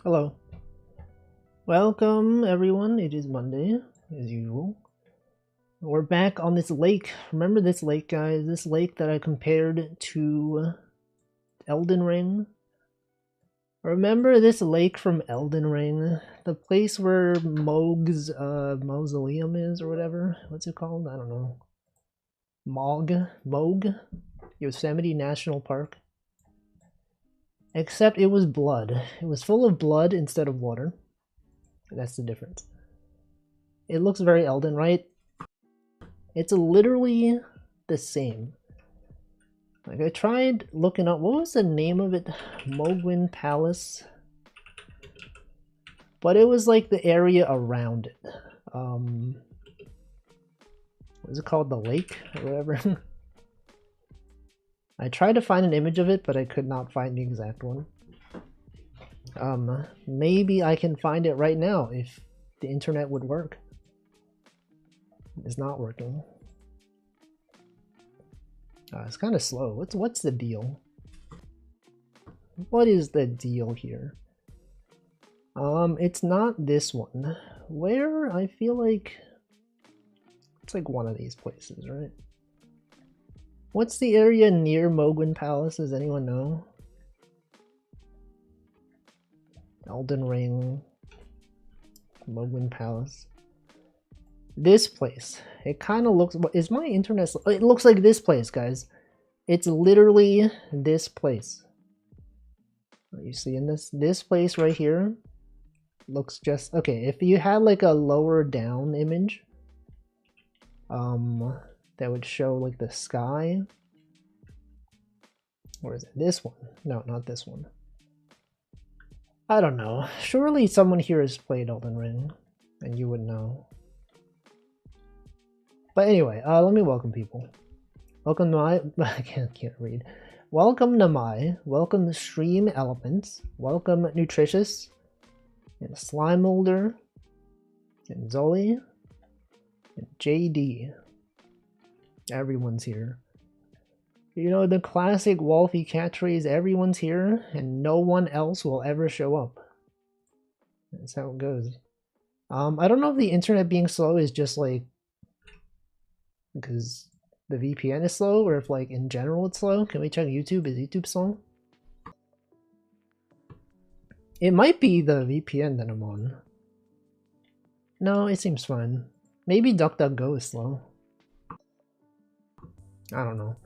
Hello. Welcome, everyone. It is Monday, as usual. We're back on this lake. Remember this lake, guys? This lake that I compared to Elden Ring? Remember this lake from Elden Ring? The place where Mog's mausoleum is, or whatever? What's it called? I don't know. Mog? Yosemite National Park. Except it was blood. It was full of blood instead of water. That's the difference. It looks very Elden, right? It's literally the same. Like, I tried looking up, what was the name of it? Mogwin Palace? But it was like the area around it. What is it called? The lake? Or whatever? I tried to find an image of it, but I could not find the exact one. Maybe I can find it right now if the internet would work. It's not working. It's kind of slow. What's the deal? What is the deal here? It's not this one. Where? I feel like it's like one of these places, right? What's the area near Mogwin Palace? Does anyone know? Elden Ring, Mogwin Palace. This place. It kind of looks... Is my internet... It looks like this place, guys. It's literally this place. Are you seeing this? This place right here looks just... Okay, if you had like a lower down image, that would show like the sky. Or is it this one? No, not this one. I don't know. Surely someone here has played Elden Ring, and you would know. But anyway, let me welcome people. Welcome to my... I can't read. Welcome to my... Welcome to Stream Elements. Welcome Nutritious. And Slime Molder. And Zoe. And JD. Everyone's here. You know, the classic Wolfie catchphrase, everyone's here, and no one else will ever show up. That's how it goes. I don't know if the internet being slow is just like... because the VPN is slow, or if like in general it's slow. Can we check YouTube? Is YouTube slow? It might be the VPN that I'm on. No, it seems fine. Maybe DuckDuckGo is slow. I don't know.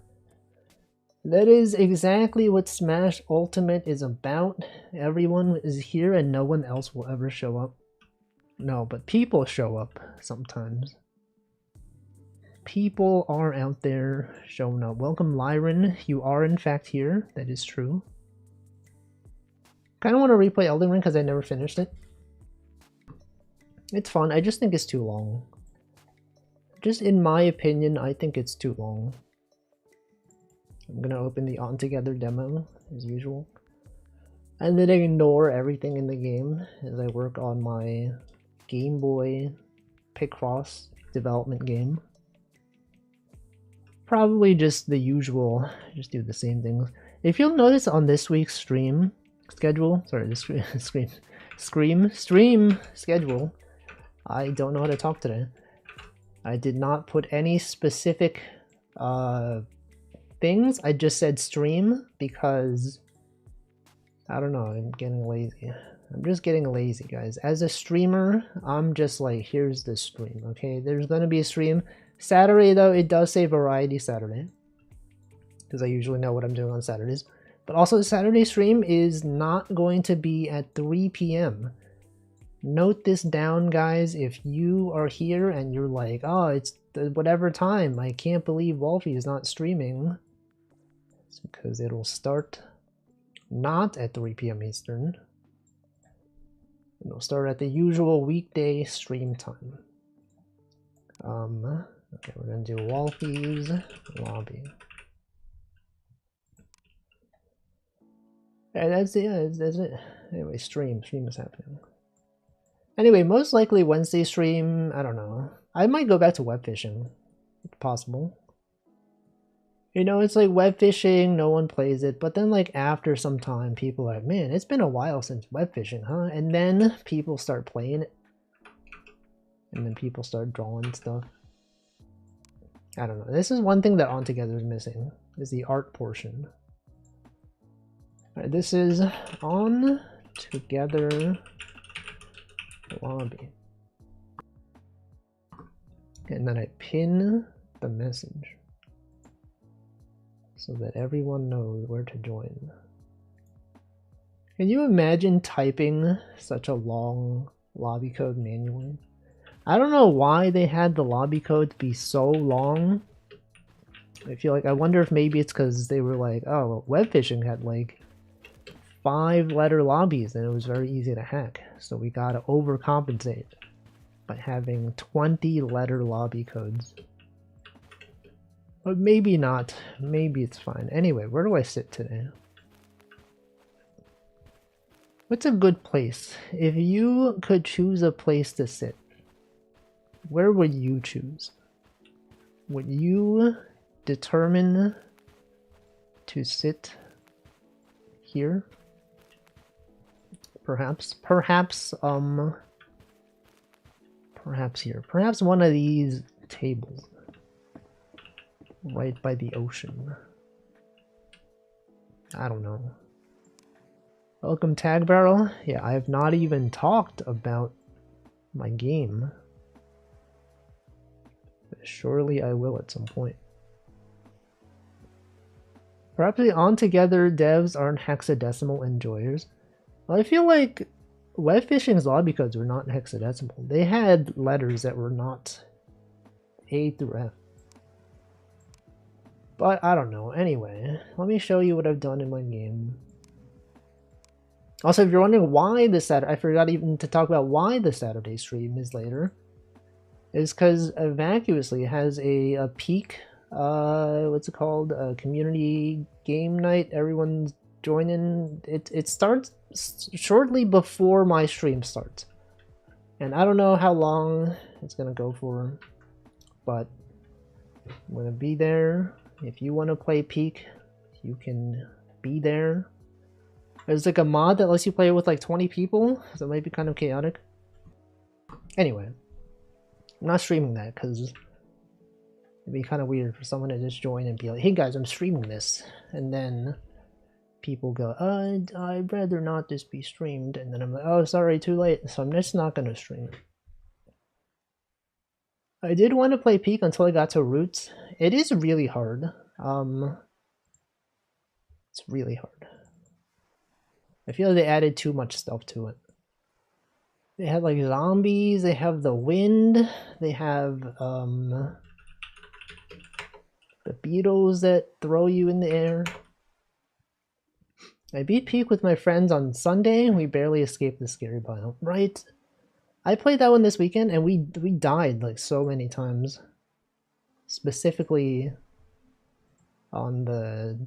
That is exactly what Smash Ultimate is about. Everyone is here and no one else will ever show up. No, but people show up sometimes. People are out there showing up. Welcome, Lyran. You are in fact here. That is true. Kind of want to replay Elden Ring because I never finished it. It's fun. I just think it's too long. Just in my opinion, I think it's too long. I'm gonna open the On Together demo as usual, and then ignore everything in the game as I work on my Game Boy Picross development game. Probably just the usual, just do the same things. If you'll notice on this week's stream schedule, sorry, this stream schedule, I don't know how to talk today. I did not put any specific things. I just said stream because I don't know, I'm getting lazy. I'm just getting lazy, guys. As a streamer, I'm just like, here's the stream, okay? There's gonna be a stream. Saturday, though, it does say Variety Saturday, because I usually know what I'm doing on Saturdays. But also, the Saturday stream is not going to be at 3 p.m. Note this down, guys. If you are here and you're like, oh, it's whatever time, I can't believe Wolfie is not streaming. It's because it'll start not at 3 p.m. Eastern. It'll start at the usual weekday stream time. Okay, we're gonna do Wolfie's lobby. And that's it. Anyway, stream is happening. Anyway, most likely Wednesday stream, I don't know. I might go back to web fishing. It's possible. You know, it's like web fishing, no one plays it, but then like after some time, people are like, man, it's been a while since web fishing, huh? And then people start playing it. And then people start drawing stuff. I don't know. This is one thing that On Together is missing, is the art portion. All right, this is On Together lobby. And then I pin the message so that everyone knows where to join. Can you imagine typing such a long lobby code manually? I don't know why they had the lobby code to be so long. I wonder if maybe it's because they were like, oh, web fishing had like 5-letter lobbies and it was very easy to hack. So we gotta overcompensate by having 20-letter lobby codes. But maybe not. Maybe it's fine. Anyway, where do I sit today? What's a good place? If you could choose a place to sit, where would you choose? Would you determine to sit here? Perhaps here. Perhaps one of these tables. Right by the ocean. I don't know. Welcome, Tag Barrel. Yeah, I have not even talked about my game. But surely I will at some point. Perhaps the On Together devs aren't hexadecimal enjoyers. Well, I feel like web fishing's lobby codes were not hexadecimal. They had letters that were not A through F. But I don't know. Anyway, let me show you what I've done in my game. Also, if you're wondering why this Saturday, I forgot even to talk about why the Saturday stream is later. Is because Vacuously has a peak, what's it called? A community game night. Everyone's joining. It starts shortly before my stream starts. And I don't know how long it's gonna go for, but I'm gonna be there. If you want to play Peak, you can be there. There's like a mod that lets you play with like 20 people, so it might be kind of chaotic. Anyway, I'm not streaming that because it'd be kind of weird for someone to just join and be like, hey guys, I'm streaming this. And then people go, I'd rather not this be streamed. And then I'm like, oh, sorry, too late. So I'm just not going to stream it. I did want to play Peak until I got to Roots. It is really hard. It's really hard. I feel like they added too much stuff to it. They had like zombies, they have the wind, they have the beetles that throw you in the air. I beat Peak with my friends on Sunday, we barely escaped the scary biome. Right? I played that one this weekend and we died like so many times. Specifically on the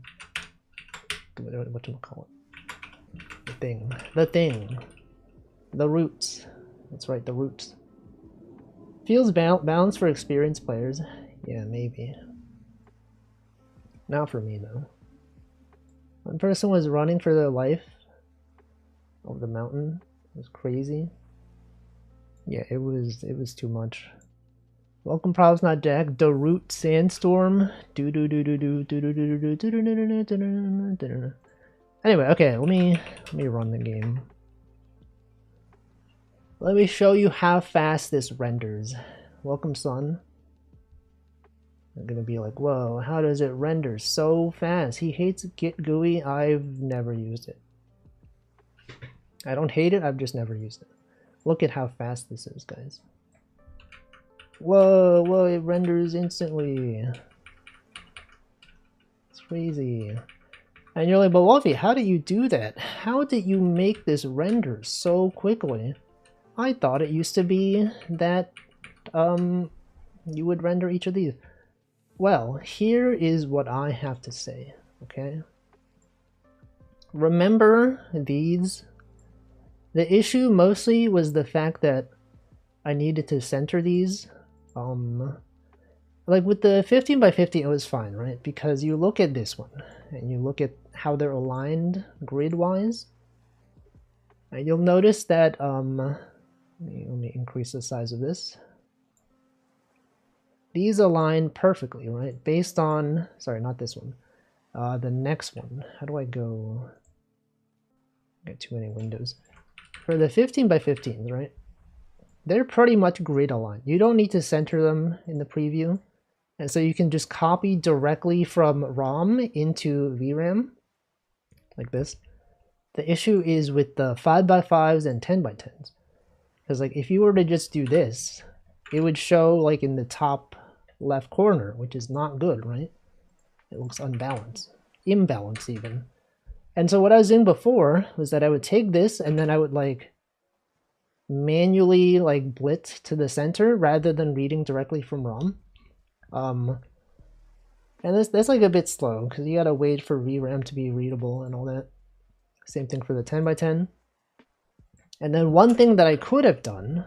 whatchamacallit? The thing. The Roots. That's right, the Roots. Feels balanced for experienced players. Yeah, maybe. Not for me though. One person was running for their life over the mountain. It was crazy. Yeah, it was too much. Welcome, Probs Not Jack. The Root Sandstorm. Anyway, okay, let me run the game. Let me show you how fast this renders. Welcome, son. I'm gonna be like, whoa, how does it render so fast? He hates Git GUI. I've never used it. I don't hate it, I've just never used it. Look at how fast this is, guys. Whoa, it renders instantly. It's crazy. And you're like, but Wolfie, how did you do that? How did you make this render so quickly? I thought it used to be that you would render each of these. Well, here is what I have to say, okay? Remember these? The issue mostly was the fact that I needed to center these. like with the 15 by 15, it was fine, right? Because you look at this one and you look at how they're aligned grid-wise, and you'll notice that let me increase the size of this. These align perfectly, right? Based on, sorry, not this one, the next one. How do I go? I got too many windows. For the 15 by 15s, right? They're pretty much grid aligned. You don't need to center them in the preview. And so you can just copy directly from ROM into VRAM, like this. The issue is with the 5x5s and 10x10s. Because like if you were to just do this, it would show like in the top left corner, which is not good, right? It looks unbalanced, imbalanced even. And so what I was doing before was that I would take this and then I would like manually like blitz to the center rather than reading directly from ROM. And that's like a bit slow because you gotta wait for VRAM to be readable and all that. Same thing for the 10x10. And then one thing that I could have done,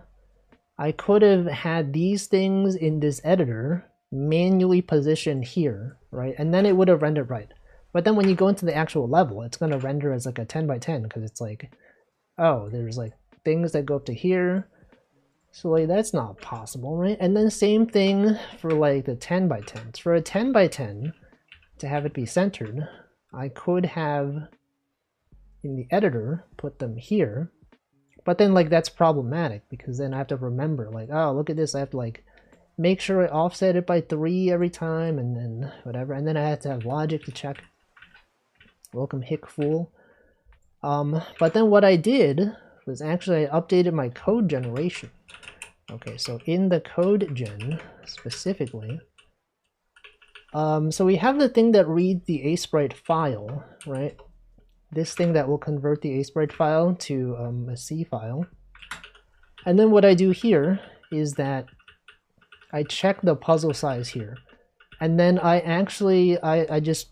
I could have had these things in this editor manually positioned here, right? And then it would have rendered right. But then when you go into the actual level, it's going to render as like a 10x10 because it's like, oh, there's like things that go up to here. So like that's not possible, right? And then same thing for like the 10x10s. For a 10x10, to have it be centered, I could have in the editor put them here. But then like that's problematic because then I have to remember like, oh, look at this, I have to like make sure I offset it by 3 every time and then whatever. And then I have to have logic to check. Welcome hick fool. But then what I did was actually I updated my code generation. Okay, so in the code gen specifically, so we have the thing that reads the asprite file, right? This thing that will convert the asprite file to a C file. And then what I do here is that I check the puzzle size here. And then I actually, I just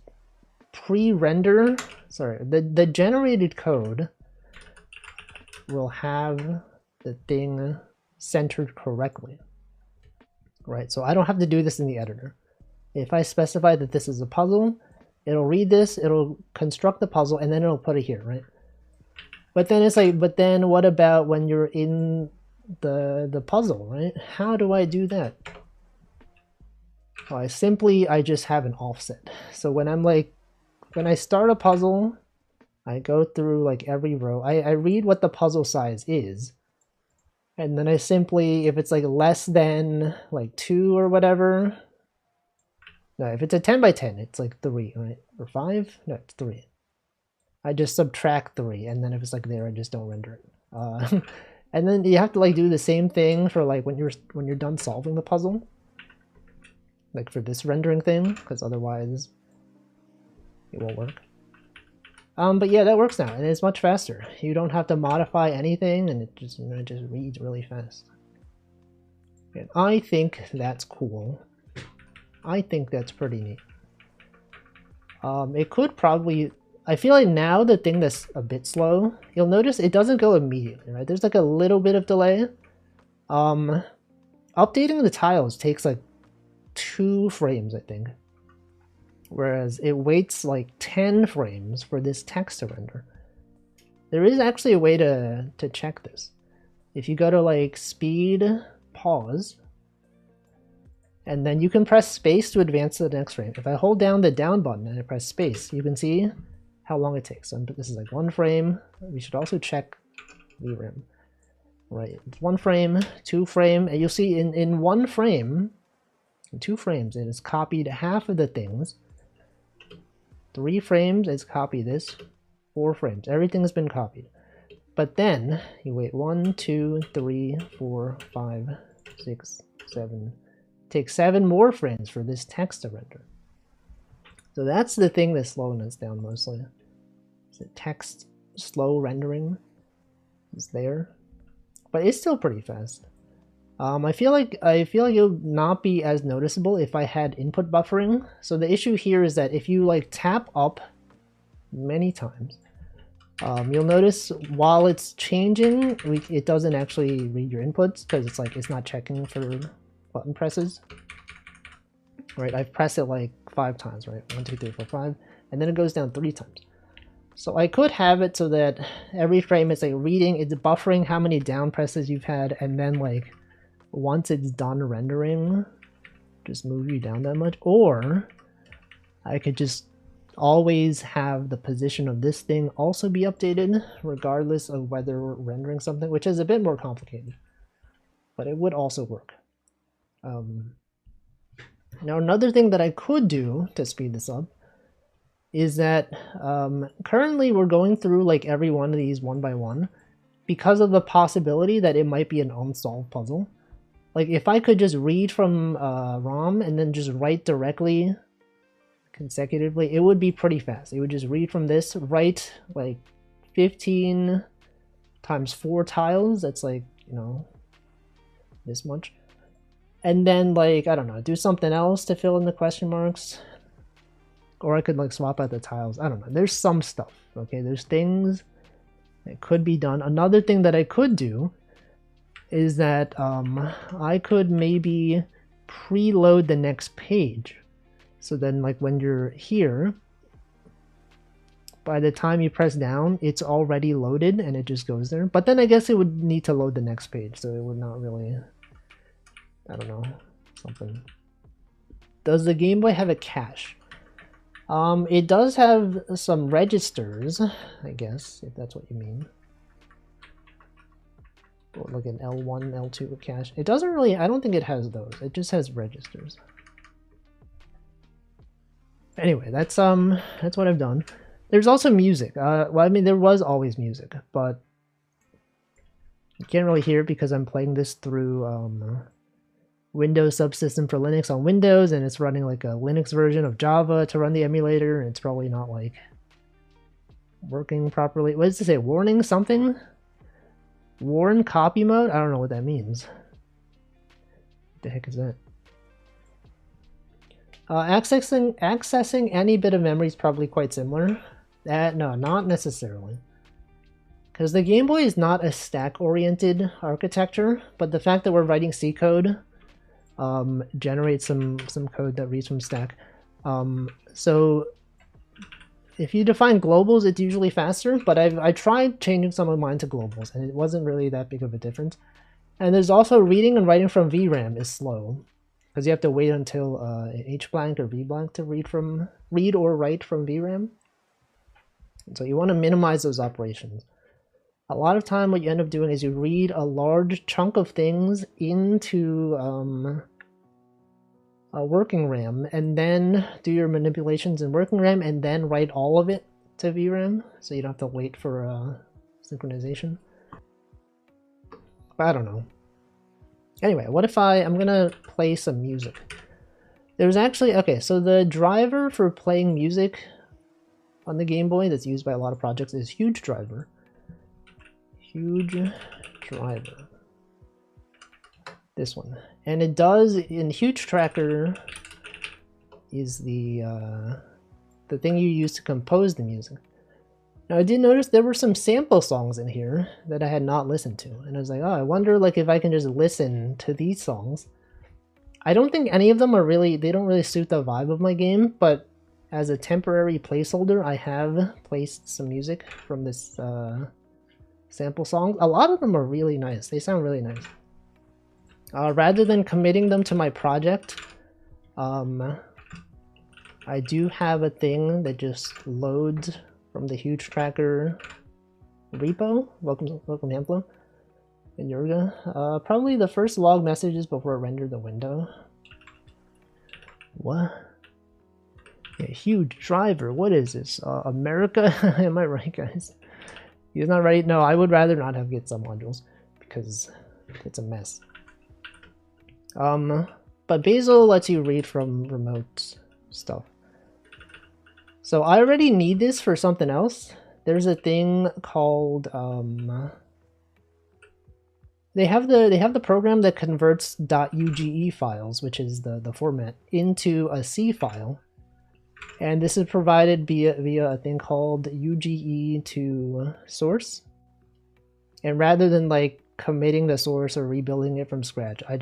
pre-render, sorry, the generated code will have the thing centered correctly, right? So I don't have to do this in the editor. If I specify that this is a puzzle, it'll read this, it'll construct the puzzle, and then it'll put it here, right? But then it's like, but then what about when you're in the puzzle, right? How do I do that? Well, I just have an offset. So when I'm like, when I start a puzzle, I go through like every row. I read what the puzzle size is. And then I simply, if it's like less than like 2 or whatever, no, if it's a 10x10, it's like 3, right? Or 5? No, it's 3. I just subtract 3, and then if it's like there, I just don't render it. And then you have to like do the same thing for like when you're done solving the puzzle, like for this rendering thing, because otherwise it won't work. But yeah, that works now, and it's much faster. You don't have to modify anything, and it just reads really fast. And I think that's cool. I think that's pretty neat. It could probably, I feel like now the thing that's a bit slow, you'll notice it doesn't go immediately, right? There's like a little bit of delay. Updating the tiles takes like 2 frames, I think. Whereas it waits like 10 frames for this text to render. There is actually a way to check this. If you go to like speed, pause, and then you can press space to advance to the next frame. If I hold down the down button and I press space, you can see how long it takes. So this is like 1 frame. We should also check VRAM. Right, it's 1 frame, 2 frame, and you'll see in 1 frame, in 2 frames, it has copied half of the things. 3 frames, it's copied this. 4 frames, everything has been copied. But then you wait 1, 2, 3, 4, 5, 6, 7. Take 7 more frames for this text to render. So that's the thing that's slowing us down mostly. The text slow rendering is there, but it's still pretty fast. I feel like it would not be as noticeable if I had input buffering. So the issue here is that if you like tap up many times, you'll notice while it's changing, it doesn't actually read your inputs because it's like it's not checking for button presses. right? I've pressed it like 5 times, right? 1, 2, 3, 4, 5, and then it goes down 3 times. So I could have it so that every frame it's like reading, it's buffering how many down presses you've had, and then like once it's done rendering, just move you down that much. Or I could just always have the position of this thing also be updated regardless of whether we're rendering something, which is a bit more complicated, but it would also work. Now another thing that I could do to speed this up is that currently we're going through like every one of these one by one because of the possibility that it might be an unsolved puzzle. Like if I could just read from ROM and then just write directly consecutively, it would be pretty fast. It would just read from this, write like 15 times 4 tiles, that's like, you know, this much. And then like, I don't know, do something else to fill in the question marks. Or I could like swap out the tiles. I don't know. There's some stuff, okay? There's things that could be done. Another thing that I could do is that I could maybe preload the next page. So then like when you're here, by the time you press down, it's already loaded and it just goes there. But then I guess it would need to load the next page, so it would not really, I don't know, something. Does the Game Boy have a cache? It does have some registers, I guess, if that's what you mean. Or like an L1, L2 cache. It doesn't really, I don't think it has those. It just has registers. Anyway, that's what I've done. There's also music. Well, I mean, there was always music, but you can't really hear it because I'm playing this through Windows subsystem for Linux on Windows, and it's running like a Linux version of Java to run the emulator, and it's probably not like working properly. What does it say? Warning something? Warn copy mode? I don't know what that means. What the heck is that? Accessing any bit of memory is probably quite similar. No, not necessarily. Because the Game Boy is not a stack-oriented architecture, but the fact that we're writing C code generates some code that reads from stack. So if you define globals, it's usually faster, but I tried changing some of mine to globals, and it wasn't really that big of a difference. And there's also reading and writing from VRAM is slow, because you have to wait until H blank or V blank to read or write from VRAM. And so you want to minimize those operations. A lot of time what you end up doing is you read a large chunk of things into a working RAM, and then do your manipulations in working RAM, and then write all of it to VRAM, so you don't have to wait for synchronization. But I don't know. Anyway, what if I'm gonna play some music. There's actually, okay, so the driver for playing music on the Game Boy that's used by a lot of projects is Huge Driver. Huge Driver. This one. And it does, in Huge Tracker is the thing you use to compose the music. Now I did notice there were some sample songs in here that I had not listened to, and I was like, oh, I wonder like if I can just listen to these songs. I don't think any of them are really, they don't really suit the vibe of my game, but as a temporary placeholder, I have placed some music from this sample song. A lot of them are really nice. They sound really nice. Rather than committing them to my project, I do have a thing that just loads from the Huge Tracker repo. Welcome Hamplo and Yurga. Probably the first log messages before I render the window. What? Yeah, Huge Driver. What is this? America? Am I right, guys? He's not right. No, I would rather not have get some modules because it's a mess. But Basil lets you read from remote stuff. So I already need this for something else. There's a thing called they have the program that converts .uge files, which is the format, into a C file. And this is provided via a thing called UGE to source. And rather than like committing the source or rebuilding it from scratch, I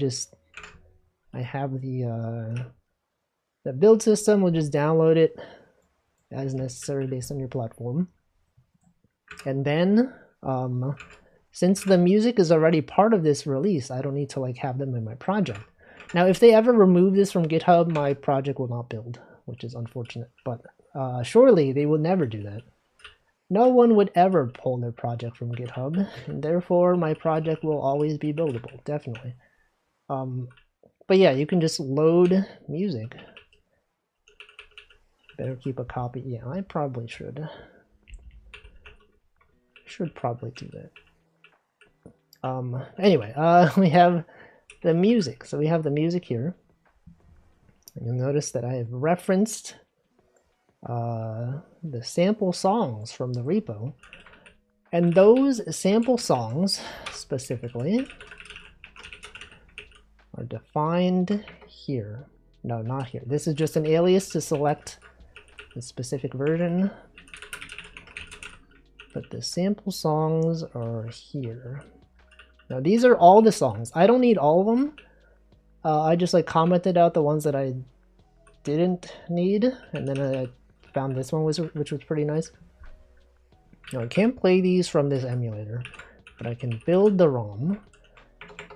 have the The build system will just download it as necessary based on your platform. And then, since the music is already part of this release, I don't need to like have them in my project. Now, if they ever remove this from GitHub, my project will not build, which is unfortunate. But surely they will never do that. No one would ever pull their project from GitHub, and therefore my project will always be buildable, definitely. But yeah, you can just load music. Better keep a copy. Yeah, I probably should. Should probably do that. Anyway, we have the music. So we have the music here. And you'll notice that I have referenced the sample songs from the repo. And those sample songs, specifically, are defined here. No, not here. This is just an alias to select the specific version. But the sample songs are here. Now these are all the songs. I don't need all of them. I just like commented out the ones that I didn't need, and then I found this one which was pretty nice. Now I can't play these from this emulator, but I can build the ROM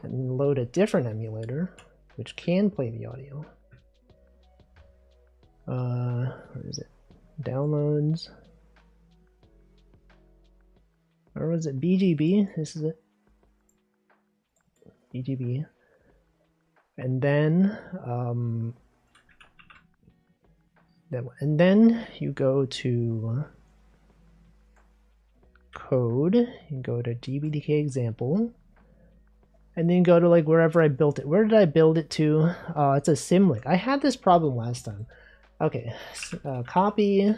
and load a different emulator which can play the audio. Where is it? Downloads. Or was it BGB? This is it. BGB. And then you go to code, you go to GBDK example, and then go to like wherever I built it. Where did I build it to? It's a symlink. I had this problem last time. Okay, copy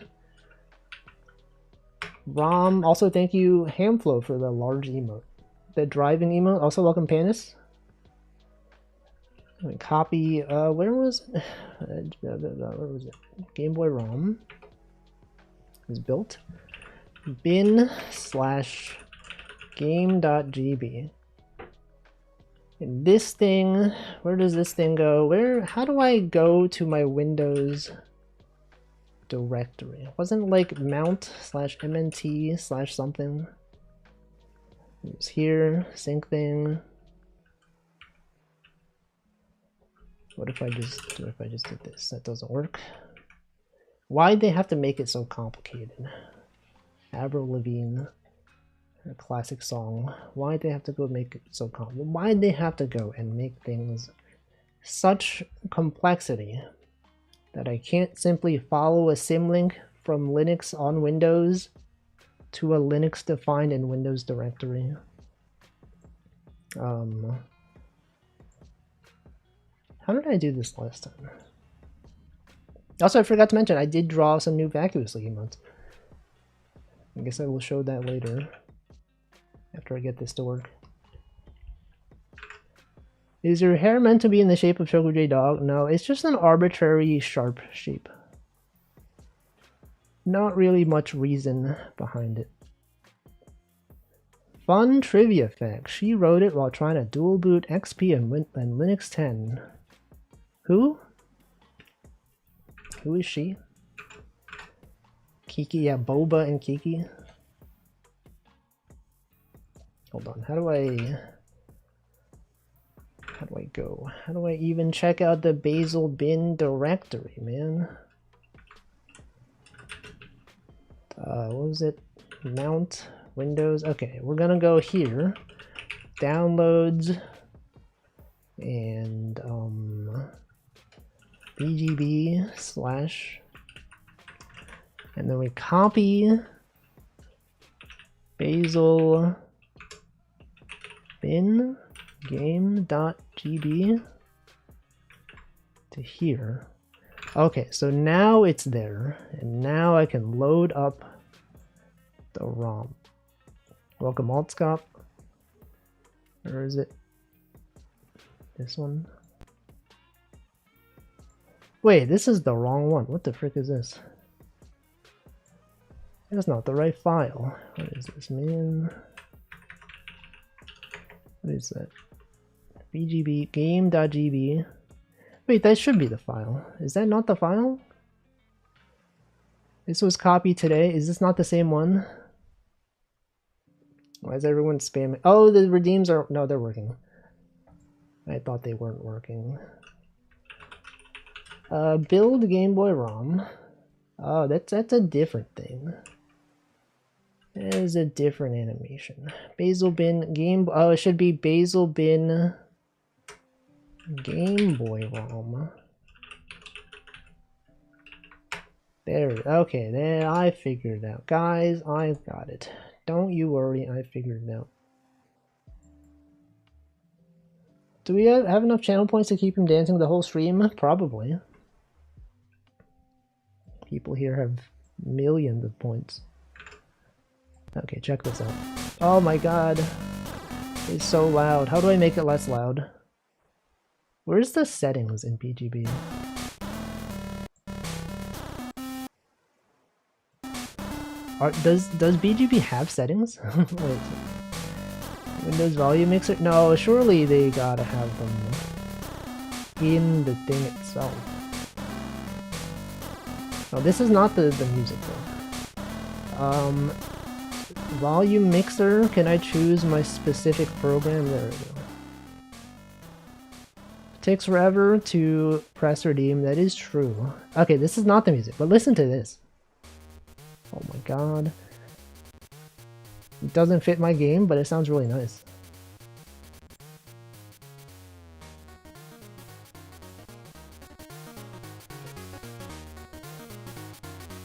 ROM. Also, thank you Hamflow for the large emote, the driving emote. Also, welcome Panis. Copy. Where was it? Gameboy ROM is built. bin/game.gb. And this thing, where does this thing go? How do I go to my Windows directory? It wasn't like mount/mnt/something. It was here, sync thing. What if I just did this? That doesn't work. Why'd they have to make it so complicated? Avril Lavigne, a classic song. Why'd they have to go make it so complicated? Why'd they have to go and make things such complexity that I can't simply follow a symlink from Linux on Windows to a Linux defined in Windows directory? How did I do this last time? Also, I forgot to mention, I did draw some new vacuously emotes. I guess I will show that later, after I get this to work. Is your hair meant to be in the shape of Choco J Dog? No, it's just an arbitrary sharp shape. Not really much reason behind it. Fun trivia fact. She wrote it while trying to dual boot XP and Linux 10. Who? Who is she? Kiki, yeah, Boba and Kiki. Hold on, how do I go? How do I even check out the Bazel bin directory, man? What was it? Mount, Windows. Okay, we're gonna go here. Downloads and BGB/ and then we copy Bazel bin game.gb to here. Okay, so now it's there, and now I can load up the ROM. Welcome Altscop. Where is it? This one? Wait, this is the wrong one. What the frick is this? That's not the right file. What is this, man? What is that? BGB game.gb. Wait, that should be the file. Is that not the file? This was copied today. Is this not the same one? Why is everyone spamming? Oh, the redeems are... No, they're working. I thought they weren't working. Build Game Boy ROM. Oh, that's a different thing. That is a different animation. Basil bin game... Oh, it should be Basil bin Game Boy ROM. There, okay, there, I figured it out. Guys, I've got it. Don't you worry, I figured it out. Do we have enough channel points to keep him dancing the whole stream? Probably. People here have millions of points. Okay, check this out. Oh my god. It's so loud. How do I make it less loud? Where's the settings in BGB? Does BGB have settings? Wait. Windows volume mixer? No, surely they gotta have them in the thing itself. No, this is not the music though. Volume mixer, can I choose my specific program? There we go. Takes forever to press redeem, that is true. Okay, this is not the music, but listen to this. Oh my god. It doesn't fit my game, but it sounds really nice.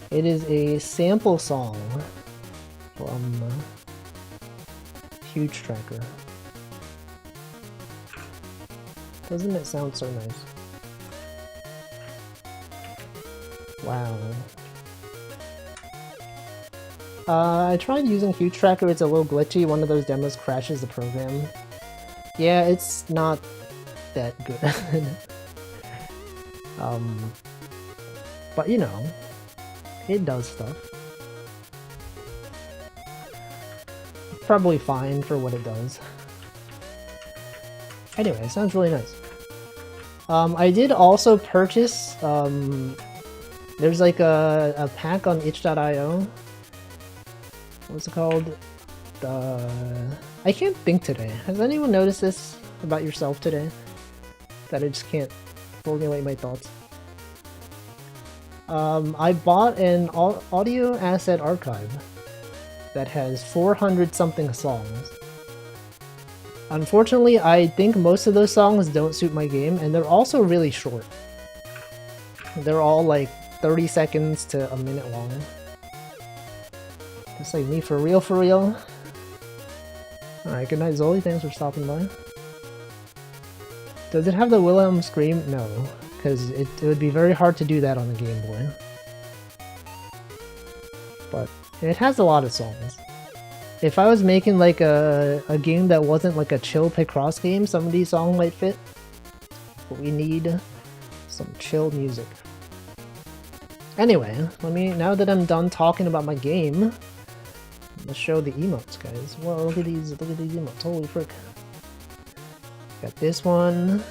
It is a sample song from Huge Tracker. Doesn't it sound so nice? Wow. I tried using Huge Tracker, it's a little glitchy, one of those demos crashes the program. Yeah, it's not that good. But you know, it does stuff. Probably fine for what it does. Anyway, it sounds really nice. I did also purchase, there's like a pack on itch.io. What's it called? I can't think today. Has anyone noticed this about yourself today? That I just can't formulate my thoughts. I bought an audio asset archive that has 400 something songs. Unfortunately, I think most of those songs don't suit my game, and they're also really short. They're all like 30 seconds to a minute long. Just like me, for real, for real. Alright, good night Zoli, thanks for stopping by. Does it have the Wilhelm scream? No, because it would be very hard to do that on the Game Boy. But it has a lot of songs. If I was making like a game that wasn't like a chill picross game, some of these songs might fit. But we need some chill music. Anyway, now that I'm done talking about my game, let's show the emotes, guys. Whoa, look at these emotes, holy frick. Got this one,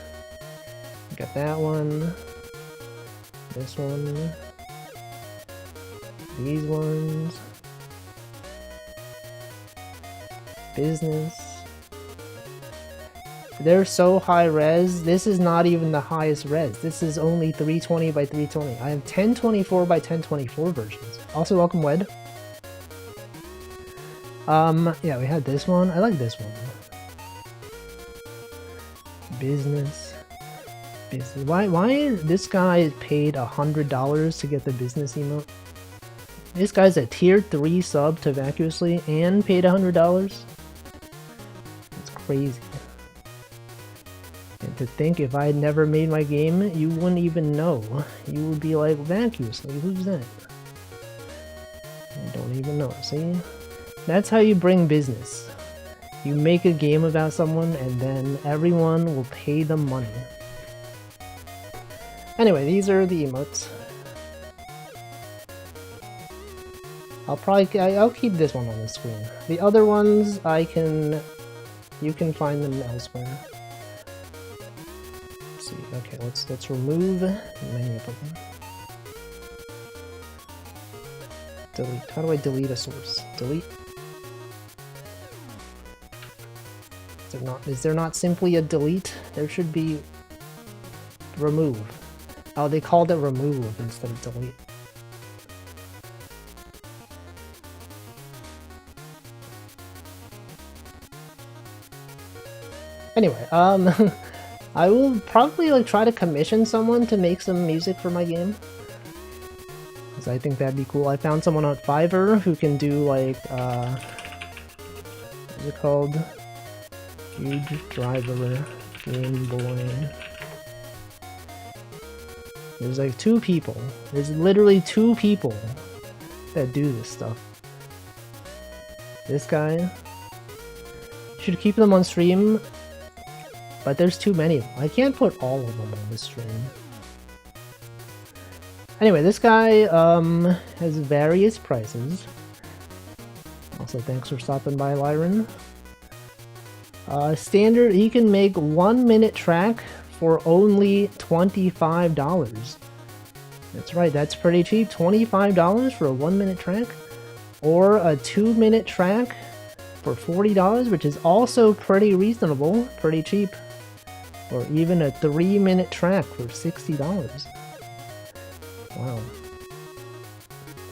got that one, this one, these ones, business. They're so high res, this is not even the highest res. This is only 320 by 320. I have 1024 by 1024 versions. Also, welcome Wed. Yeah, we had this one. I like this one. Business. Why this guy paid $100 to get the business emote? This guy's a tier 3 sub to Vacuously and paid $100? That's crazy. And to think if I had never made my game, you wouldn't even know. You would be like, Vacuously, who's that? I don't even know, see? That's how you bring business. You make a game about someone and then everyone will pay them money. Anyway, these are the emotes. I'll keep this one on the screen. The other ones you can find them elsewhere. Let's see. Okay, let's remove many of them. Delete. How do I delete a source? Delete. Is there not simply a delete? There should be remove. Oh, they called it remove instead of delete. Anyway, I will probably like try to commission someone to make some music for my game, because I think that'd be cool. I found someone on Fiverr who can do like what's it called? Huge driver, Game Boy. There's like 2 people. There's literally 2 people that do this stuff. This guy. Should keep them on stream. But there's too many of them. I can't put all of them on the stream. Anyway, this guy has various prices. Also, thanks for stopping by, Lyron. Standard, he can make 1-minute track for only $25. That's right, that's pretty cheap. $25 for a 1-minute track? Or a 2-minute track for $40, which is also pretty reasonable, pretty cheap. Or even a 3-minute track for $60. Wow.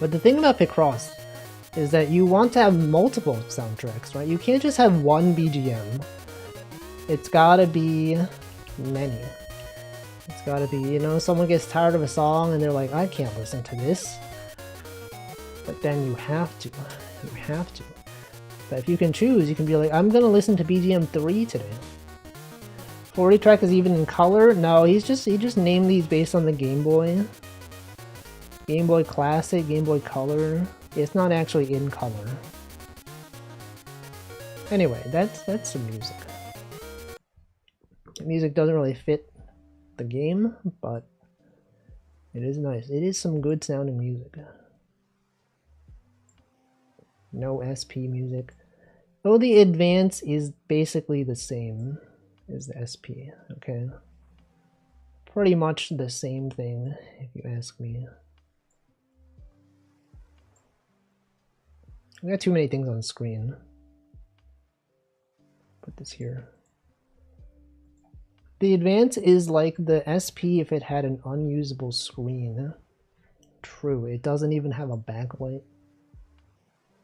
But the thing about Picross is that you want to have multiple soundtracks, right? You can't just have one BGM. It's gotta be many. It's gotta be, you know, someone gets tired of a song and they're like, I can't listen to this. But then you have to. You have to. But if you can choose, you can be like, I'm gonna listen to BGM 3 today. 40 track is even in color? No, he just named these based on the Game Boy. Game Boy Classic, Game Boy Color. It's not actually in color. Anyway, that's some music. The music doesn't really fit the game, but it is nice. It is some good sounding music. No SP music. Oh, the Advance is basically the same as the SP, okay? Pretty much the same thing, if you ask me. I got too many things on screen. Put this here. The Advance is like the SP if it had an unusable screen. True, it doesn't even have a backlight.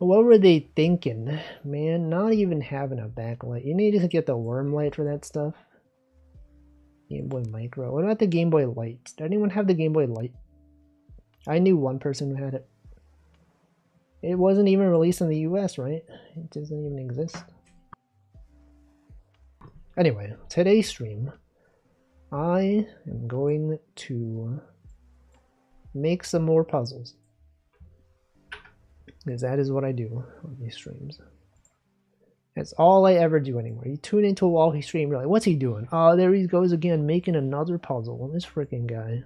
What were they thinking? Man, not even having a backlight. You need to get the worm light for that stuff. Game Boy Micro. What about the Game Boy Light? Did anyone have the Game Boy Light? I knew one person who had it. It wasn't even released in the US, right? It doesn't even exist. Anyway, today's stream, I am going to make some more puzzles. Because that is what I do on these streams. That's all I ever do anymore. You tune into a Walkie stream, you're like, what's he doing? Oh, there he goes again, making another puzzle. This freaking guy.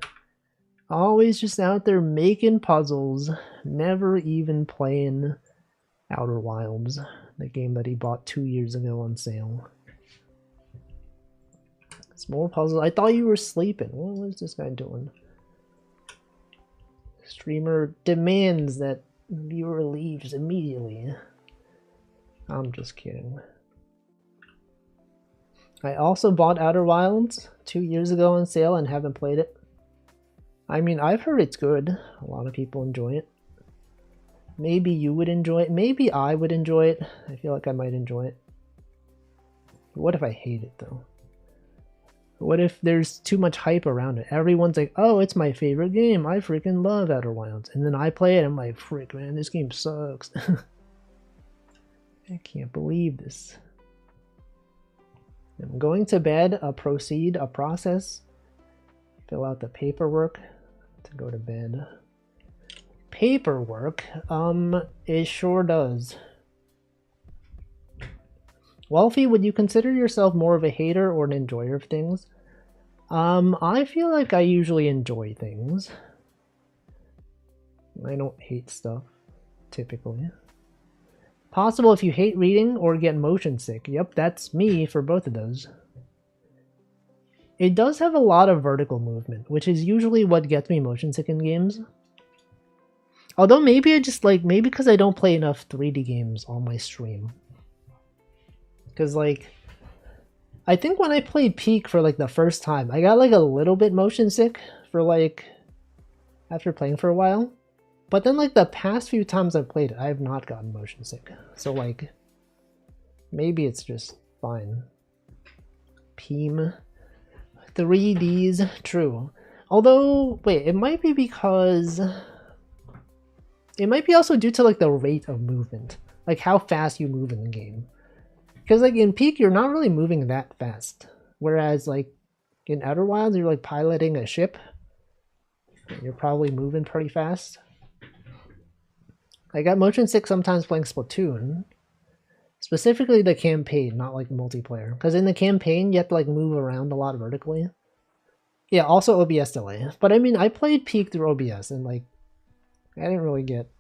Always just out there making puzzles, never even playing Outer Wilds, the game that he bought 2 years ago on sale. Small puzzles. I thought you were sleeping. What was this guy doing? Streamer demands that viewer leaves immediately. I'm just kidding. I also bought Outer Wilds 2 years ago on sale and haven't played it. I mean, I've heard it's good. A lot of people enjoy it. Maybe you would enjoy it. Maybe I would enjoy it. I feel like I might enjoy it. What if I hate it, though? What if there's too much hype around it? Everyone's like, oh, it's my favorite game. I freaking love Outer Wilds. And then I play it and I'm like, frick, man, this game sucks. I can't believe this. I'm going to bed. Proceed a process. Fill out the paperwork to go to bed. Paperwork? It sure does. Wolfie, would you consider yourself more of a hater or an enjoyer of things? I feel like I usually enjoy things. I don't hate stuff, typically. Possible if you hate reading or get motion sick. Yep, that's me for both of those. It does have a lot of vertical movement, which is usually what gets me motion sick in games. Although maybe I just like, maybe because I don't play enough 3D games on my stream. Because like, I think when I played Peak for like the first time, I got like a little bit motion sick for like, after playing for a while. But then like the past few times I've played it, I have not gotten motion sick. So like, maybe it's just fine. Peem. 3Ds, true. Although, wait, it might be because... It might be also due to like the rate of movement. Like how fast you move in the game. Because like in Peak, you're not really moving that fast. Whereas like in Outer Wilds, you're like piloting a ship. You're probably moving pretty fast. I got motion sick sometimes playing Splatoon. Specifically the campaign, not like multiplayer. Because in the campaign, you have to like move around a lot vertically. Yeah, also OBS delay. But I mean, I played Peak through OBS and like, I didn't really get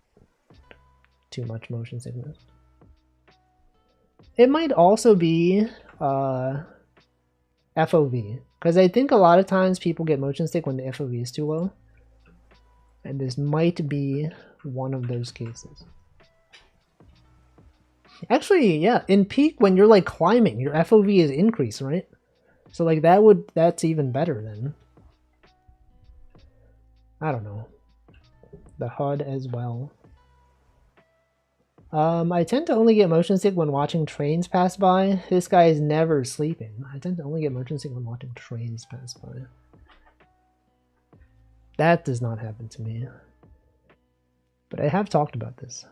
too much motion sickness. It might also be FOV. Because I think a lot of times people get motion sick when the FOV is too low. And this might be one of those cases. Actually, yeah, in Peak, when you're like climbing, your FOV is increased, right? So like that's even better then. I don't know. The HUD as well. I tend to only get motion sick when watching trains pass by. This guy is never sleeping. I tend to only get motion sick when watching trains pass by. That does not happen to me. But I have talked about this.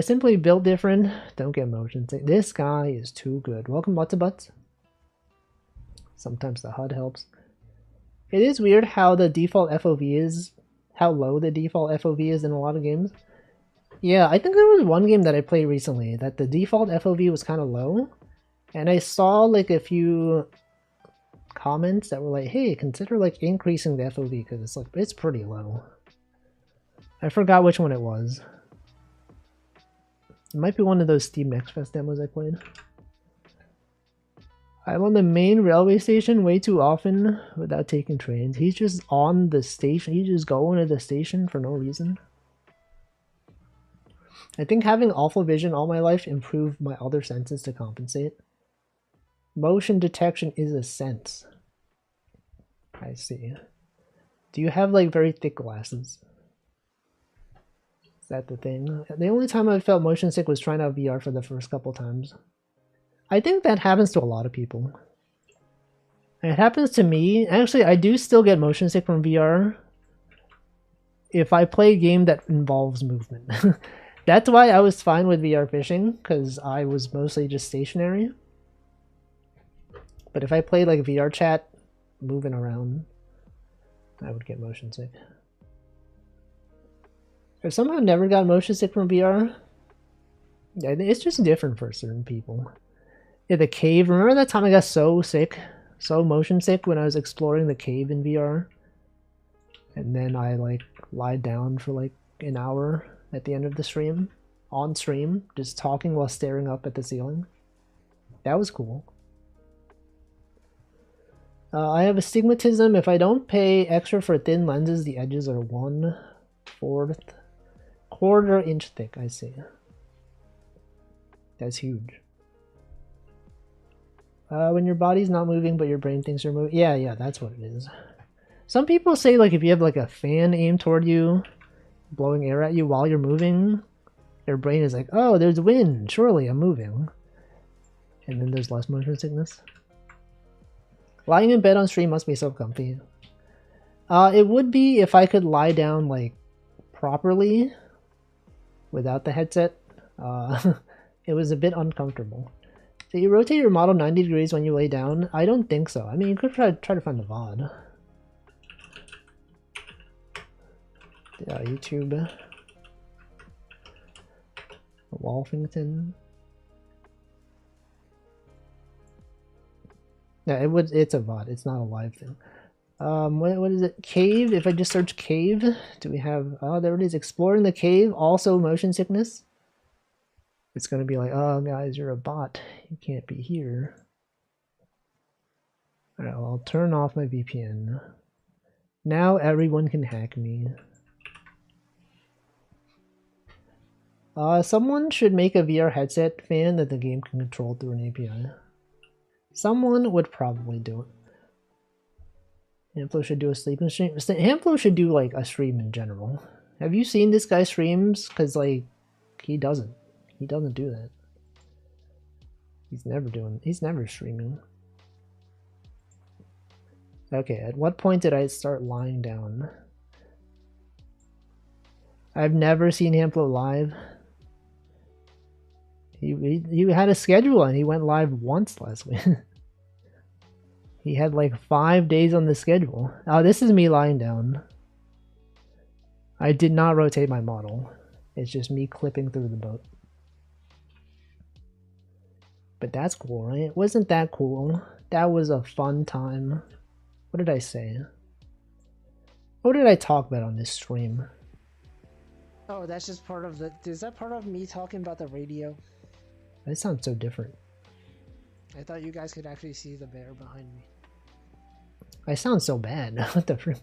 Simply built different. Don't get motion sick. This guy is too good. Welcome, Butts. Sometimes the HUD helps. It is weird how the default FOV is, how low the default FOV is in a lot of games. Yeah, I think there was one game that I played recently that the default FOV was kind of low. And I saw like a few comments that were like, hey, consider like increasing the FOV because it's like, it's pretty low. I forgot which one it was. It might be one of those Steam Next Fest demos I played. I'm on the main railway station way too often without taking trains. He's just on the station. He's just going to the station for no reason. I think having awful vision all my life improved my other senses to compensate. Motion detection is a sense. I see. Do you have like very thick glasses? Is that the thing? The only time I felt motion sick was trying out VR for the first couple times. I think that happens to a lot of people. It happens to me. Actually, I do still get motion sick from VR if I play a game that involves movement. That's why I was fine with VR fishing, because I was mostly just stationary. But if I played like VR chat, moving around, I would get motion sick. I've somehow never got motion sick from VR. Yeah, it's just different for certain people. Yeah, the cave. Remember that time I got so sick, so motion sick when I was exploring the cave in VR? And then I like lied down for like an hour at the end of the stream, on stream, just talking while staring up at the ceiling. That was cool. I have astigmatism. If I don't pay extra for thin lenses, the edges are 1/4 quarter inch thick. I see. That's huge. When your body's not moving but your brain thinks you're moving. Yeah, that's what it is. Some people say like if you have like a fan aimed toward you, blowing air at you while you're moving, your brain is like, oh, there's wind, surely I'm moving. And then there's less motion sickness. Lying in bed on stream must be so comfy. It would be if I could lie down like properly without the headset. It was a bit uncomfortable. Do you rotate your model 90 degrees when you lay down? I don't think so. I mean, you could try to find a VOD. Yeah, YouTube. Wolfington. Yeah, it's a VOD. It's not a live thing. What is it? Cave. If I just search cave, do we have? Oh, there it is. Exploring the cave. Also motion sickness. It's gonna be like, oh guys, you're a bot. You can't be here. Alright, well, I'll turn off my VPN. Now everyone can hack me. Someone should make a VR headset fan that the game can control through an API. Someone would probably do it. Hamflo should do a sleeping stream. Hamflo should do like a stream in general. Have you seen this guy streams? Cause like he doesn't do that. He's never streaming. Okay, at what point did I start lying down? I've never seen Hamflo live. He had a schedule and he went live once last week. He had like 5 days on the schedule. Oh, this is me lying down. I did not rotate my model. It's just me clipping through the boat. But that's cool, right? Wasn't that cool? That was a fun time. What did I say? What did I talk about on this stream? Oh, that's just part of the... Is that part of me talking about the radio? That sounds so different. I thought you guys could actually see the bear behind me. I sound so bad. What the frick?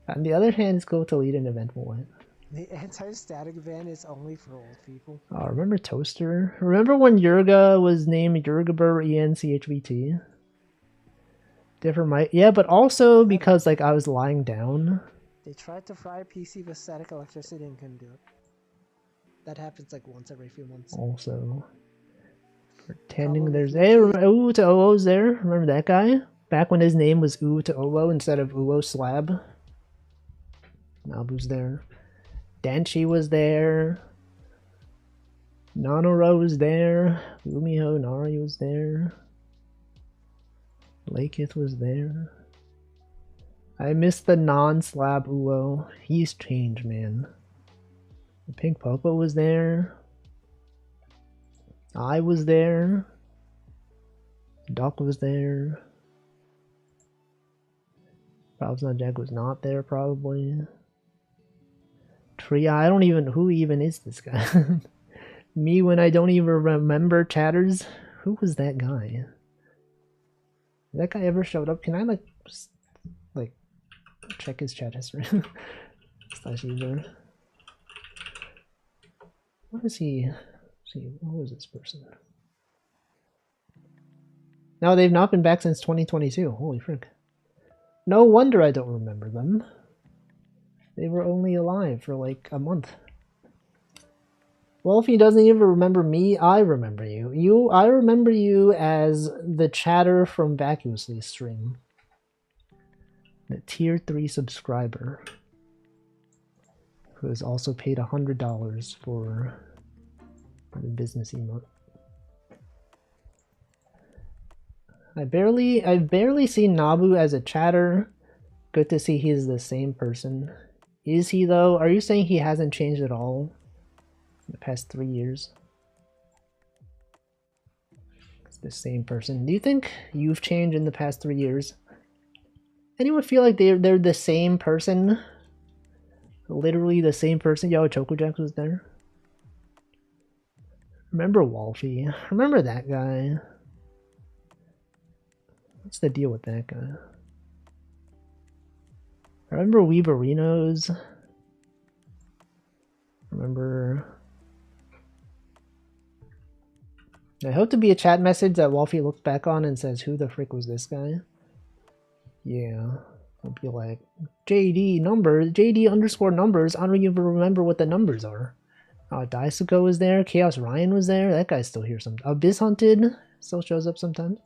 On the other hand, it's cool to lead an eventful way. The anti-static ban is only for old people. Oh, remember Toaster? Remember when Yurga was named Yurgabur ENCHVT? Different mic. Yeah, but also because like I was lying down. They tried to fry a PC with static electricity and couldn't do it. That happens like once every few months. Also, pretending there's Ooh to OO's there. Remember that guy? Back when his name was Ooh to OO instead of Uo Slab. Nabu's there. Danchi was there. Nanoro was there. Umiho Nari was there. Laketh was there. I missed the non-slab Uo. He's changed, man. The Pink Popo was there. I was there. Doc was there. Probably Jack was not there, probably. Tria, I don't even... Who even is this guy? Me when I don't even remember chatters? Who was that guy? Did that guy ever showed up? Can I, like check his chat history? Slash user. What is he? Let's see, what was this person? No, they've not been back since 2022. Holy frick. No wonder I don't remember them. They were only alive for like a month. Well, if he doesn't even remember me, I remember you. I remember you as the chatter from Vacuously stream. The tier 3 subscriber. Who has also paid $100 for the business emote. I've barely seen Nabu as a chatter. Good to see he's the same person. Is he though? Are you saying he hasn't changed at all in the past 3 years? It's the same person. Do you think you've changed in the past 3 years? Anyone feel like they're the same person? Literally the same person? Yo, Chocojax was there. Remember Wolfie? Remember that guy? What's the deal with that guy? I remember Weeberinos. Remember... I hope to be a chat message that Wolfie looks back on and says, who the frick was this guy? Yeah. I'll be like, JD numbers, JD underscore numbers. I don't even remember what the numbers are. Daisuke was there. Chaos Ryan was there. That guy's still here sometimes. Abyss Hunted still shows up sometimes.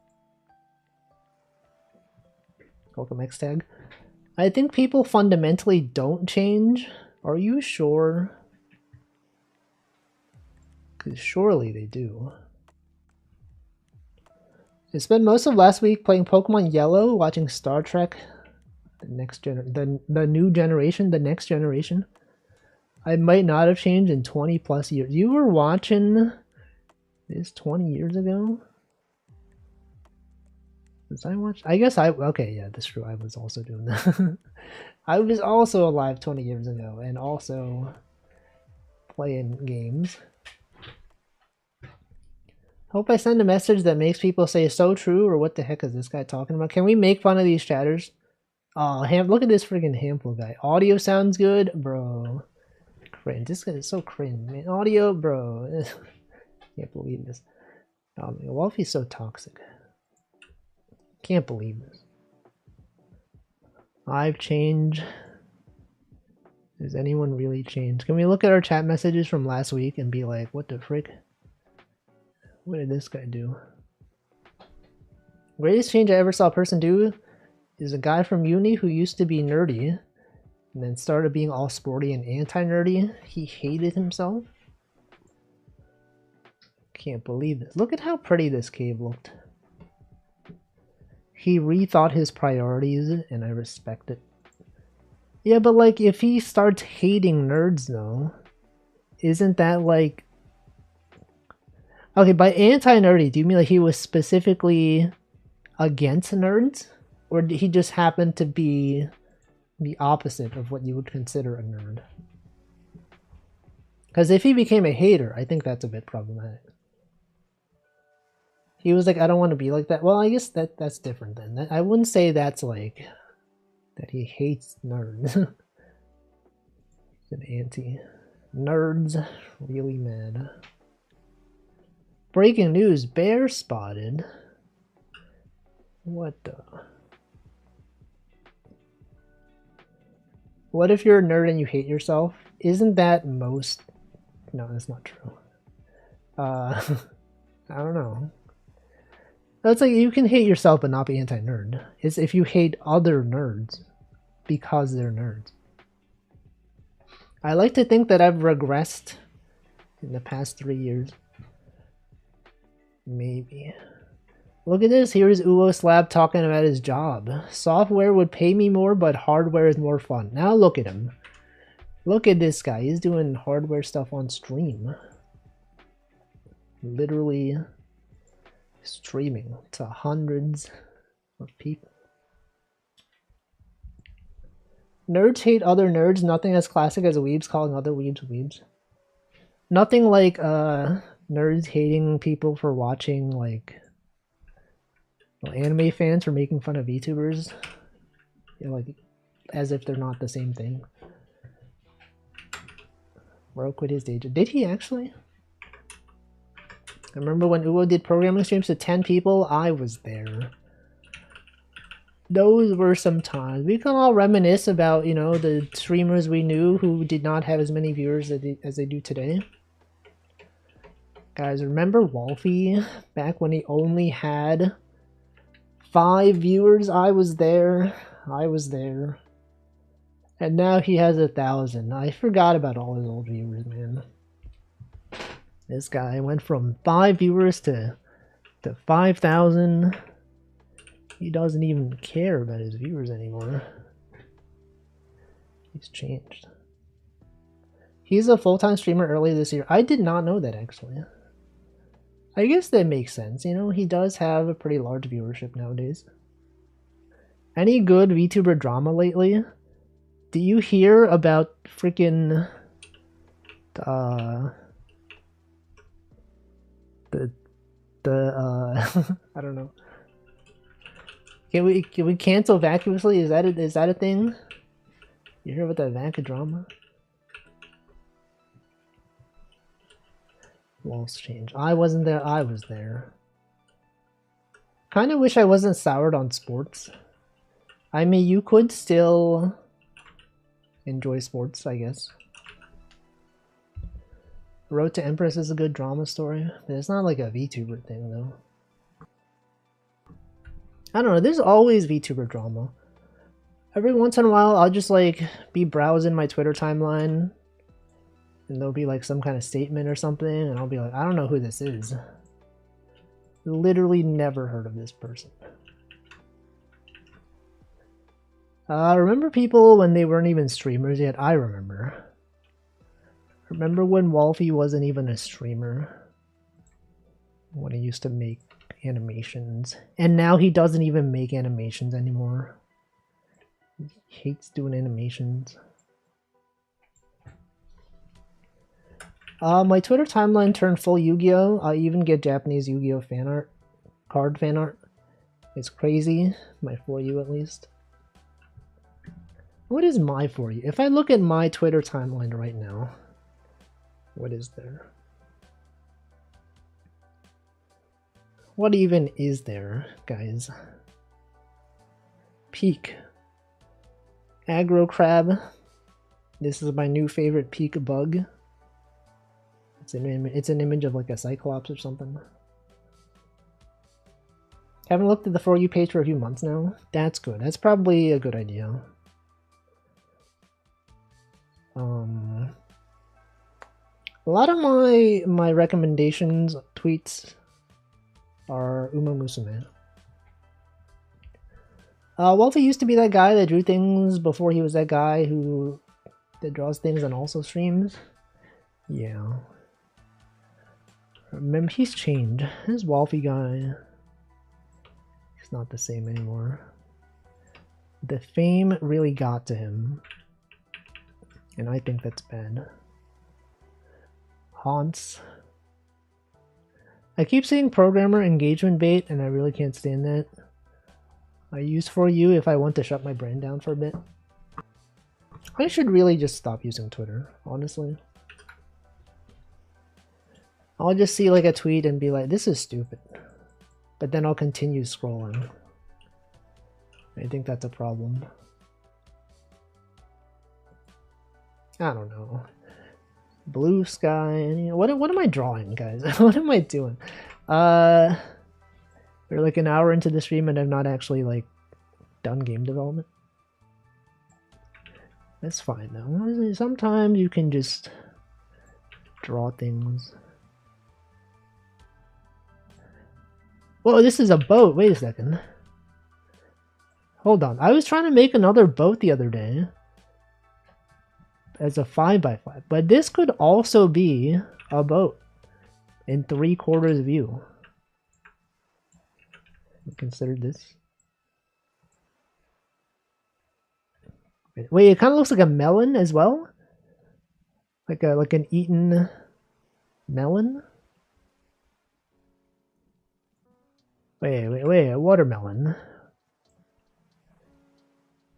Welcome X tag. I think people fundamentally don't change. Are you sure? Because surely they do. I spent most of last week playing Pokemon Yellow, watching Star Trek, the new generation, the next generation. I might not have changed in 20 plus years. You were watching this 20 years ago? Was I watch? I guess okay, yeah, that's true. I was also doing that. I was also alive 20 years ago and also playing games. Hope I send a message that makes people say so true, or what the heck is this guy talking about? Can we make fun of these chatters? Oh, look at this freaking Hample guy. Audio sounds good, bro. Cringe. This guy is so cringe, man. Audio, bro. Can't believe this. Oh man, Wolfie's so toxic. Can't believe this. I've changed. Has anyone really changed? Can we look at our chat messages from last week and be like, what the frick? What did this guy do? Greatest change I ever saw a person do is a guy from uni who used to be nerdy and then started being all sporty and anti-nerdy. He hated himself. Can't believe this. Look at how pretty this cave looked. He rethought his priorities and I respect it. Yeah, but like if he starts hating nerds though, isn't that like... Okay, by anti-nerdy, do you mean like he was specifically against nerds? Or did he just happen to be the opposite of what you would consider a nerd? Because if he became a hater, I think that's a bit problematic. He was like, I don't want to be like that. Well, I guess that's different then. I wouldn't say that's like... that he hates nerds. He's an anti. Nerds really mad. Breaking news, bear spotted. What the... What if you're a nerd and you hate yourself? Isn't that most... No, that's not true. I don't know. That's like, you can hate yourself but not be anti-nerd. It's if you hate other nerds because they're nerds. I like to think that I've regressed in the past 3 years. Maybe. Look at this. Here's Uwo Slab talking about his job. Software would pay me more, but hardware is more fun. Now look at him. Look at this guy. He's doing hardware stuff on stream. Literally streaming to hundreds of people. Nerds hate other nerds. Nothing as classic as weebs calling other weebs weebs. Nothing like nerds hating people for watching like anime fans for making fun of VTubers. You know, like as if they're not the same thing. Bro quit his day job. Did he actually? I remember when Uwo did programming streams to 10 people, I was there. Those were some times. We can all reminisce about, you know, the streamers we knew who did not have as many viewers as they do today. Guys, remember Wolfie? Back when he only had 5 viewers? I was there. I was there. And now he has 1,000. I forgot about all his old viewers, man. This guy went from 5 viewers to 5,000. He doesn't even care about his viewers anymore. He's changed. He's a full-time streamer early this year. I did not know that, actually. I guess that makes sense. You know, he does have a pretty large viewership nowadays. Any good VTuber drama lately? Do you hear about freaking I don't know. Can we cancel vacuously? Is that a thing? You hear about that vac drama? Walls change. I wasn't there. I was there. Kind of wish I wasn't soured on sports. I mean, you could still enjoy sports, I guess. Road to Empress is a good drama story, but it's not like a VTuber thing, though. I don't know, there's always VTuber drama. Every once in a while, I'll just like be browsing my Twitter timeline and there'll be like some kind of statement or something and I'll be like, I don't know who this is. Literally never heard of this person. Remember people when they weren't even streamers yet? I remember. Remember when Wolfie wasn't even a streamer? When he used to make animations. And now he doesn't even make animations anymore. He hates doing animations. My Twitter timeline turned full Yu-Gi-Oh! I even get Japanese Yu-Gi-Oh! Fan art, card fan art. It's crazy. My For You, at least. What is my For You? If I look at my Twitter timeline right now, what is there? What even is there, guys? Peak. Aggro Crab. This is my new favorite peak bug. It's an image of like a Cyclops or something. Haven't looked at the For You page for a few months now. That's good. That's probably a good idea. A lot of my recommendations tweets are Uma Musume. Wolfie used to be that guy that drew things before he was that guy that draws things and also streams. Yeah. Remember, he's changed. This Wolfie guy, he's not the same anymore. The fame really got to him, and I think that's bad. Haunts. I keep seeing programmer engagement bait, and I really can't stand that. I use For You if I want to shut my brain down for a bit. I should really just stop using Twitter, honestly. I'll just see like a tweet and be like, this is stupid. But then I'll continue scrolling. I think that's a problem. I don't know. Blue sky. What am I drawing, guys? What am I doing? We're like an hour into the stream and I've not actually like done game development. That's fine though. Sometimes you can just draw things. Whoa, this is a boat. Wait a second. Hold on. I was trying to make another boat the other day as a 5x5, but this could also be a boat in 3/4 view. Consider this. Wait, it kind of looks like a melon as well, like an eaten melon. Wait, a watermelon.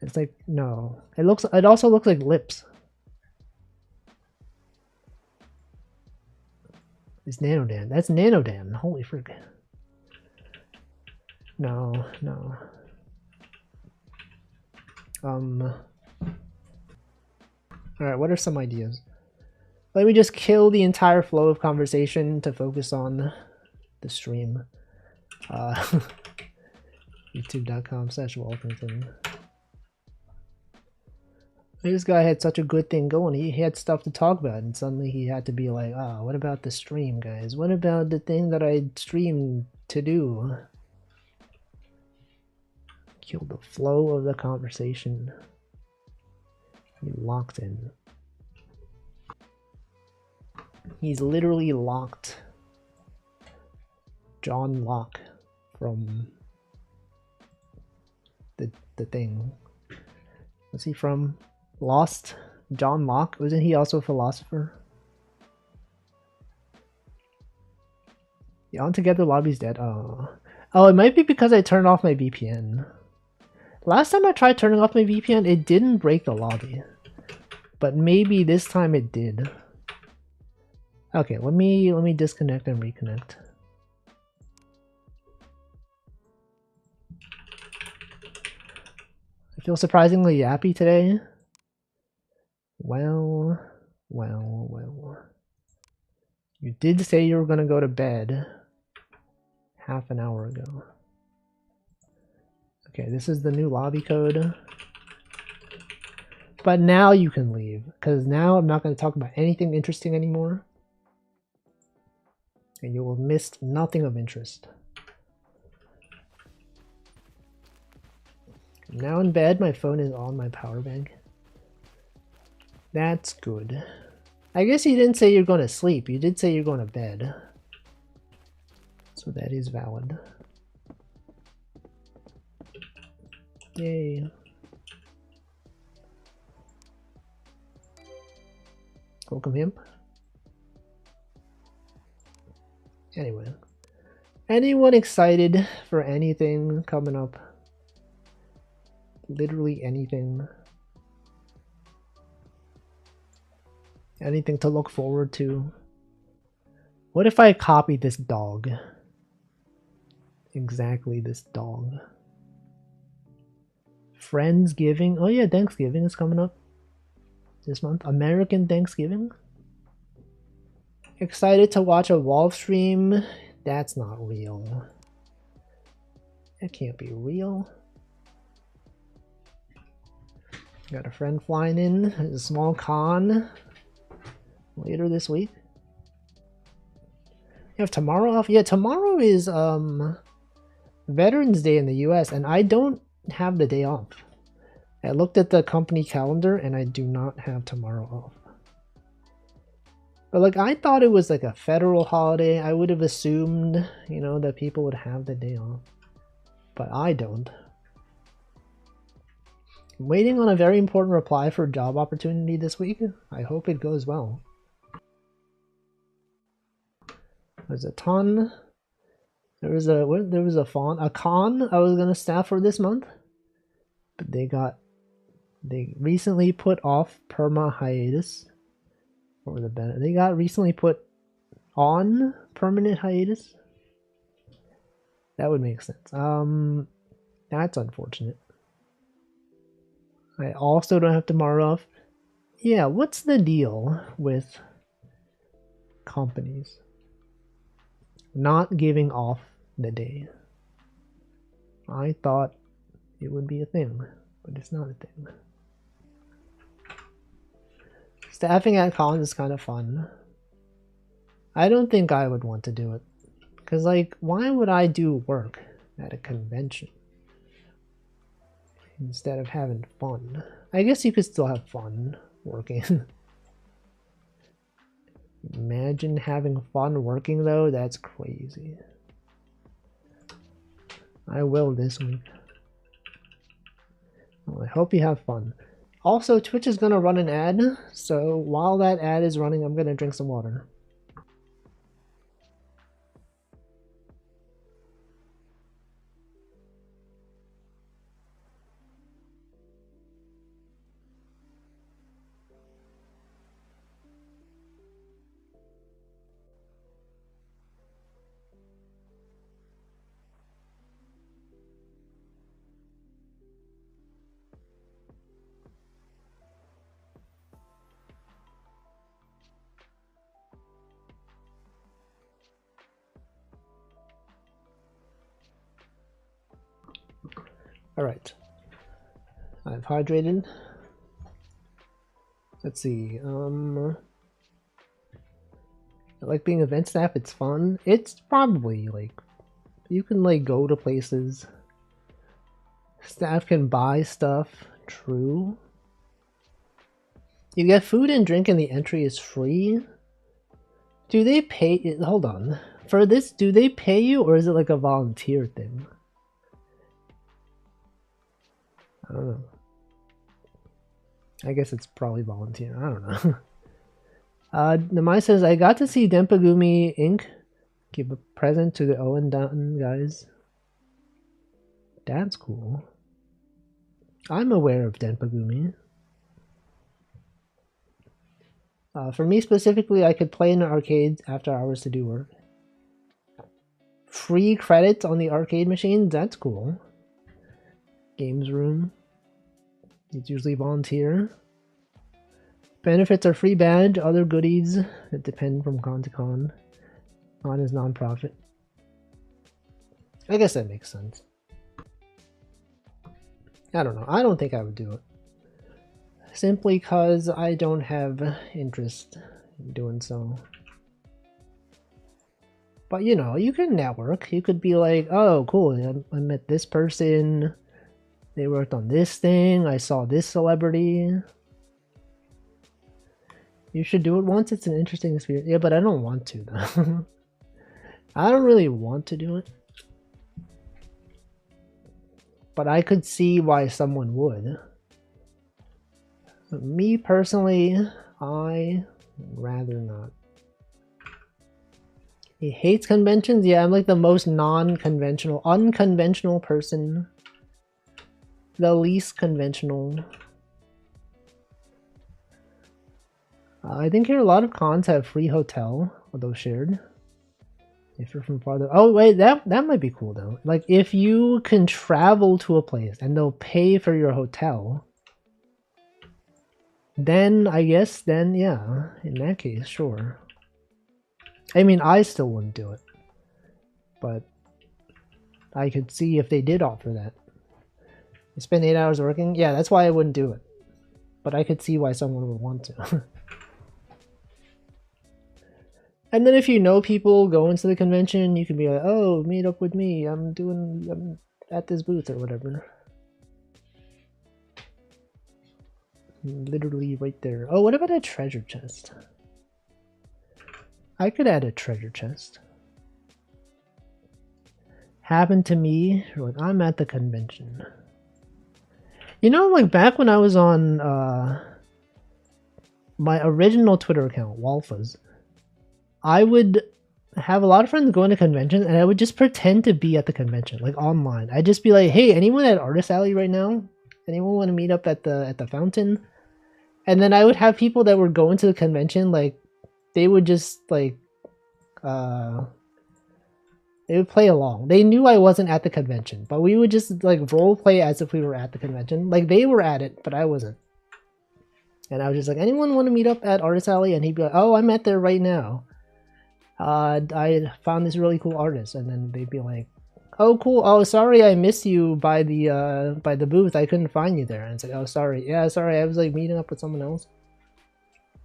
It's like, no. It also looks like lips. It's Nanodan. That's Nanodan. Holy frick. No. Alright, what are some ideas? Let me just kill the entire flow of conversation to focus on the stream. YouTube.com/Walkington. This guy had such a good thing going. He had stuff to talk about, and suddenly he had to be like, "Ah, what about the stream, guys? What about the thing that I streamed to do?" Kill the flow of the conversation. He locked in. He's literally locked. John Locke from the thing. Was he from Lost? John Locke? Wasn't he also a philosopher? The On Together lobby's dead. Oh, it might be because I turned off my VPN. Last time I tried turning off my VPN, it didn't break the lobby. But maybe this time it did. Okay, let me disconnect and reconnect. I feel surprisingly yappy today. Well. You did say you were gonna go to bed half an hour ago. Okay, this is the new lobby code. But now you can leave, because now I'm not going to talk about anything interesting anymore. And you will have missed nothing of interest. I'm now in bed, my phone is on my power bank. That's good. I guess you didn't say you're going to sleep, you did say you're going to bed. So that is valid. Yay. Welcome, Imp. Anyway, anyone excited for anything coming up? Literally anything. Anything to look forward to? What if I copy this dog? Exactly this dog. Friendsgiving. Oh yeah, Thanksgiving is coming up this month. American Thanksgiving. Excited to watch a Wolf stream. That's not real. That can't be real. Got a friend flying in. There's a small con later this week. You have tomorrow off? Yeah, tomorrow is Veterans Day in the US, and I don't have the day off. I looked at the company calendar and I do not have tomorrow off. But like, I thought it was like a federal holiday. I would have assumed, you know, that people would have the day off. But I don't. I'm waiting on a very important reply for a job opportunity this week. I hope it goes well. There's a ton. There was a con I was gonna staff for this month, but they recently put off perma hiatus. Or they got recently put on permanent hiatus. That would make sense. That's unfortunate. I also don't have tomorrow off. Yeah, what's the deal with companies not giving off the day? I thought it would be a thing, but it's not a thing. Staffing at cons is kind of fun. I don't think I would want to do it. Because, like, why would I do work at a convention instead of having fun? I guess you could still have fun working. Imagine having fun working, though. That's crazy. I will this week. Well, I hope you have fun. Also, Twitch is going to run an ad, so while that ad is running, I'm going to drink some water. Alright. I've hydrated. Let's see. I like being event staff, it's fun. It's probably like you can like go to places. Staff can buy stuff. True. You get food and drink and the entry is free. Do they pay? Hold on. For this, do they pay you or is it like a volunteer thing? I don't know. I guess it's probably volunteer. I don't know. Namai says, I got to see Denpagumi Inc. give a present to the Owen Downton guys. That's cool. I'm aware of Denpagumi. For me specifically, I could play in the arcades after hours to do work. Free credits on the arcade machine? That's cool. Games room. It's usually volunteer. Benefits are free badge, other goodies that depend from con to con. Con is non-profit. I guess that makes sense. I don't know. I don't think I would do it. Simply because I don't have interest in doing so. But you know, you can network. You could be like, oh cool, I met this person. They worked on this thing. I saw this celebrity. You should do it once. It's an interesting experience. Yeah, but I don't want to though. I don't really want to do it. But I could see why someone would. But me personally, I would rather not. He hates conventions? Yeah, I'm like the most non-conventional, unconventional person. The least conventional. I think here a lot of cons have free hotel, although shared. If you're from farther, oh wait, that might be cool though. Like if you can travel to a place and they'll pay for your hotel, then I guess yeah, in that case, sure. I mean, I still wouldn't do it, but I could see if they did offer that. You spend 8 hours working, yeah, that's why I wouldn't do it. But I could see why someone would want to. And then if you know people going to the convention, you can be like, oh, meet up with me. I'm at this booth or whatever. Literally right there. Oh, what about a treasure chest? I could add a treasure chest. Happened to me, like I'm at the convention. You know, like back when I was on my original Twitter account, Walfas, I would have a lot of friends going to conventions and I would just pretend to be at the convention, like online. I'd just be like, hey, anyone at Artist Alley right now? Anyone want to meet up at the fountain? And then I would have people that were going to the convention, like they would just like they would play along. They knew I wasn't at the convention, but we would just like role play as if we were at the convention. Like they were at it, but I wasn't. And I was just like, anyone want to meet up at Artist Alley? And he'd be like, oh, I'm at there right now. I found this really cool artist. And then they'd be like, oh, cool. Oh, sorry, I missed you by the booth. I couldn't find you there. And it's like, oh, sorry. Yeah, sorry. I was like meeting up with someone else.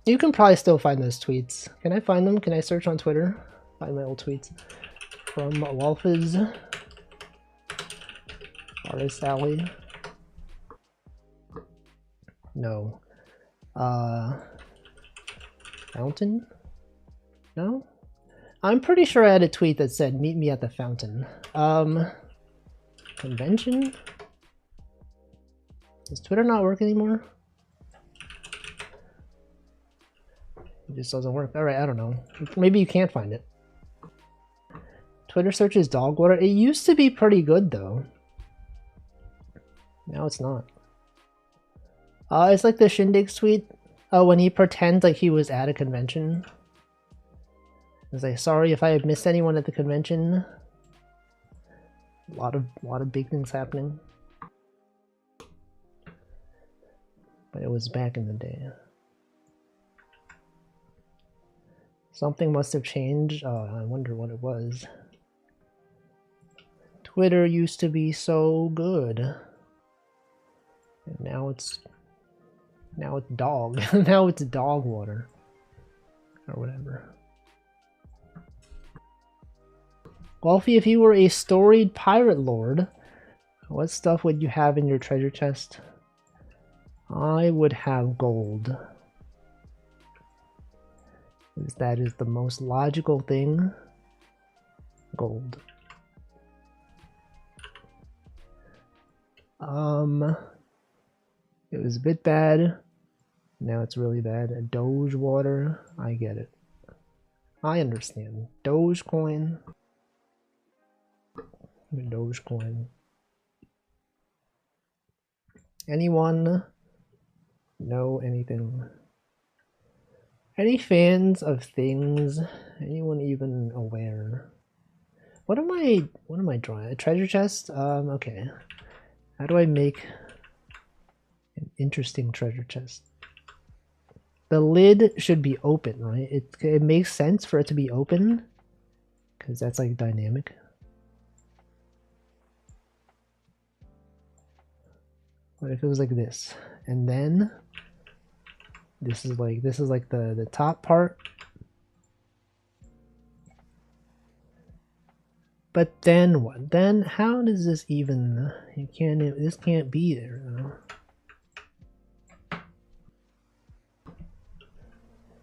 You can probably still find those tweets. Can I find them? Can I search on Twitter? Find my old tweets from Walfas Artist Alley. No. Fountain? No? I'm pretty sure I had a tweet that said, meet me at the fountain. Convention? Does Twitter not work anymore? It just doesn't work. Alright, I don't know. Maybe you can't find it. Twitter searches dog water. It used to be pretty good, though. Now it's not. It's like the Shindig tweet. Oh, when he pretends like he was at a convention. He's like, sorry if I have missed anyone at the convention. A lot of big things happening. But it was back in the day. Something must have changed. Oh, I wonder what it was. Twitter used to be so good. And now it's dog. Now it's dog water. Or whatever. Wolfie, if you were a storied pirate lord, what stuff would you have in your treasure chest? I would have gold. That is the most logical thing. Gold. It was a bit bad. Now it's really bad. Doge water. I get it. I understand. Dogecoin. Dogecoin. Anyone know anything? Any fans of things? Anyone even aware? What am I drawing? A treasure chest? Okay. How do I make an interesting treasure chest? The lid should be open, right? It makes sense for it to be open because that's like dynamic. What if it was like this? And then this is like the top part. But then what? Then how does this even? This can't be there though.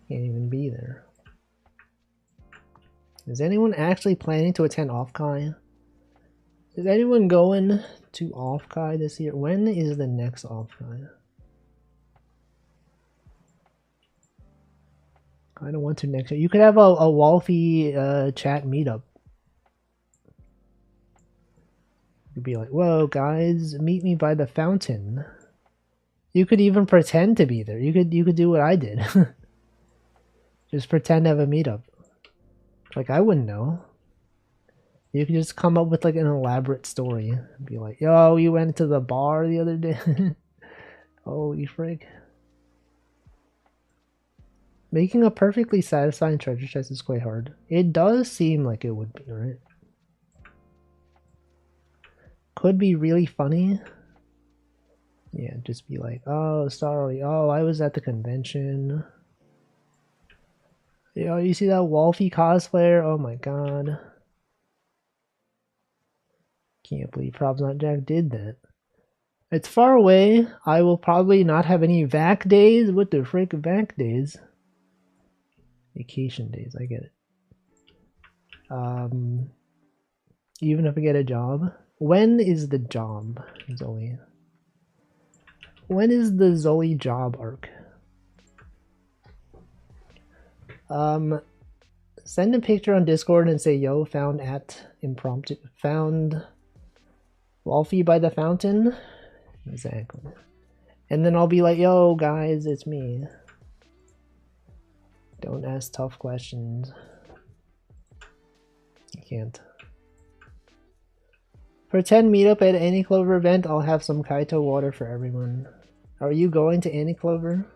Can't even be there. Is anyone actually planning to attend Offkai? Is anyone going to Offkai this year? When is the next Offkai? I don't want to next year. You could have a Wolfie chat meetup. You could be like, whoa guys, meet me by the fountain. You could even pretend to be there. You could do what I did. Just pretend to have a meetup. Like, I wouldn't know. You could just come up with like an elaborate story. Be like, yo, you went to the bar the other day. Holy frig. Making a perfectly satisfying treasure chest is quite hard. It does seem like it would be, right? Could be really funny. Yeah, just be like, oh, sorry. Oh, I was at the convention. Yo, you see that Wolfie cosplayer? Oh my god. Can't believe Probs Not Jack did that. It's far away. I will probably not have any vac days. What the frick, vac days? Vacation days, I get it. Even if I get a job. When is the job, Zoe? When is the Zoe job arc? Send a picture on Discord and say, yo, found at impromptu. Found Wolfie by the fountain? Exactly. And then I'll be like, yo, guys, it's me. Don't ask tough questions. I can't. Pretend meetup at Annie Clover event. I'll have some Kaito water for everyone. Are you going to Annie Clover?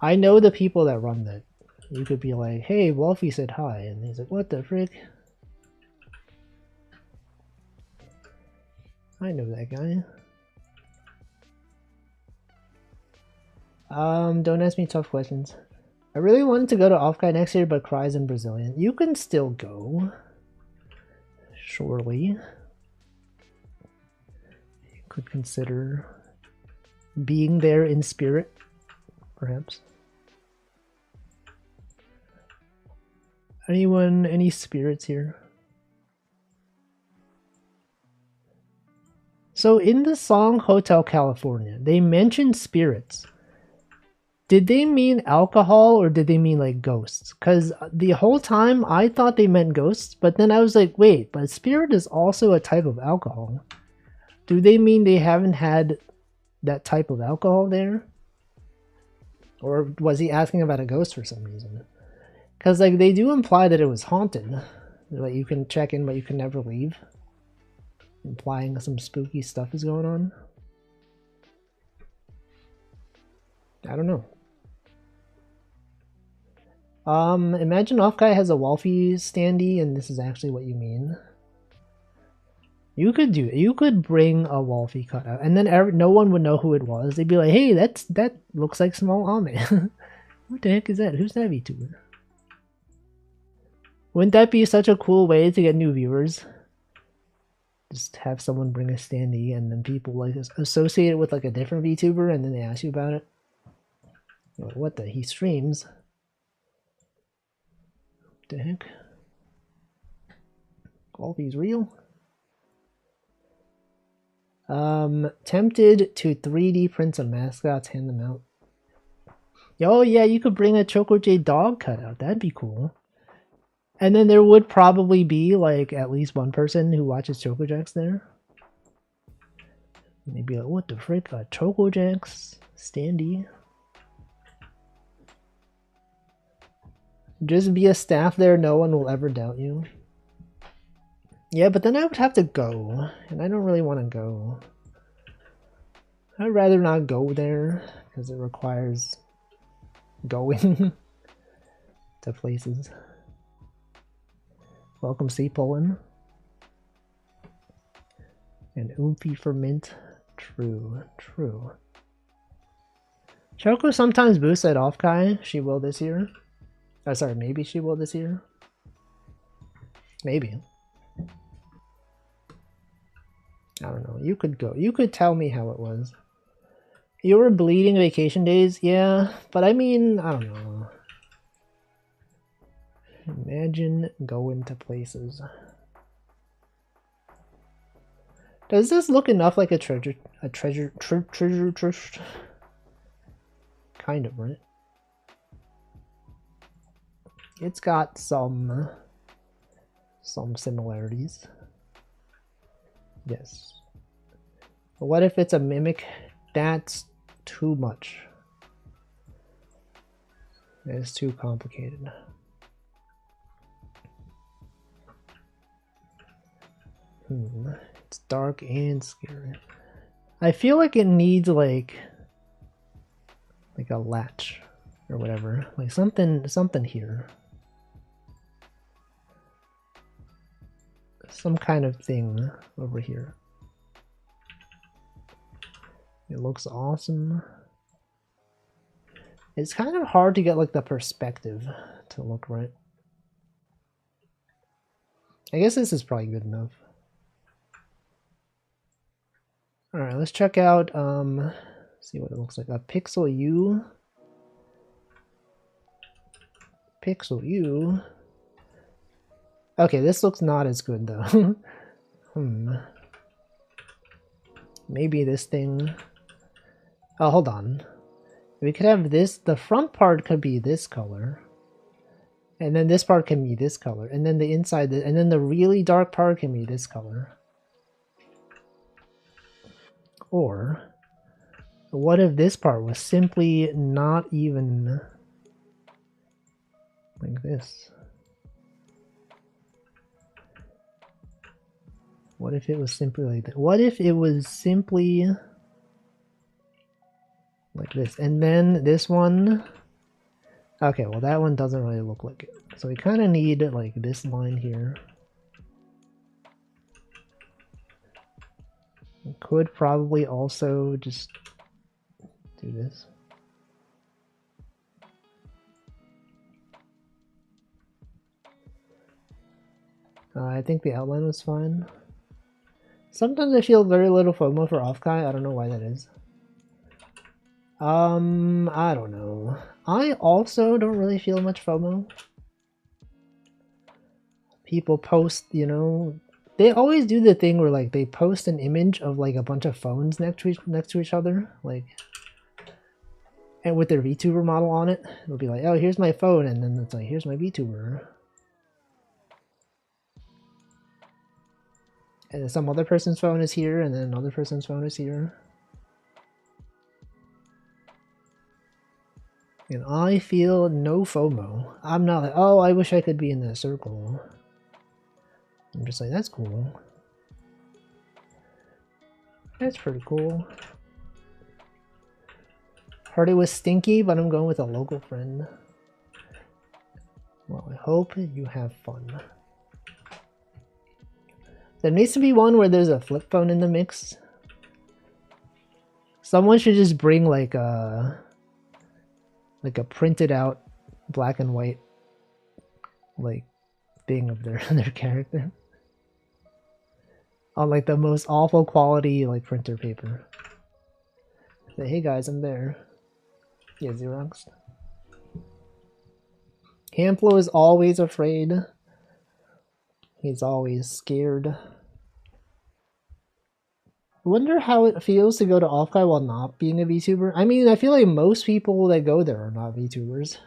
I know the people that run that. You could be like, hey, Wolfie said hi. And he's like, what the frick? I know that guy. Don't ask me tough questions. I really wanted to go to Offkai next year, but Cry's in Brazilian. You can still go. Surely. You could consider being there in spirit, perhaps. Anyone, any spirits here? So in the song Hotel California, they mentioned spirits. Did they mean alcohol or did they mean like ghosts? Because the whole time I thought they meant ghosts, but then I was like, wait, but spirit is also a type of alcohol. Do they mean they haven't had that type of alcohol there? Or was he asking about a ghost for some reason? Because like they do imply that it was haunted. Like you can check in but you can never leave. Implying some spooky stuff is going on. I don't know. Imagine Offguy has a Wolfie standee and this is actually what you mean. You could do it. You could bring a Wolfie cutout and then no one would know who it was. They'd be like, hey, that looks like small Ame. What the heck is that? Who's that VTuber? Wouldn't that be such a cool way to get new viewers? Just have someone bring a standee and then people like associate it with like a different VTuber and then they ask you about it. You're like, what the? He streams. What the heck? Wolfie's real? Tempted to 3D print some mascots, hand them out. Oh yeah, you could bring a Choco J dog cutout. That'd be cool. And then there would probably be like at least one person who watches Choco Jacks there. And they'd be like, what the frick? Choco Jacks standee. Just be a staff there, no one will ever doubt you. Yeah, but then I would have to go, and I don't really want to go. I'd rather not go there, because it requires going to places. Welcome, C. Poland. And Oomphy for mint. True, true. Choco sometimes boosts at Offkai. She will this year. Oh, sorry, maybe she will this year. Maybe. I don't know. You could go. You could tell me how it was. You were bleeding vacation days? Yeah, but I mean, I don't know. Imagine going to places. Does this look enough like a treasure trist? Kind of, right? It's got some similarities. Yes. But what if it's a mimic? That's too much. It's too complicated. It's dark and scary. I feel like it needs like a latch or whatever, like something here, some kind of thing over here. It looks awesome. It's kind of hard to get like the perspective to look right. I guess this is probably good enough. All right, let's check out see what it looks like. A pixel U. Pixel U. Okay, this looks not as good though. Maybe this thing. Oh, hold on. We could have this. The front part could be this color. And then this part can be this color. And then the inside, and then the really dark part can be this color. Or, what if this part was simply not even like this? What if it was simply like that? What if it was simply like this? And then this one... Okay, well that one doesn't really look like it. So we kind of need like this line here. We could probably also just do this. I think the outline was fine. Sometimes I feel very little FOMO for Offkai. I don't know why that is. I don't know. I also don't really feel much FOMO. People post, you know, they always do the thing where like they post an image of like a bunch of phones next to each other, like, and with their VTuber model on it. It'll be like, oh, here's my phone, and then it's like, here's my VTuber. And then some other person's phone is here, and then another person's phone is here. And I feel no FOMO. I'm not like, oh, I wish I could be in that circle. I'm just like, that's cool. That's pretty cool. Heard it was stinky, but I'm going with a local friend. Well, I hope you have fun. There needs to be one where there's a flip phone in the mix. Someone should just bring like a printed out black and white like thing of their character on like the most awful quality like printer paper. Say, hey guys, I'm there. Yeah, Xerox. Hamflo is always afraid. He's always scared. I wonder how it feels to go to Offkai while not being a VTuber. I mean, I feel like most people that go there are not VTubers.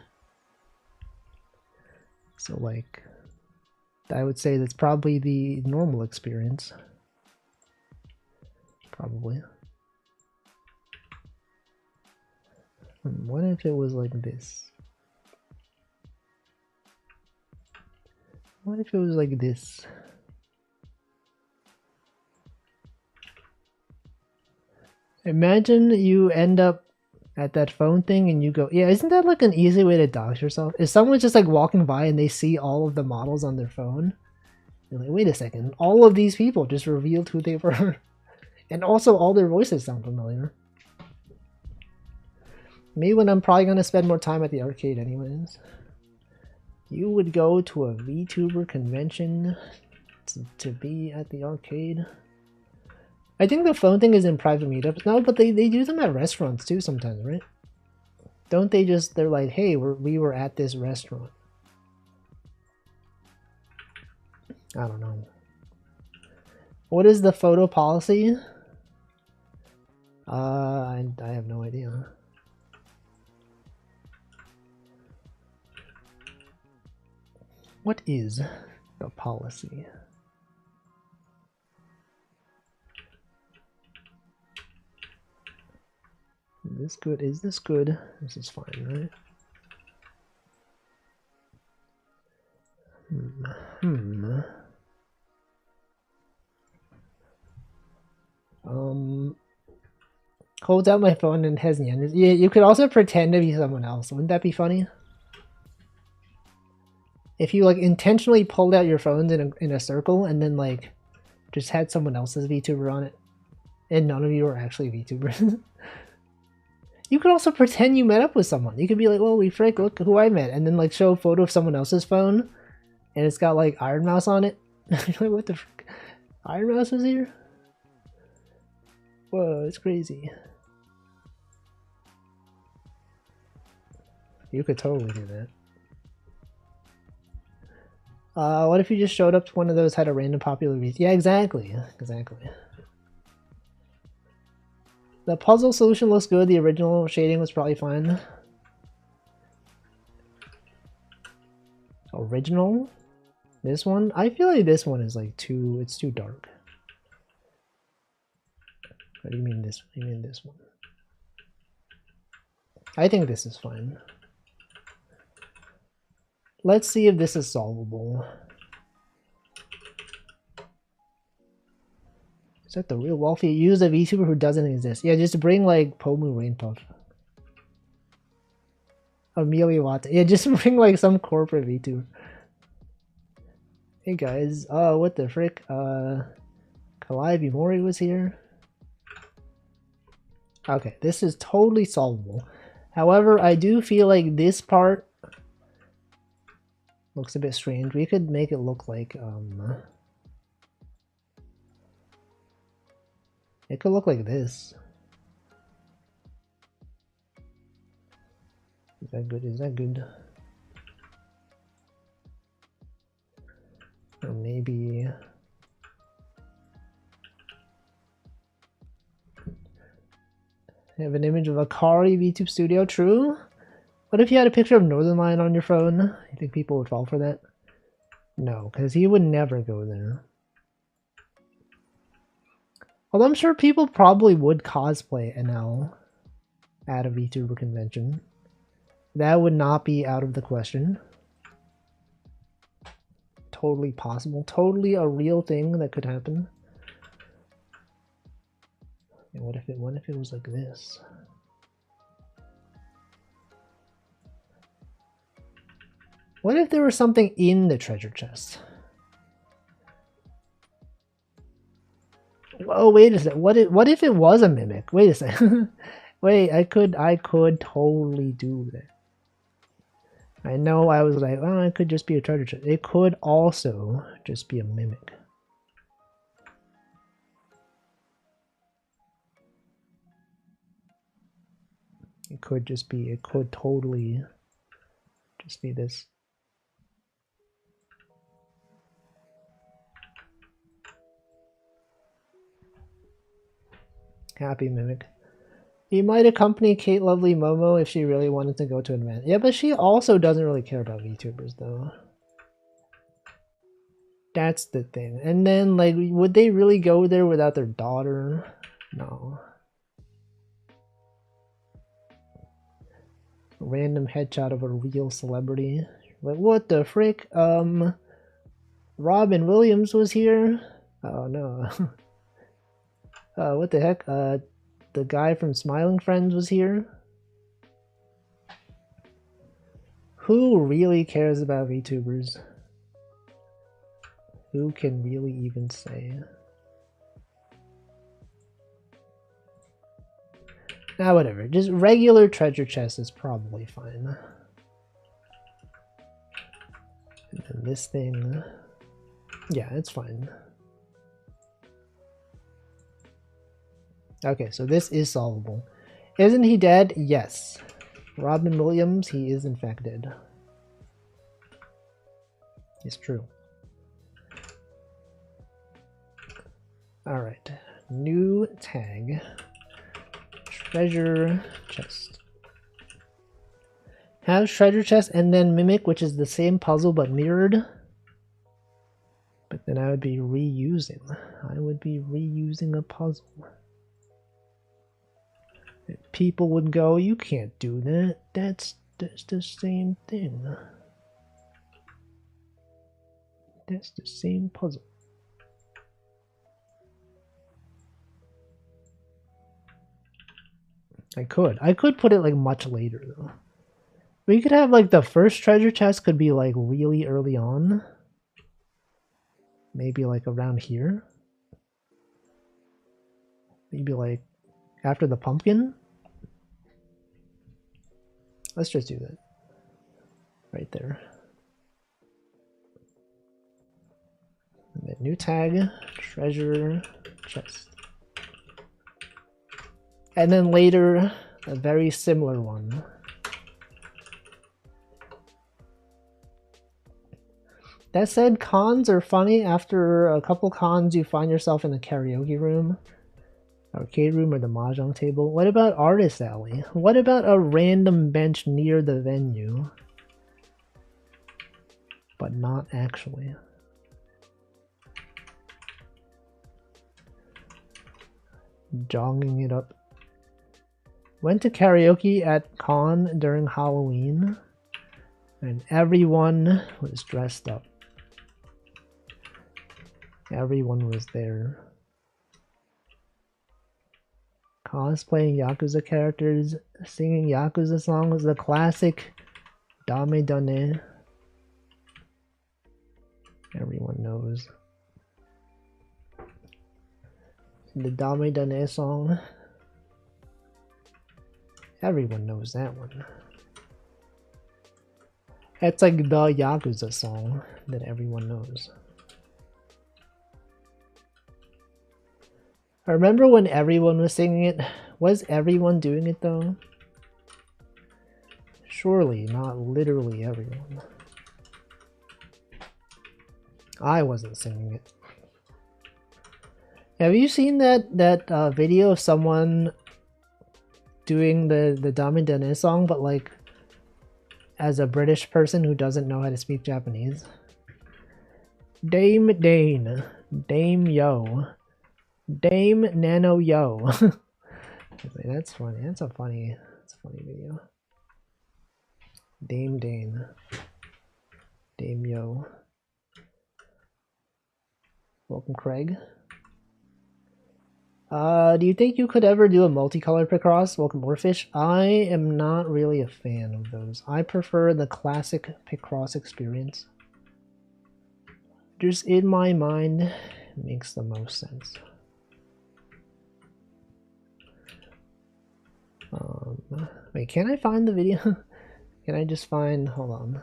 So like, I would say that's probably the normal experience. Probably. What if it was like this? What if it was like this? Imagine you end up at that phone thing and you go, yeah, isn't that like an easy way to dox yourself? If someone's just like walking by and they see all of the models on their phone, you're like, wait a second, all of these people just revealed who they were. And also all their voices sound familiar. Me when I'm probably gonna spend more time at the arcade anyways. You would go to a VTuber convention to be at the arcade? I think the phone thing is in private meetups. No, but they do them at restaurants too sometimes, right? Don't they just, they're like, hey, we were at this restaurant. I don't know. What is the photo policy? I have no idea. What is the policy? Is this good? Is this good? This is fine, right? Holds out my phone and has Neanderthal. Yeah, you could also pretend to be someone else. Wouldn't that be funny? If you like intentionally pulled out your phones in a circle and then like just had someone else's VTuber on it, and none of you are actually VTubers. You could also pretend you met up with someone. You could be like, "Holy frick, look who I met," and then like show a photo of someone else's phone, and it's got like Iron Mouse on it. You're like, what the frick? Iron Mouse was here? Whoa, it's crazy. You could totally do that. What if you just showed up to one of those, had a random popular VTuber? Yeah, exactly. Exactly. The puzzle solution looks good. The original shading was probably fine. Original? This one? I feel like this one is like it's too dark. What do you mean this? You mean this one? I think this is fine. Let's see if this is solvable. Is that the real Wolfie? Use a VTuber who doesn't exist. Yeah, just bring like Pomu Rainpuff. Amelia Watson. Yeah, just bring like some corporate VTuber. Hey guys, what the frick? Kalai Mori was here. Okay, this is totally solvable. However, I do feel like this part looks a bit strange. We could make it look like, it could look like this. Is that good? Is that good? Or maybe... I have an image of Akari VTube Studio. True? What if you had a picture of Northern Lion on your phone? You think people would fall for that? No, because he would never go there. Although I'm sure people probably would cosplay NL at a VTuber convention. That would not be out of the question. Totally possible. Totally a real thing that could happen. And what if it was like this? What if there was something in the treasure chest? Oh, wait a second. What if it was a mimic? Wait a second. Wait, I could totally do that. I know I was like, oh, it could just be a treasure chest. It could also just be a mimic. It could totally just be this. Happy mimic. You might accompany Kate Lovely Momo if she really wanted to go to an event. Yeah, but she also doesn't really care about VTubers though. That's the thing. And then like, would they really go there without their daughter? No. Random headshot of a real celebrity. Like, what the frick? Robin Williams was here? Oh no. What the heck? The guy from Smiling Friends was here? Who really cares about VTubers? Who can really even say? Nah, whatever. Just regular treasure chest is probably fine. And then this thing... Yeah, it's fine. Okay, so this is solvable. Isn't he dead? Yes. Robin Williams, he is in fact dead. It's true. Alright. New tag. Treasure chest. Have treasure chest and then mimic, which is the same puzzle but mirrored. then I would be reusing. I would be reusing a puzzle. People would go, you can't do that. That's the same thing. That's the same puzzle. I could put it like much later though. We could have like the first treasure chest could be like really early on. Maybe like around here. Maybe like after the pumpkin. Let's just do that. Right there. And then new tag, treasure chest. And then later, a very similar one. That said, cons are funny. After a couple cons, you find yourself in the karaoke room, arcade room, or the mahjong table. What about Artist Alley? What about a random bench near the venue? But not actually. Jogging it up. Went to karaoke at con during Halloween, and everyone was dressed up. Everyone was there. Cosplaying Yakuza characters, singing Yakuza songs, the classic Dame Dane. Everyone knows. The Dame Dane song. Everyone knows that one. It's like the Yakuza song that everyone knows. I remember when everyone was singing it. Was everyone doing it though? Surely not literally everyone. I wasn't singing it. Have you seen that video of someone doing the Dame Dane song, but like as a British person who doesn't know how to speak Japanese? Dame Dane, Dame Yo, Dame Nano Yo. That's funny. That's a funny video. Dame Dane, Dame Yo. Welcome, Craig. Do you think you could ever do a multicolor picross? Welcome, Warfish. I am not really a fan of those. I prefer the classic picross experience. Just in my mind, it makes the most sense. Wait, can I find the video? Can I just find, hold on.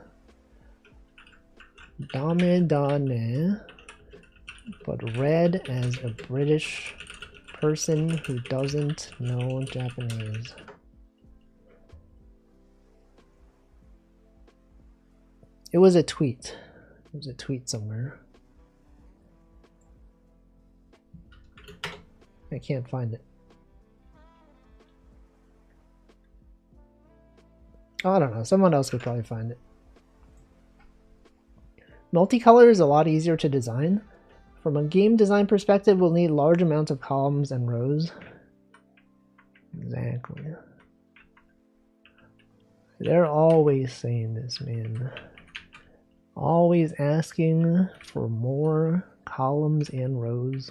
Dame Dane, but read as a British person who doesn't know Japanese. It was a tweet. It was a tweet somewhere. I can't find it. Oh, I don't know. Someone else could probably find it. Multicolor is a lot easier to design. From a game design perspective, we'll need large amounts of columns and rows. Exactly. They're always saying this, man. Always asking for more columns and rows.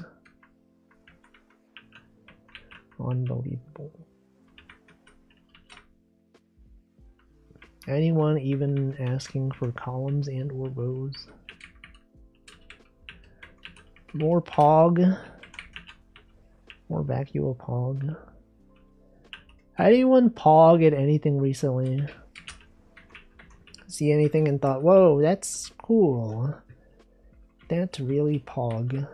Unbelievable. Anyone even asking for columns and or rows? More POG. More vacuole POG. Anyone POG at anything recently? See anything and thought, whoa, that's cool. That's really POG.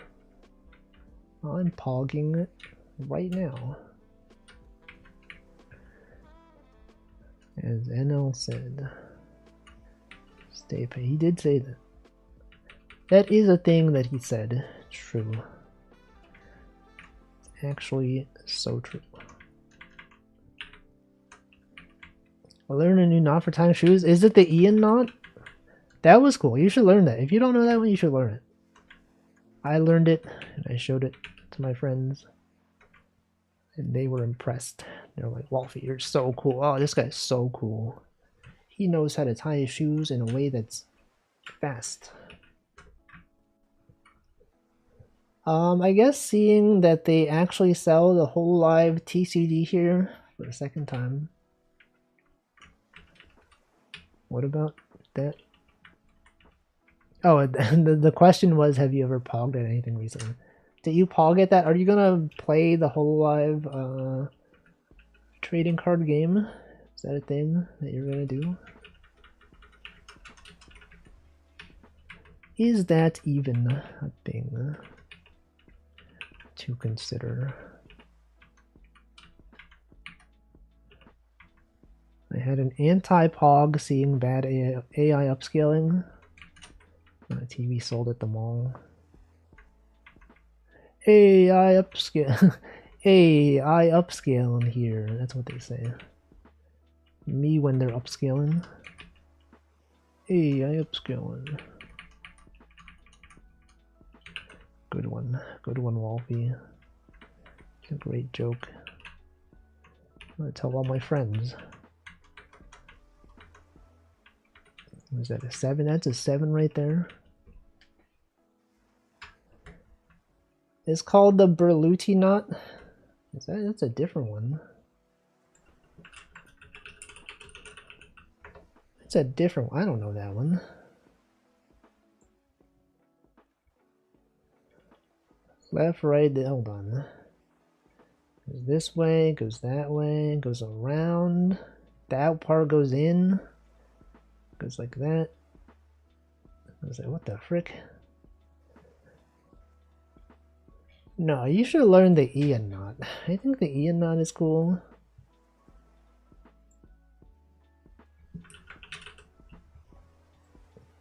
I'm POGing it right now. As NL said. Stay pay. He did say that. That is a thing that he said. True. It's actually so true. I learned a new knot for tying shoes. Is it the Ian knot? That was cool. You should learn that. If you don't know that one, you should learn it. I learned it and I showed it to my friends and they were impressed. They're like, Wolfie, you're so cool. Oh, this guy's so cool. He knows how to tie his shoes in a way that's fast. I guess seeing that they actually sell the whole live TCD here for the second time. What about that? Oh, the question was, have you ever pogged at anything recently? Did you pog at that? Are you gonna play the whole live trading card game? Is that a thing that you're gonna do? Is that even a thing to consider? I had an anti-pog seeing bad AI upscaling. A TV sold at the mall. AI upscale. AI upscaling here. That's what they say. Me when they're upscaling. AI upscaling. Good one. Good one, Wolfie. It's a great joke. I'm gonna tell all my friends. Was that a 7? That's a 7 right there. It's called the Berluti knot. That's a different one. It's a different one. I don't know that one. Left, right, hold on. Goes this way, goes that way, goes around. That part goes in. Goes like that. I was like, what the frick? No, you should learn the Ian knot. I think the Ian knot is cool.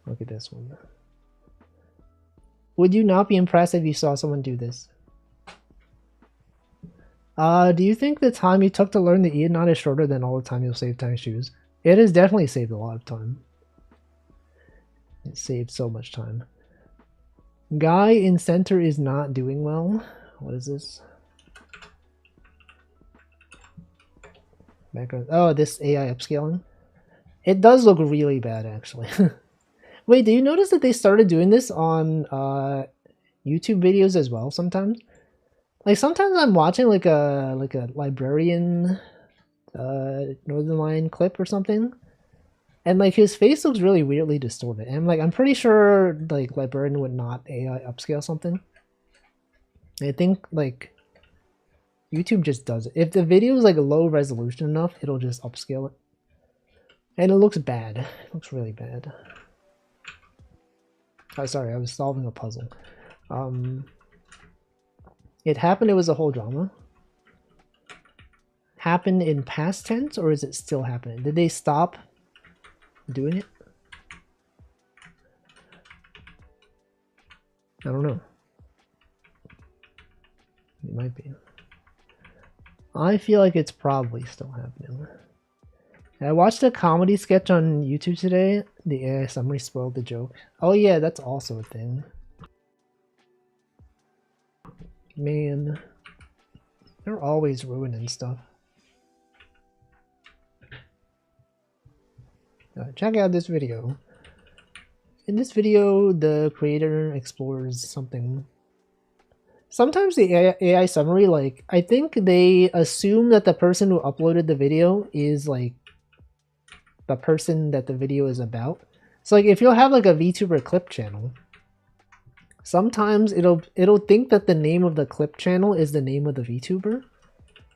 Look at this one. Would you not be impressed if you saw someone do this? Do you think the time you took to learn the Ian knot is shorter than all the time you'll save tying shoes? It has definitely saved a lot of time. It saved so much time. Guy in center is not doing well. What is this? Background. Oh, this AI upscaling. It does look really bad, actually. Wait, do you notice that they started doing this on YouTube videos as well sometimes? Like sometimes I'm watching like a librarian Northern Lion clip or something, and like his face looks really weirdly distorted. And like I'm pretty sure like librarian would not AI upscale something. I think like YouTube just does it. If the video is like low resolution enough, it'll just upscale it. And it looks bad. It looks really bad. Oh, sorry, I was solving a puzzle. It happened, it was a whole drama. Happened in past tense, or is it still happening? Did they stop doing it? I don't know. It might be. I feel like it's probably still happening. I watched a comedy sketch on YouTube today. The AI summary spoiled the joke. Oh yeah, that's also a thing. Man, they're always ruining stuff. Check out this video. In this video, the creator explores something. Sometimes the AI summary, like, I think they assume that the person who uploaded the video is, like, the person that the video is about. So, like, if you'll have, like, a VTuber clip channel, sometimes it'll think that the name of the clip channel is the name of the VTuber.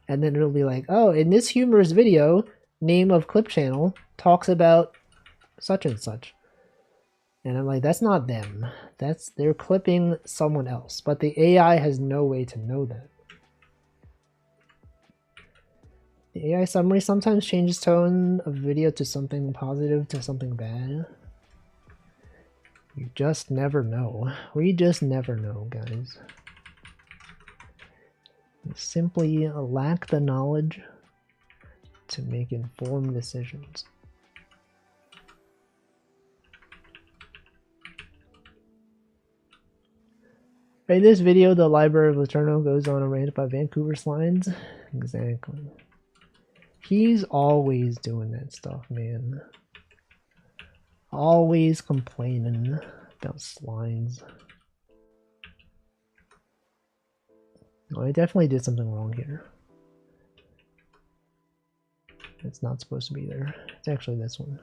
And then it'll be like, oh, in this humorous video, name of clip channel talks about such and such. And I'm like, that's not them. They're clipping someone else. But the AI has no way to know that. The AI summary sometimes changes tone of video to something positive to something bad. You just never know. We just never know, guys. We simply lack the knowledge to make informed decisions. In this video, the Library of Laterno goes on a rant about Vancouver slides. Exactly. He's always doing that stuff, man. Always complaining about slides. Well, I definitely did something wrong here. It's not supposed to be there. It's actually this one.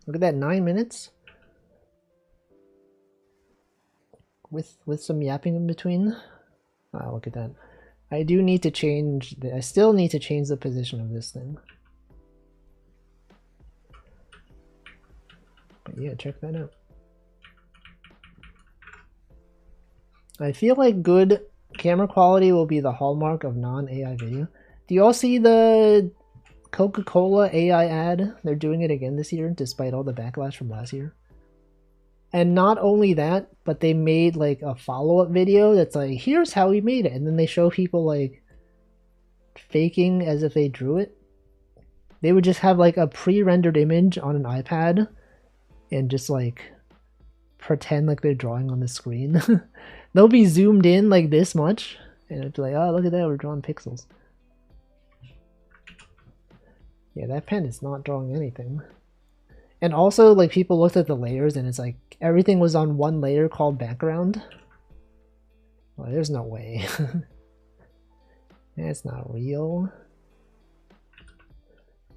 Look at that, 9 minutes. With some yapping in between. Ah, look at that. I do need to change I still need to change the position of this thing. But yeah, check that out. I feel like good camera quality will be the hallmark of non-AI video. Do you all see the Coca-Cola AI ad? They're doing it again this year, despite all the backlash from last year. And not only that, but they made like a follow-up video that's like, here's how we made it. And then they show people like faking as if they drew it. They would just have like a pre-rendered image on an iPad and just like pretend like they're drawing on the screen. They'll be zoomed in like this much and it'd be like, oh, look at that, we're drawing pixels. Yeah, that pen is not drawing anything. And also, like, people looked at the layers and it's like everything was on one layer called background. Well, there's no way. That's not real.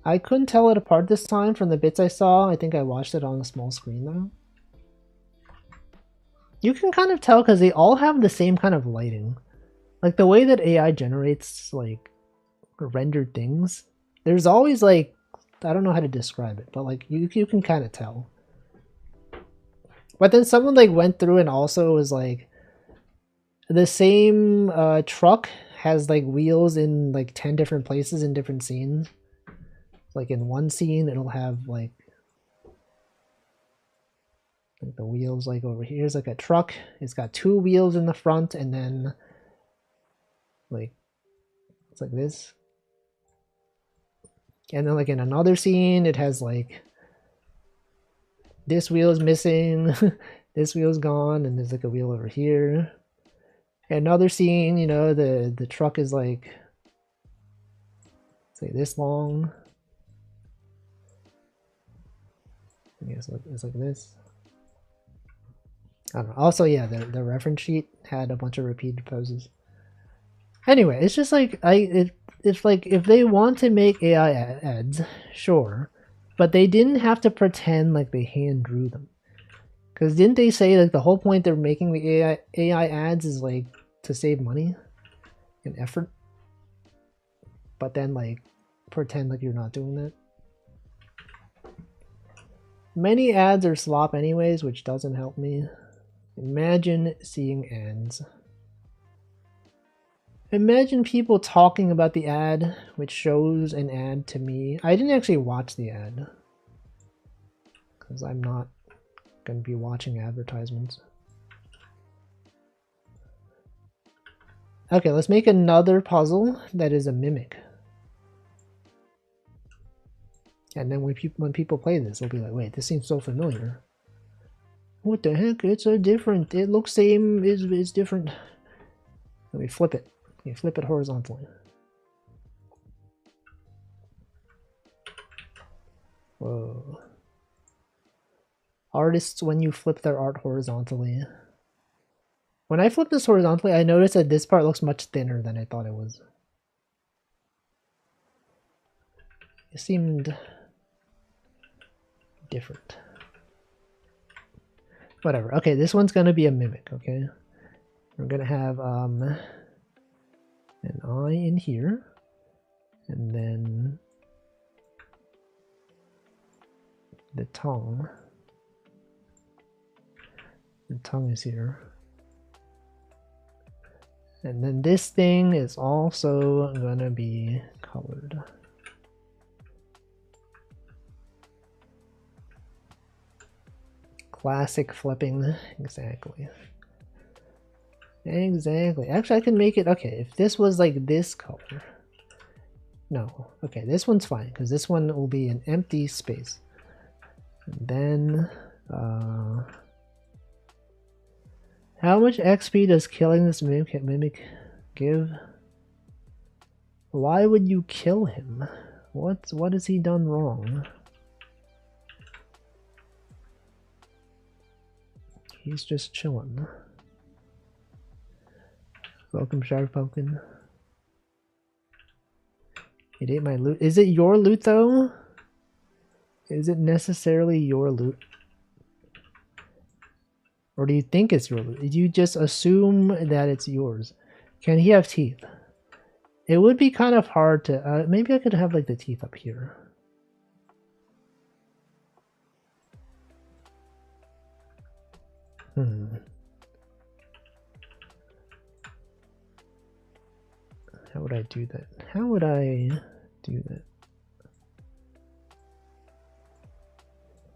I couldn't tell it apart this time from the bits I saw. I think I watched it on a small screen though. You can kind of tell because they all have the same kind of lighting. Like the way that AI generates like rendered things, there's always like, I don't know how to describe it, but like you can kind of tell. But then someone like went through and also was like, the same truck has like wheels in like 10 different places in different scenes. Like in one scene, it'll have like the wheels like over here is like a truck. It's got 2 wheels in the front, and then like it's like this. And then like in another scene, it has like this wheel is missing, this wheel's gone, and there's like a wheel over here. Another scene, you know, the truck is like, say this long. I guess it's like this. I don't know. Also, yeah, the reference sheet had a bunch of repeated poses. Anyway, it's just like it's like if they want to make AI ads, sure, but they didn't have to pretend like they hand drew them. Because didn't they say like the whole point they're making the AI ads is like to save money and effort, but then like pretend like you're not doing that. Many ads are slop anyways, which doesn't help me. Imagine seeing ads. Imagine people talking about the ad, which shows an ad to me. I didn't actually watch the ad, because I'm not going to be watching advertisements. Okay, let's make another puzzle that is a mimic. And then when people play this, they'll be like, wait, this seems so familiar. What the heck? It's a different. It looks same, is different. Let me flip it. You flip it horizontally. Whoa. Artists, when you flip their art horizontally. When I flip this horizontally, I noticed that this part looks much thinner than I thought it was. It seemed different. Whatever. Okay, this one's gonna be a mimic, okay? We're gonna have an eye in here, and then the tongue. The tongue is here. And then this thing is also gonna be colored. Classic flipping, exactly. Exactly. Actually, I can make it, okay, if this was like this color. No, okay, this one's fine, because this one will be an empty space. And then, How much XP does killing this mimic give? Why would you kill him? What has he done wrong? He's just chilling. Welcome, Shark Pumpkin. It ate my loot. Is it your loot though? Is it necessarily your loot? Or do you think it's your loot? Do you just assume that it's yours? Can he have teeth? It would be kind of hard to... maybe I could have like the teeth up here. How would I do that? How would I do that?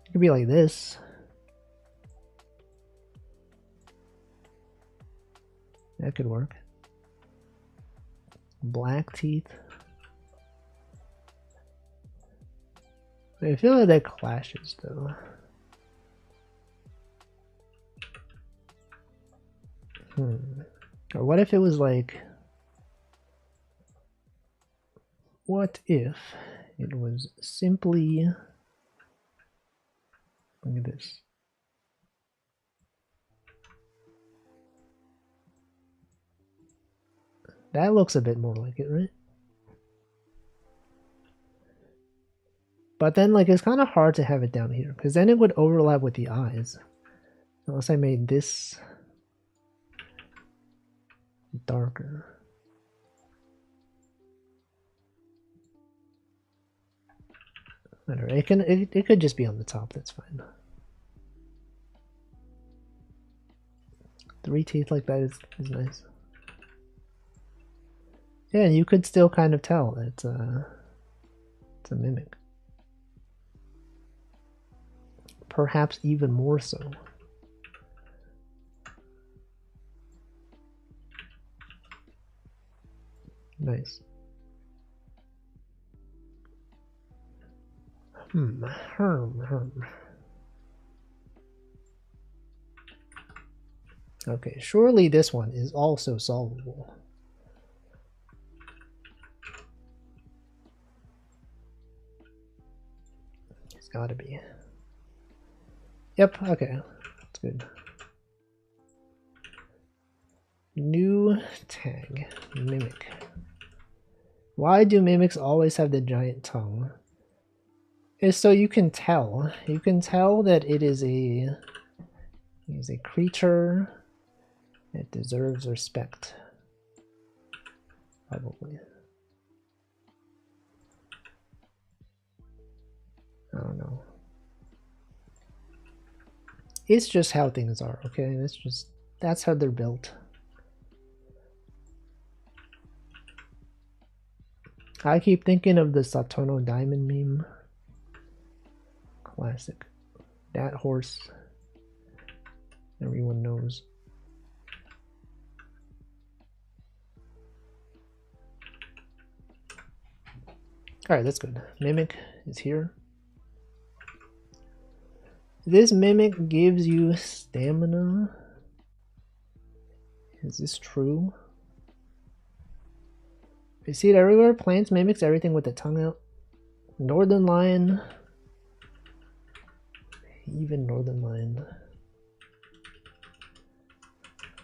It could be like this. That could work. Black teeth. I feel like that clashes though. Or what if it was like... What if it was simply... Look at this. That looks a bit more like it, right? But then, like, it's kind of hard to have it down here, because then it would overlap with the eyes. Unless I made this darker. Whatever. It could just be on the top, that's fine. 3 teeth like that is nice. Yeah, you could still kind of tell that it's a mimic. Perhaps even more so. Nice. Okay, surely this one is also solvable. It's gotta be. Yep, okay. That's good. New tag. Mimic. Why do mimics always have the giant tongue? Is so you can tell. You can tell that it is a creature that deserves respect. Probably. I don't know. It's just how things are, okay? That's how they're built. I keep thinking of the Satono Diamond meme. Classic. That horse. Everyone knows. Alright, that's good. Mimic is here. This mimic gives you stamina. Is this true? You see it everywhere. Plants, mimics, everything with the tongue out. Northern lion. Even northern lion.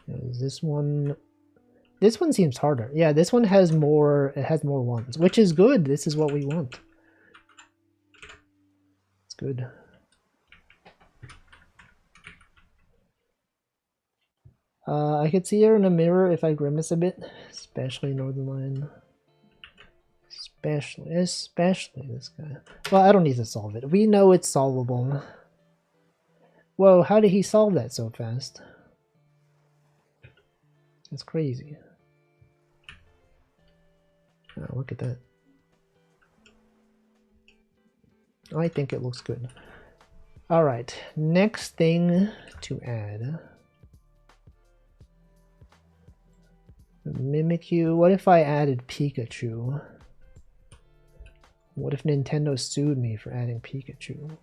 Is this one? This one seems harder. Yeah, this one has more. It has more ones, which is good. This is what we want. It's good. I could see her in a mirror if I grimace a bit, especially northern lion. Especially this guy. Well, I don't need to solve it. We know it's solvable. Whoa, how did he solve that so fast? That's crazy. Oh, look at that. I think it looks good. Alright, next thing to add. Mimikyu. What if I added Pikachu? What if Nintendo sued me for adding Pikachu?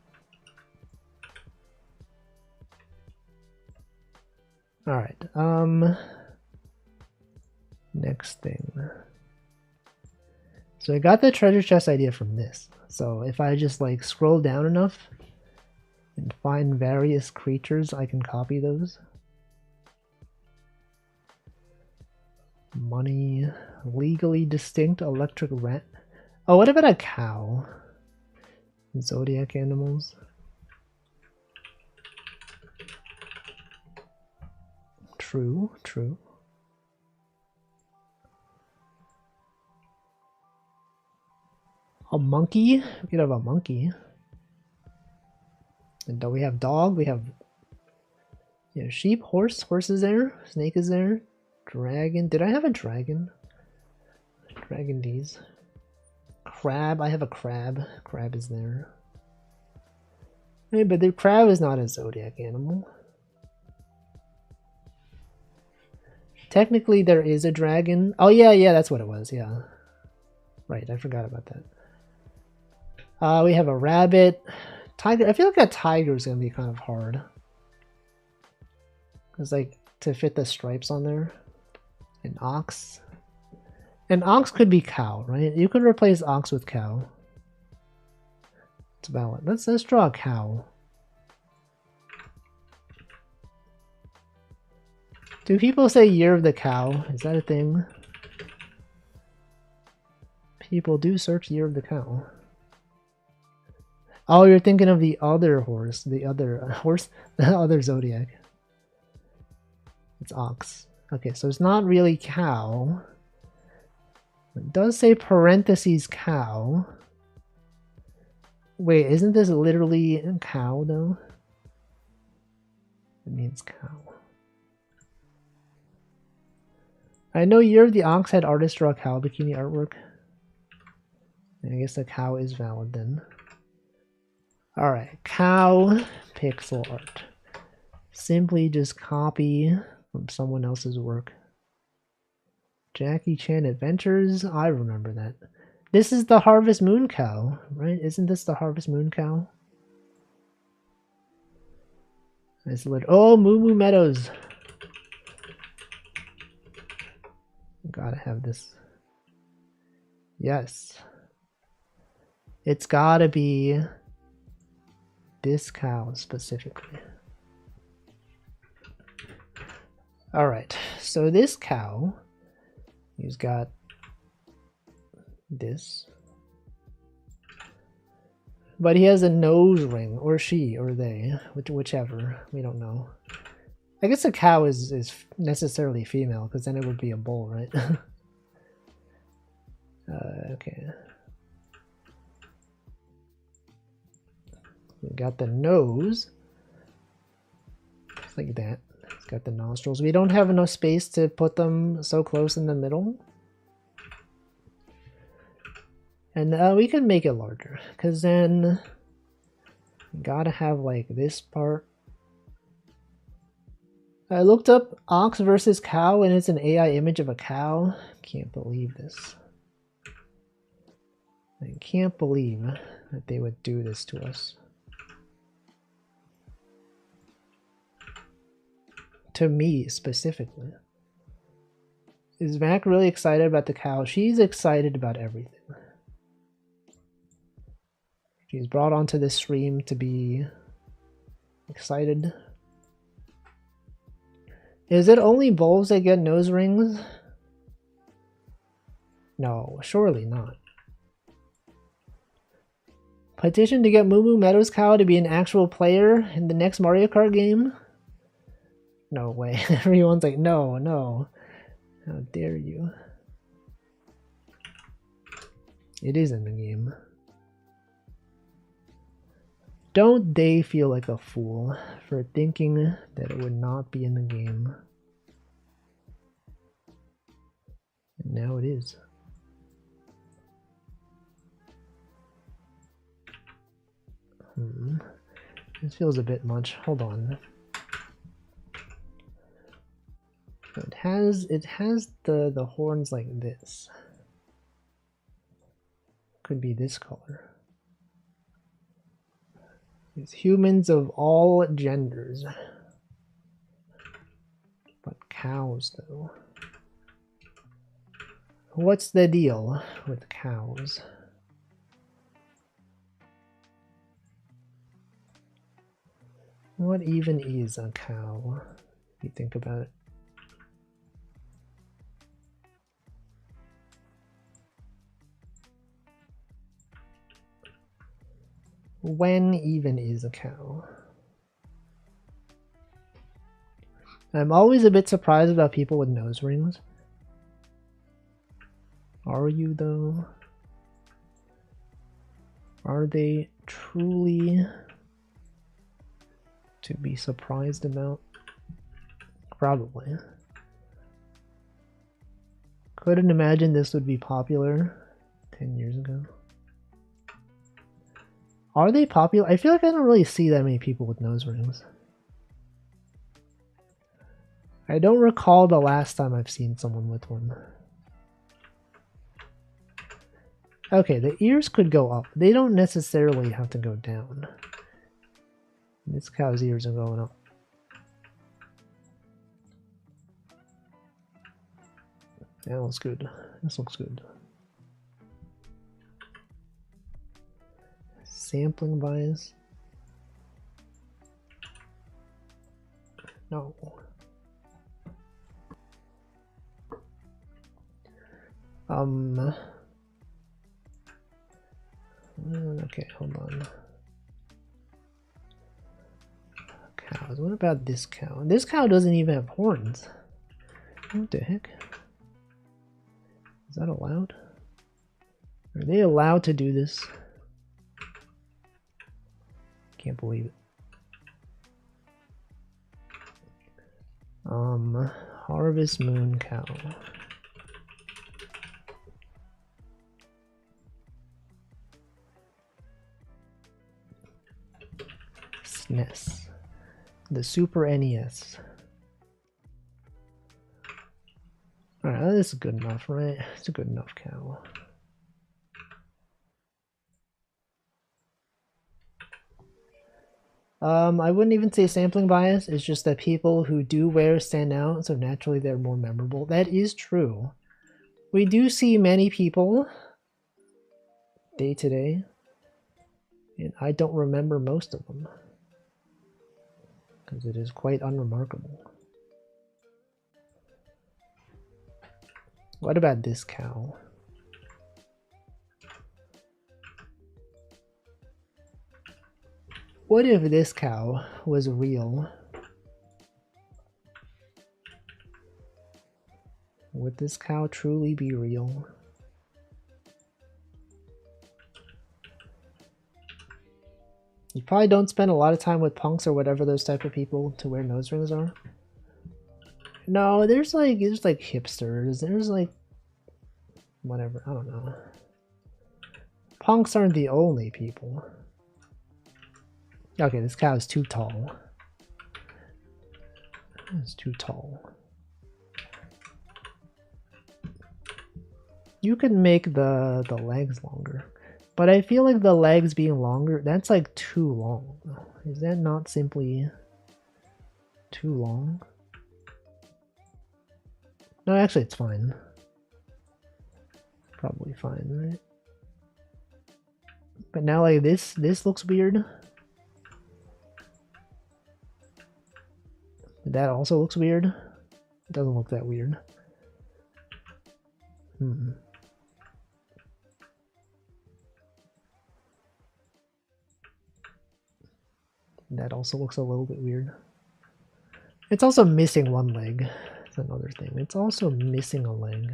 Alright, next thing. So I got the treasure chest idea from this. So if I just like scroll down enough and find various creatures, I can copy those. Money, legally distinct electric rat. Oh, what about a cow? Zodiac animals. True, true. A monkey? We could have a monkey. And do we have dog? We have sheep, horse. Horse is there. Snake is there. Dragon. Did I have a dragon? Dragon D's. Crab. I have a crab. Crab is there. Hey, but the crab is not a zodiac animal. Technically, there is a dragon. Oh, yeah, that's what it was. Yeah. Right, I forgot about that. We have a rabbit. Tiger. I feel like a tiger is going to be kind of hard. It's like to fit the stripes on there. An ox. An ox could be cow, right? You could replace ox with cow. It's valid. Let's draw a cow. Do people say year of the cow? Is that a thing? People do search year of the cow. Oh, you're thinking of the other horse. The other horse? The other zodiac. It's ox. Okay, so it's not really cow. It does say parentheses cow. Wait, isn't this literally cow though? It means cow. I know Year of the Ox had artist draw cow bikini artwork. I guess the cow is valid then. Alright, cow pixel art. Simply just copy from someone else's work. Jackie Chan Adventures, I remember that. This is the Harvest Moon cow, right? Isn't this the Harvest Moon cow? Oh, Moo Moo Meadows. Gotta have this. Yes. It's gotta be this cow specifically. Alright, so this cow, he's got this. But he has a nose ring, or she, or they, whichever, we don't know. I guess a cow is necessarily female, because then it would be a bull, right? Okay. We got the nose. Just like that. It's got the nostrils. We don't have enough space to put them so close in the middle. And we can make it larger, because then we gotta have like this part. I looked up ox versus cow and it's an AI image of a cow. Can't believe this. I can't believe that they would do this to us. To me specifically. Is Mac really excited about the cow? She's excited about everything. She's brought onto this stream to be excited. Is it only bulls that get nose rings? No, surely not. Petition to get Moo Moo Meadows cow to be an actual player in the next Mario Kart game? No way. Everyone's like, no, no. How dare you? It is in the game. Don't they feel like a fool for thinking that it would not be in the game? And now it is. This feels a bit much. Hold on. It has the horns like this. Could be this color. It's humans of all genders. cows, though. What's the deal with cows? What even is a cow, if you think about it? When even is a cow? I'm always a bit surprised about people with nose rings. Are you, though? Are they truly to be surprised about? Probably. Couldn't imagine this would be popular 10 years ago. Are they popular? I feel like I don't really see that many people with nose rings. I don't recall the last time I've seen someone with one. Okay, the ears could go up. They don't necessarily have to go down. This cow's ears are going up. That looks good. This looks good. Sampling bias? No. Okay, hold on. Cows. What about this cow? This cow doesn't even have horns. What the heck? Is that allowed? Are they allowed to do this? Can't believe it. Harvest Moon cow. SNES. The Super NES. Alright, this is good enough, right? It's a good enough cow. I wouldn't even say sampling bias. It's just that people who do wear stand out, so naturally they're more memorable. That is true. We do see many people day to day, and I don't remember most of them because it is quite unremarkable. What about this cow? What if this cow was real? Would this cow truly be real? You probably don't spend a lot of time with punks or whatever those type of people to wear nose rings are. No, there's like hipsters. There's like whatever. I don't know. Punks aren't the only people. Okay, this cow is too tall. It's too tall. You could make the legs longer. But I feel like the legs being longer, that's like too long. Is that not simply too long? No, actually it's fine. Probably fine, right? But now like this looks weird. That also looks weird. It doesn't look that weird. That also looks a little bit weird. It's also missing one leg. That's another thing. It's also missing a leg.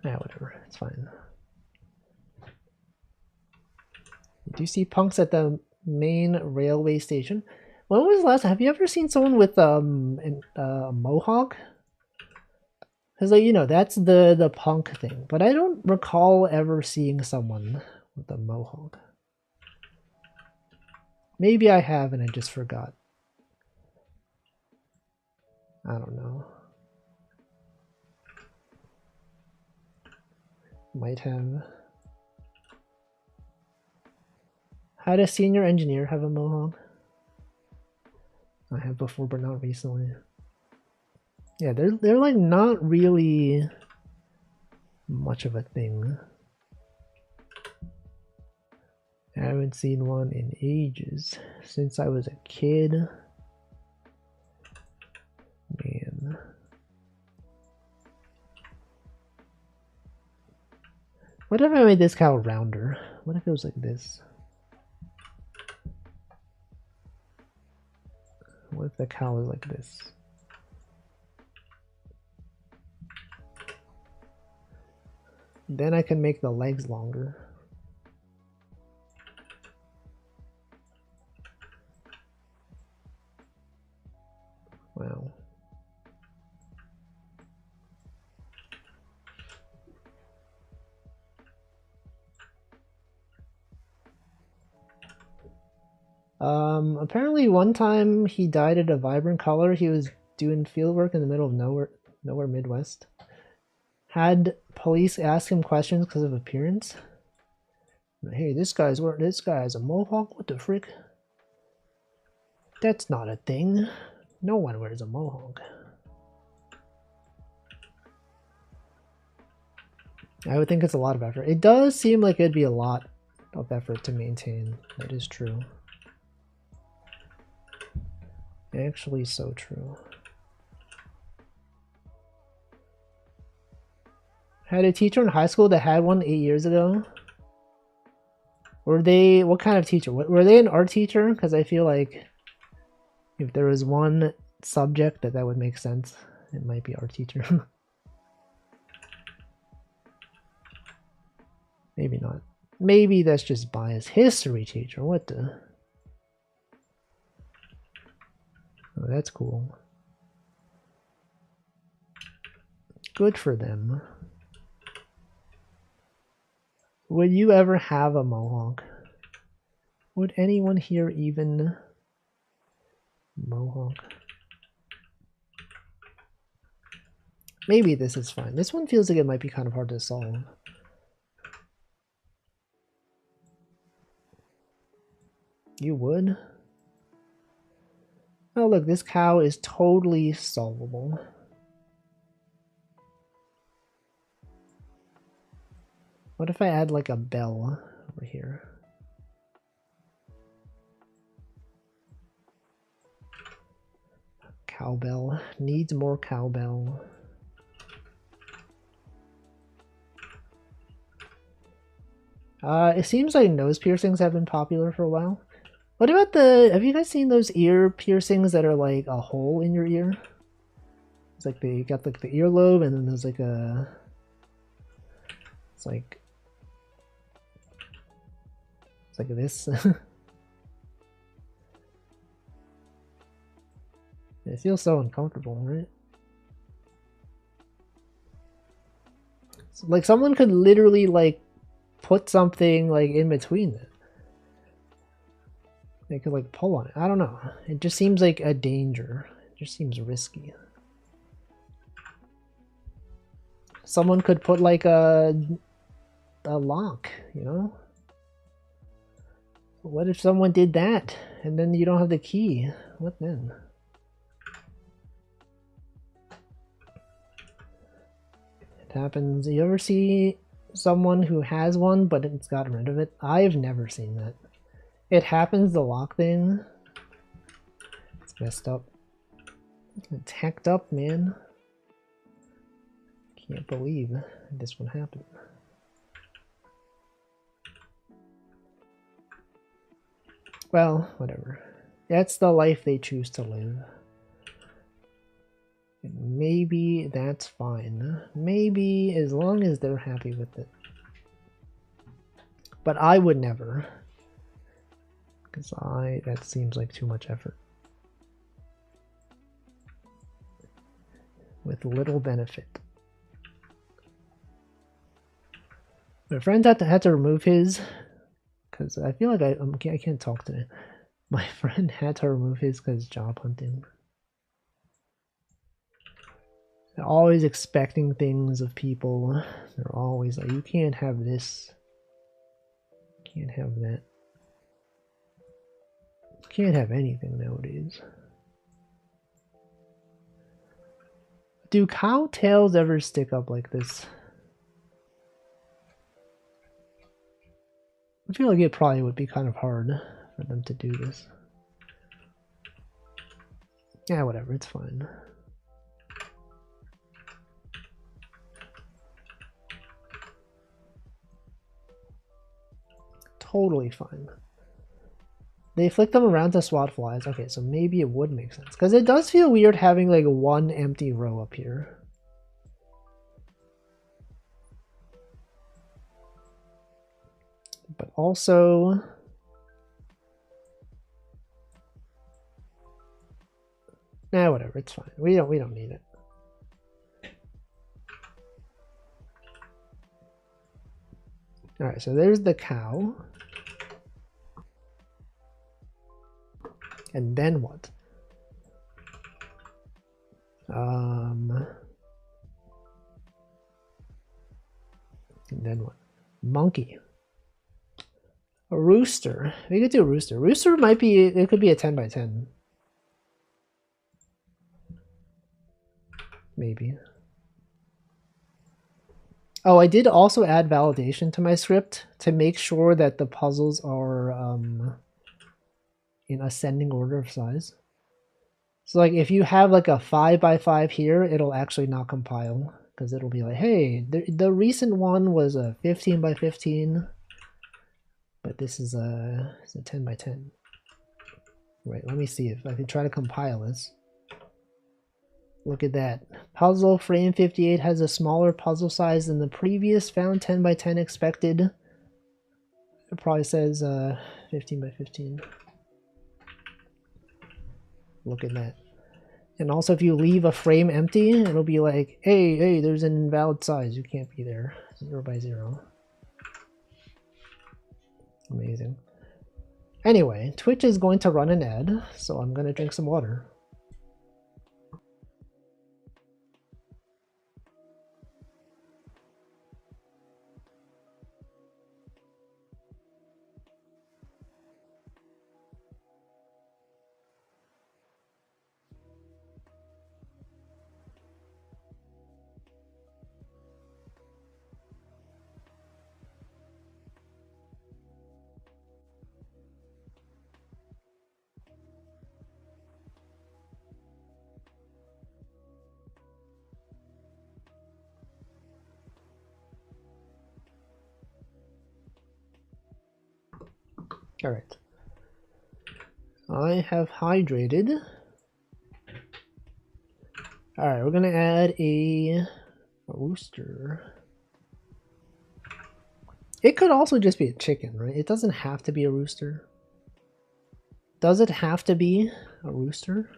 Yeah, whatever. It's fine. Do you see punks at the main railway station? When was the last time? Have you ever seen someone with a mohawk? Because like, you know, that's the punk thing. But I don't recall ever seeing someone with a mohawk. Maybe I have and I just forgot. I don't know. Might have. Had a senior engineer have a mohawk? I have before, but not recently. Yeah, they're like not really much of a thing. I haven't seen one in ages. Since I was a kid. Man. What if I made this cow rounder? What if it was like this? What if the cow was like this? Then I can make the legs longer. Wow. Apparently one time he dyed it a vibrant color. He was doing field work in the middle of nowhere Midwest. Had police ask him questions because of appearance. Hey, this guy has a mohawk. What the frick? That's not a thing. No one wears a mohawk. I would think it's a lot of effort. It does seem like it'd be a lot of effort to maintain. That is true. Actually, so true. Had a teacher in high school that had one 8 years ago. Were they, what kind of teacher? Were they an art teacher? Because I feel like if there was one subject that would make sense, it might be art teacher. Maybe not. Maybe that's just bias. History teacher, what the? Oh, that's cool. Good for them. Would you ever have a mohawk? Would anyone here even mohawk? Maybe this is fine. This one feels like it might be kind of hard to solve. You would? Oh look, this cow is totally solvable. What if I add like a bell over here? Cowbell. Needs more cowbell. It seems like nose piercings have been popular for a while. What about have you guys seen those ear piercings that are like a hole in your ear? It's like they got like the earlobe and then there's like it's like this. It feels so uncomfortable, right? So, like someone could literally like put something like in between it. They could like pull on it. I don't know. It just seems like a danger. It just seems risky. Someone could put like a lock, you know? What if someone did that and then you don't have the key? What then? It happens. You ever see someone who has one but it's gotten rid of it? I've never seen that. It happens, the lock thing. It's messed up. It's hacked up, man. Can't believe this one happened. Well, whatever. That's the life they choose to live. And maybe that's fine. Maybe as long as they're happy with it. But I would never. Because that seems like too much effort. With little benefit. My friend had to remove his. Because I feel like I can't talk today. My friend had to remove his because job hunting. They're always expecting things of people. They're always like, you can't have this. You can't have that. Can't have anything nowadays. Do cow tails ever stick up like this? I feel like it probably would be kind of hard for them to do this. Yeah, whatever, it's fine. Totally fine. They flick them around to swat flies. Okay, so maybe it would make sense. Because it does feel weird having like one empty row up here. But also... nah, whatever, it's fine. We don't need it. Alright, so there's the cow. And then what? And then what? Monkey. A rooster. We could do a rooster. Rooster might be, it could be a 10 by 10. Maybe. Oh, I did also add validation to my script to make sure that the puzzles are in ascending order of size. So like if you have like a 5 by 5 here, it'll actually not compile because it'll be like, hey, the recent one was a 15 by 15, but this is a 10 by 10. Right, let me see if I can try to compile this. Look at that. Puzzle frame 58 has a smaller puzzle size than the previous found 10 by 10 expected. It probably says 15 by 15. Look at that. And also if you leave a frame empty, it'll be like, hey, there's an invalid size. You can't be there. 0 by 0. Amazing. Anyway, Twitch is going to run an ad, so I'm going to drink some water. All right. I have hydrated. All right, we're gonna add a rooster. It could also just be a chicken, right? It doesn't have to be a rooster. Does it have to be a rooster?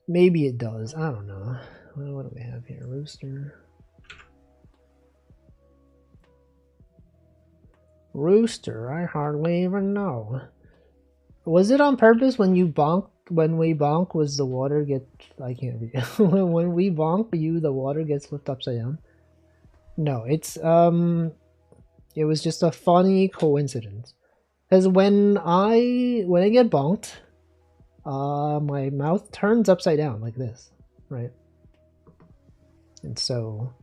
Maybe it does. I don't know. What do we have here? Rooster. Rooster, I hardly even know. Was it on purpose when you bonk? When we bonk, was the water get? I can't read. When we bonk, the water gets flipped upside down. No, it's it was just a funny coincidence. Because when I get bonked, my mouth turns upside down like this, right? And so,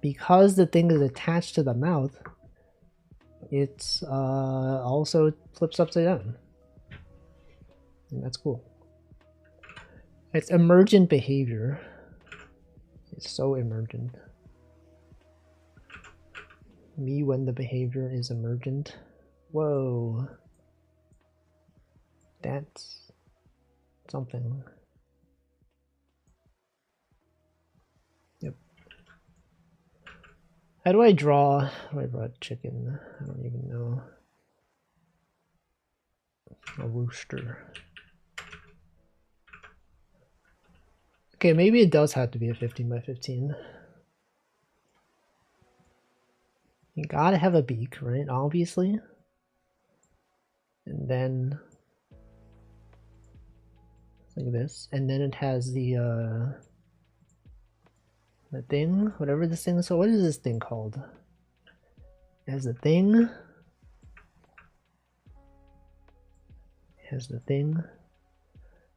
because the thing is attached to the mouth, it's also flips upside down. And that's cool. It's emergent behavior. It's so emergent. Me when the behavior is emergent. Whoa. That's something. Yep. How do I draw chicken? I don't even know. A rooster. Okay, maybe it does have to be a 15 by 15. You gotta have a beak, right? Obviously. And then like this. And then it has the thing, whatever this thing is. So what is this thing called? It has a thing. has the thing.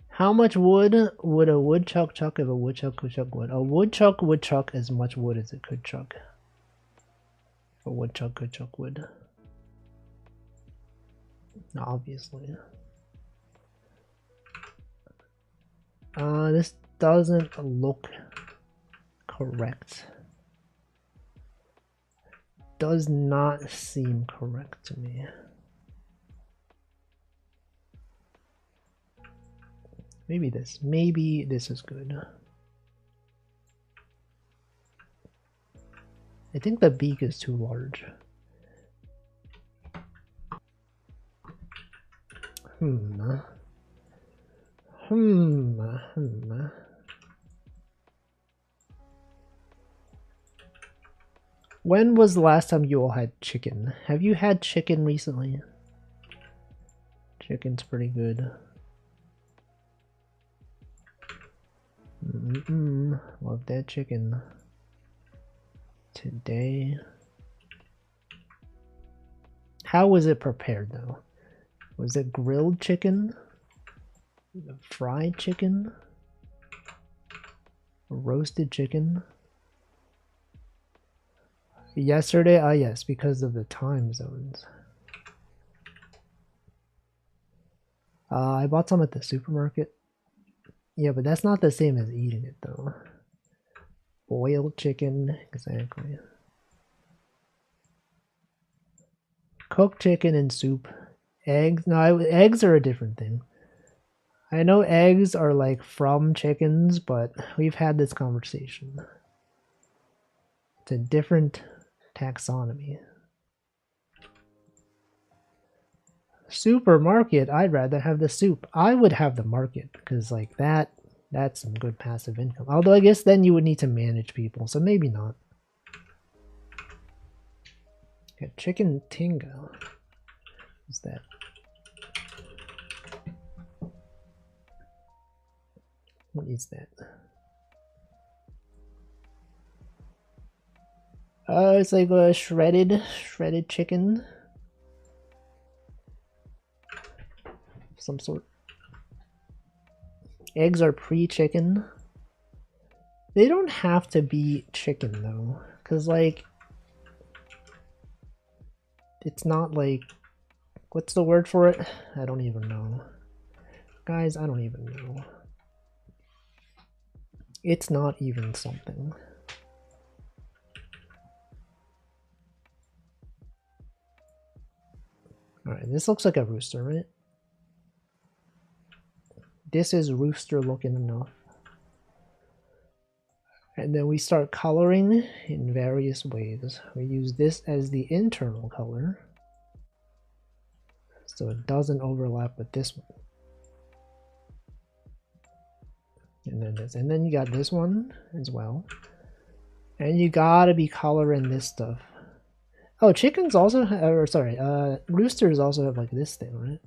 How much wood would a woodchuck chuck if a woodchuck could chuck wood? A woodchuck would chuck as much wood as it could chuck. If a woodchuck could chuck wood. Obviously. This doesn't look correct. Does not seem correct to me. Maybe this. Maybe this is good. I think the beak is too large. When was the last time you all had chicken? Have you had chicken recently? Chicken's pretty good. Love that chicken. Today. How was it prepared though? Was it grilled chicken? Fried chicken? Roasted chicken? Yesterday? Ah, yes, because of the time zones. I bought some at the supermarket. Yeah, but that's not the same as eating it though. Boiled chicken, exactly. Cooked chicken and soup. Eggs? No, eggs are a different thing. I know eggs are like from chickens, but we've had this conversation. It's a different taxonomy. Supermarket, I'd rather have the soup. I would have the market because like that's some good passive income. Although I guess then you would need to manage people, so maybe not. Okay, chicken tinga. What's that? What is that? Oh, it's like a shredded chicken. Some sort. Eggs are pre-chicken. They don't have to be chicken though, because like it's not like, what's the word for it? I don't even know. Guys, I don't even know. It's not even something. Alright, this looks like a rooster, right? This is rooster looking enough. And then we start coloring in various ways. We use this as the internal color, so it doesn't overlap with this one. And then this, and then you got this one as well. And you gotta be coloring this stuff. Oh, chickens also, roosters also have like this thing, right?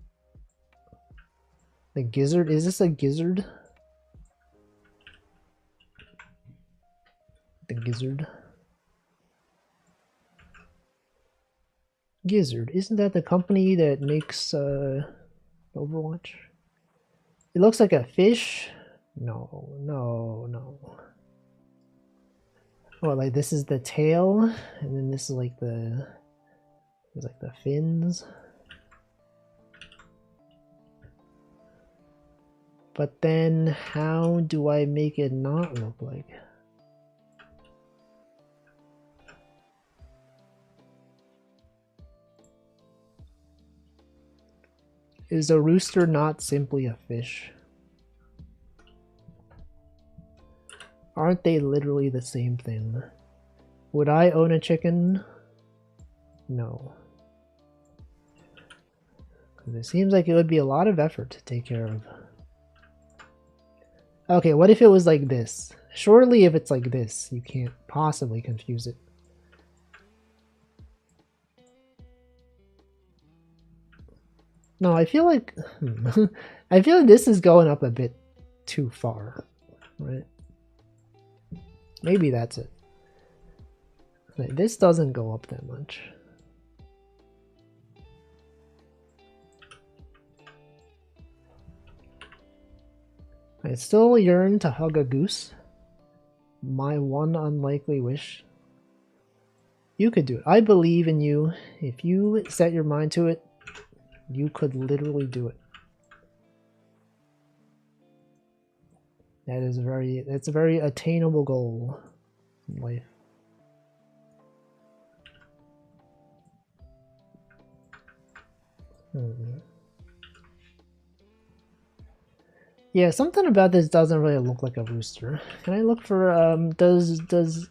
The gizzard, is this a gizzard? The gizzard. Gizzard, isn't that the company that makes Overwatch? It looks like a fish. No. Oh, like this is the tail, and then this is like the fins. But then how do I make it not look like? Is a rooster not simply a fish? Aren't they literally the same thing? Would I own a chicken? No. Because it seems like it would be a lot of effort to take care of. Okay, what if it was like this? Surely if it's like this, you can't possibly confuse it. No, I feel like I feel like this is going up a bit too far, right? Maybe that's it. Like, this doesn't go up that much. I still yearn to hug a goose. My one unlikely wish. You could do it. I believe in you. If you set your mind to it, you could literally do it. That's a very attainable goal in life. Yeah, something about this doesn't really look like a rooster. Can I look for does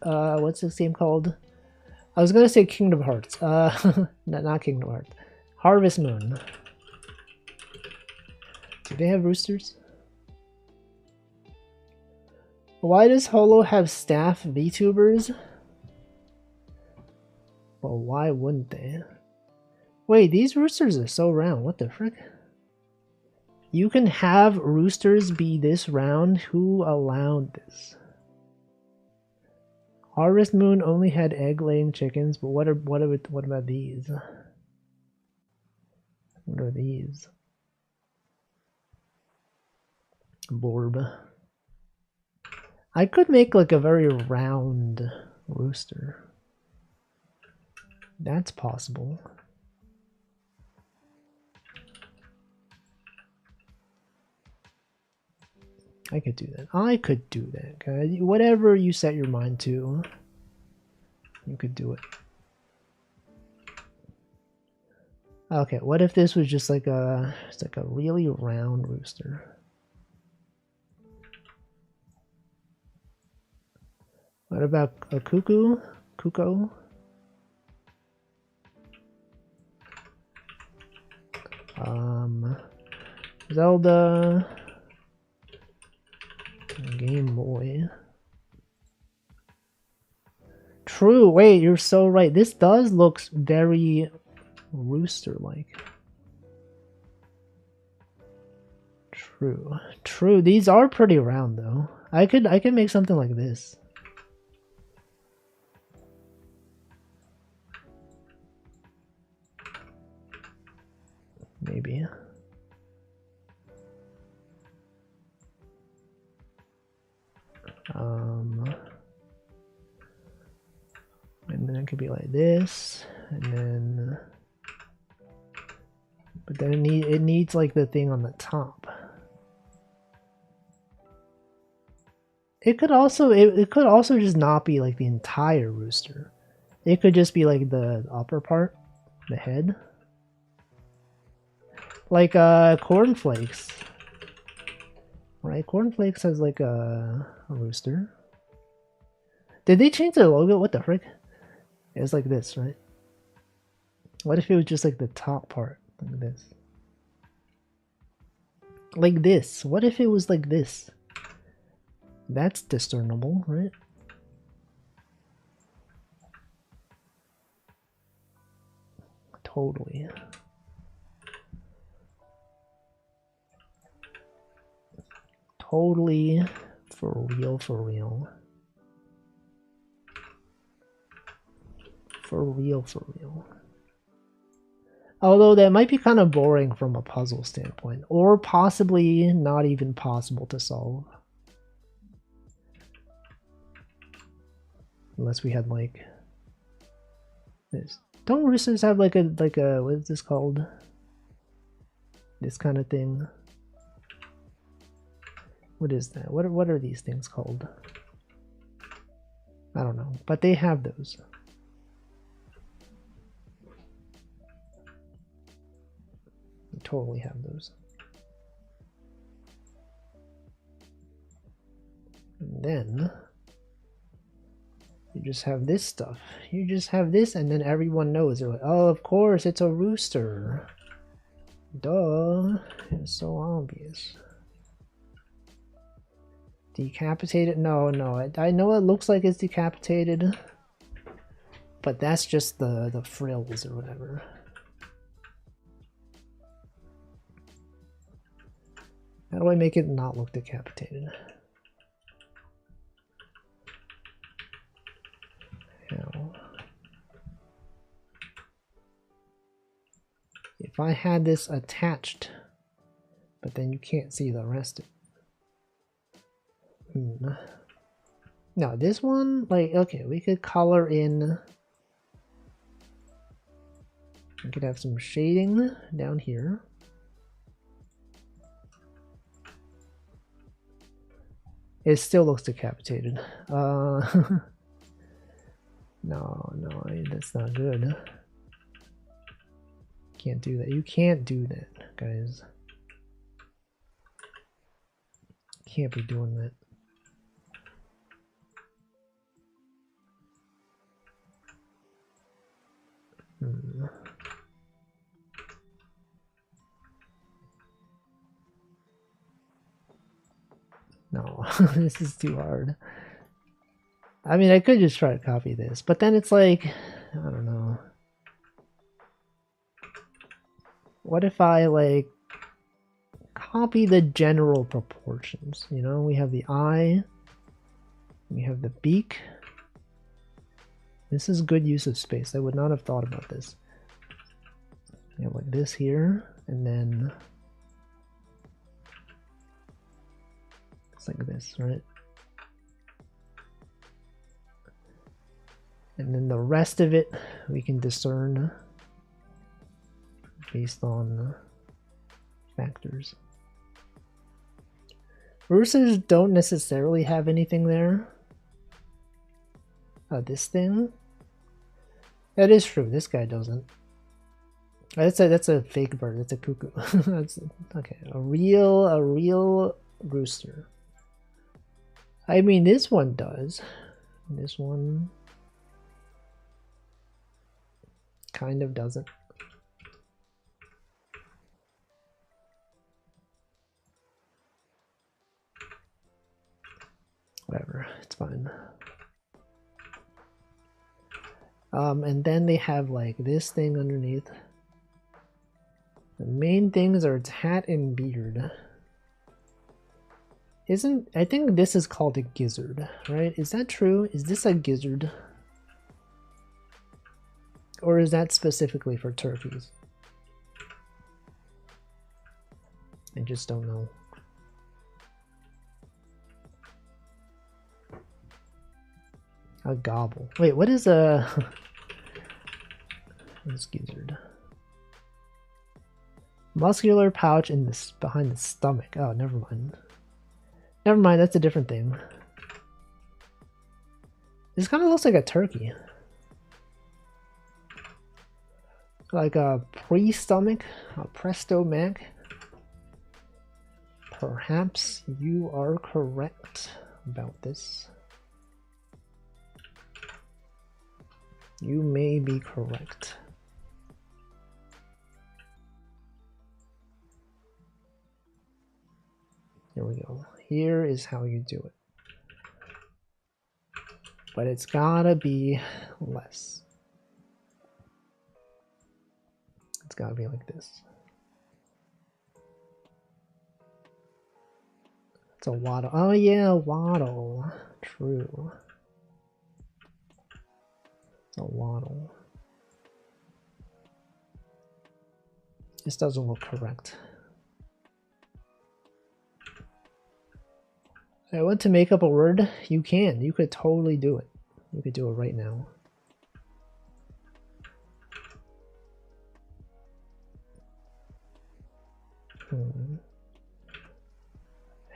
what's this game called? I was gonna say Kingdom Hearts. Not Kingdom Hearts. Harvest Moon. Do they have roosters? Why does Holo have staff VTubers? Well, why wouldn't they? Wait, these roosters are so round. What the frick? You can have roosters be this round? Who allowed this? Harvest Moon only had egg-laying chickens, but what about these? What are these? Borb. I could make like a very round rooster. That's possible. I could do that. I could do that, guys. Whatever you set your mind to, you could do it. Okay, what if this was just like a really round rooster? What about a cuckoo? Cuckoo? Zelda. Game Boy. True, wait, you're so right. This does look very rooster-like. True. True. These are pretty round though. I could make something like this. Maybe. And then it could be like this, and then, but then it needs like the thing on the top. It could also just not be like the entire rooster. It could just be like the upper part, the head. Like cornflakes. Right, cornflakes has like a rooster. Did they change the logo? What the frick? It's like this, right? What if it was just like the top part, like this? Like this. What if it was like this? That's discernible, right? Totally. Totally for real, for real. For real, for real. Although that might be kind of boring from a puzzle standpoint, or possibly not even possible to solve. Unless we had like this. Don't roosters have like a what is this called? This kind of thing. What is that? What are these things called? I don't know, but they have those. They totally have those. And then you just have this stuff. You just have this, and then everyone knows. They're like, oh, of course, it's a rooster. Duh. It's so obvious. Decapitated? No, no. I know it looks like it's decapitated, but that's just the frills or whatever. How do I make it not look decapitated? How? If I had this attached, but then you can't see the rest of it. No, this one, like, okay, we could color in. We could have some shading down here. It still looks decapitated. No, that's not good. Can't do that. You can't do that, guys. Can't be doing that. No, this is too hard. I mean, I could just try to copy this, but then it's like, I don't know. What if I, like, copy the general proportions? You know, we have the eye, we have the beak. This is good use of space. I would not have thought about this. We have like this here, and then it's like this, right? And then the rest of it we can discern based on factors. Roosters don't necessarily have anything there. This thing? That is true. This guy doesn't. That's a fake bird. That's a cuckoo. That's okay. A real rooster. I mean, this one does. This one kind of doesn't. Whatever, it's fine. And then they have like this thing underneath. The main things are its hat and beard. I think this is called a gizzard, right? Is that true? Is this a gizzard? Or is that specifically for turkeys? I just don't know. A gobble. Wait, what is a... This gizzard. Muscular pouch in this behind the stomach. Oh, never mind. Never mind, that's a different thing. This kind of looks like a turkey. Like a pre-stomach, a presto mac. Perhaps you are correct about this. You may be correct. Here we go. Here is how you do it. But it's gotta be less. It's gotta be like this. It's a waddle. Oh yeah, waddle. True. It's a waddle. This doesn't look correct. I want to make up a word. You can. You could totally do it. You could do it right now.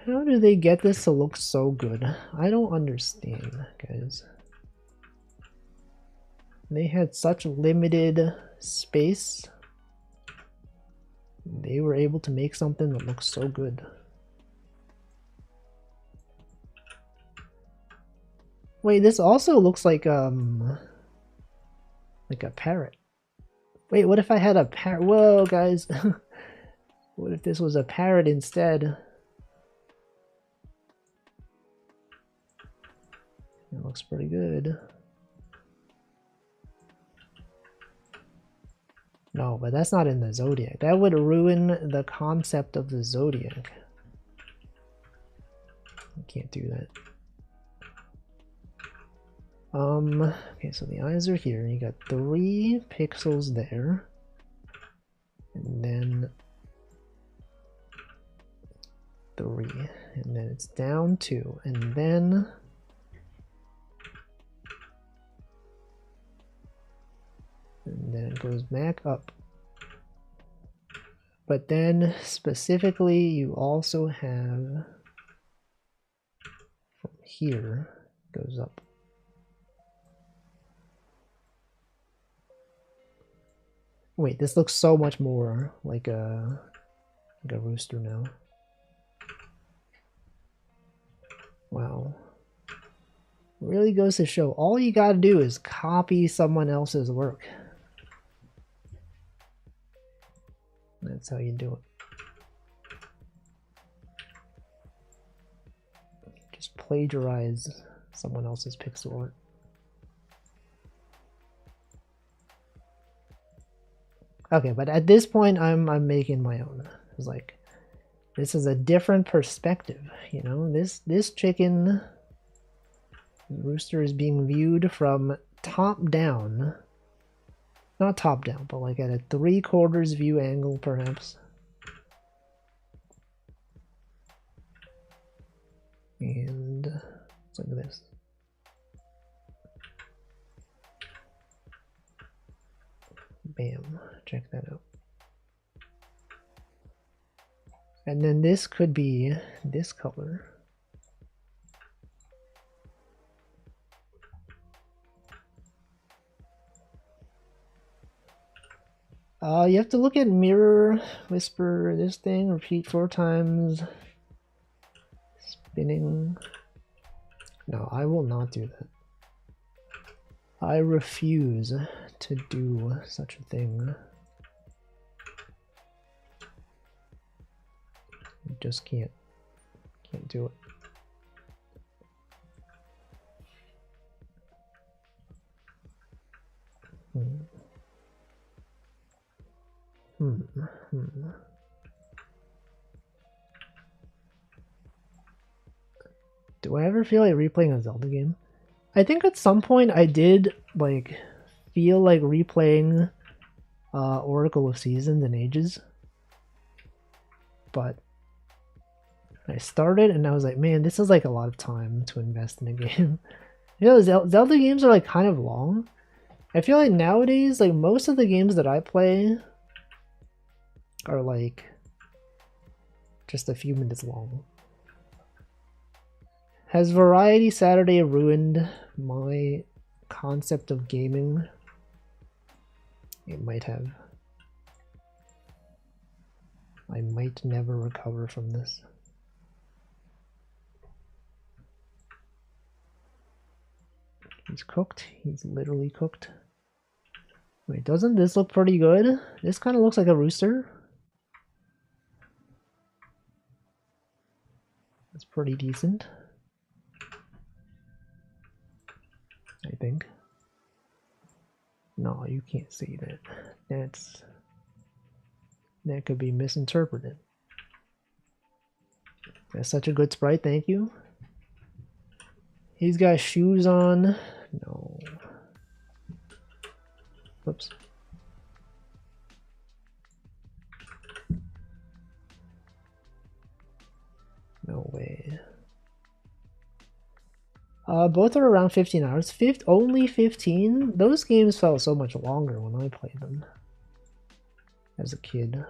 How do they get this to look so good? I don't understand, guys. They had such limited space. They were able to make something that looks so good. Wait, this also looks like a parrot. Wait, what if I had a parrot? Whoa, guys. What if this was a parrot instead? It looks pretty good. No, but that's not in the zodiac. That would ruin the concept of the zodiac. You can't do that. Okay, so the eyes are here. You got 3 pixels there. And then 3, and then it's down 2, and then it goes back up. But then specifically you also have from here goes up. Wait, this looks so much more like a rooster now. Wow. Really goes to show all you gotta do is copy someone else's work. That's how you do it. Just plagiarize someone else's pixel art. Okay, but at this point I'm making my own. It's like this is a different perspective, you know? This chicken rooster is being viewed from top down. Not top down, but like at a 3/4 view angle perhaps. And let's look at this. Bam, check that out. And then this could be this color. You have to look at mirror, whisper this thing, repeat 4 times. Spinning. No, I will not do that. I refuse to do such a thing. I just can't do it. Do I ever feel like replaying a Zelda game? I think at some point I did like feel like replaying Oracle of Seasons and Ages, but I started and I was like, man, this is like a lot of time to invest in a game. You know, Zelda games are like kind of long. I feel like nowadays, like most of the games that I play are like just a few minutes long. Has Variety Saturday ruined my concept of gaming? It might have. I might never recover from this. He's cooked. He's literally cooked. Wait, doesn't this look pretty good? This kind of looks like a rooster. It's pretty decent, I think. No, you can't see that. That could be misinterpreted. That's such a good sprite, thank you. He's got shoes on. No. Whoops. No way. Both are around 15 hours. Only 15? Those games felt so much longer when I played them as a kid.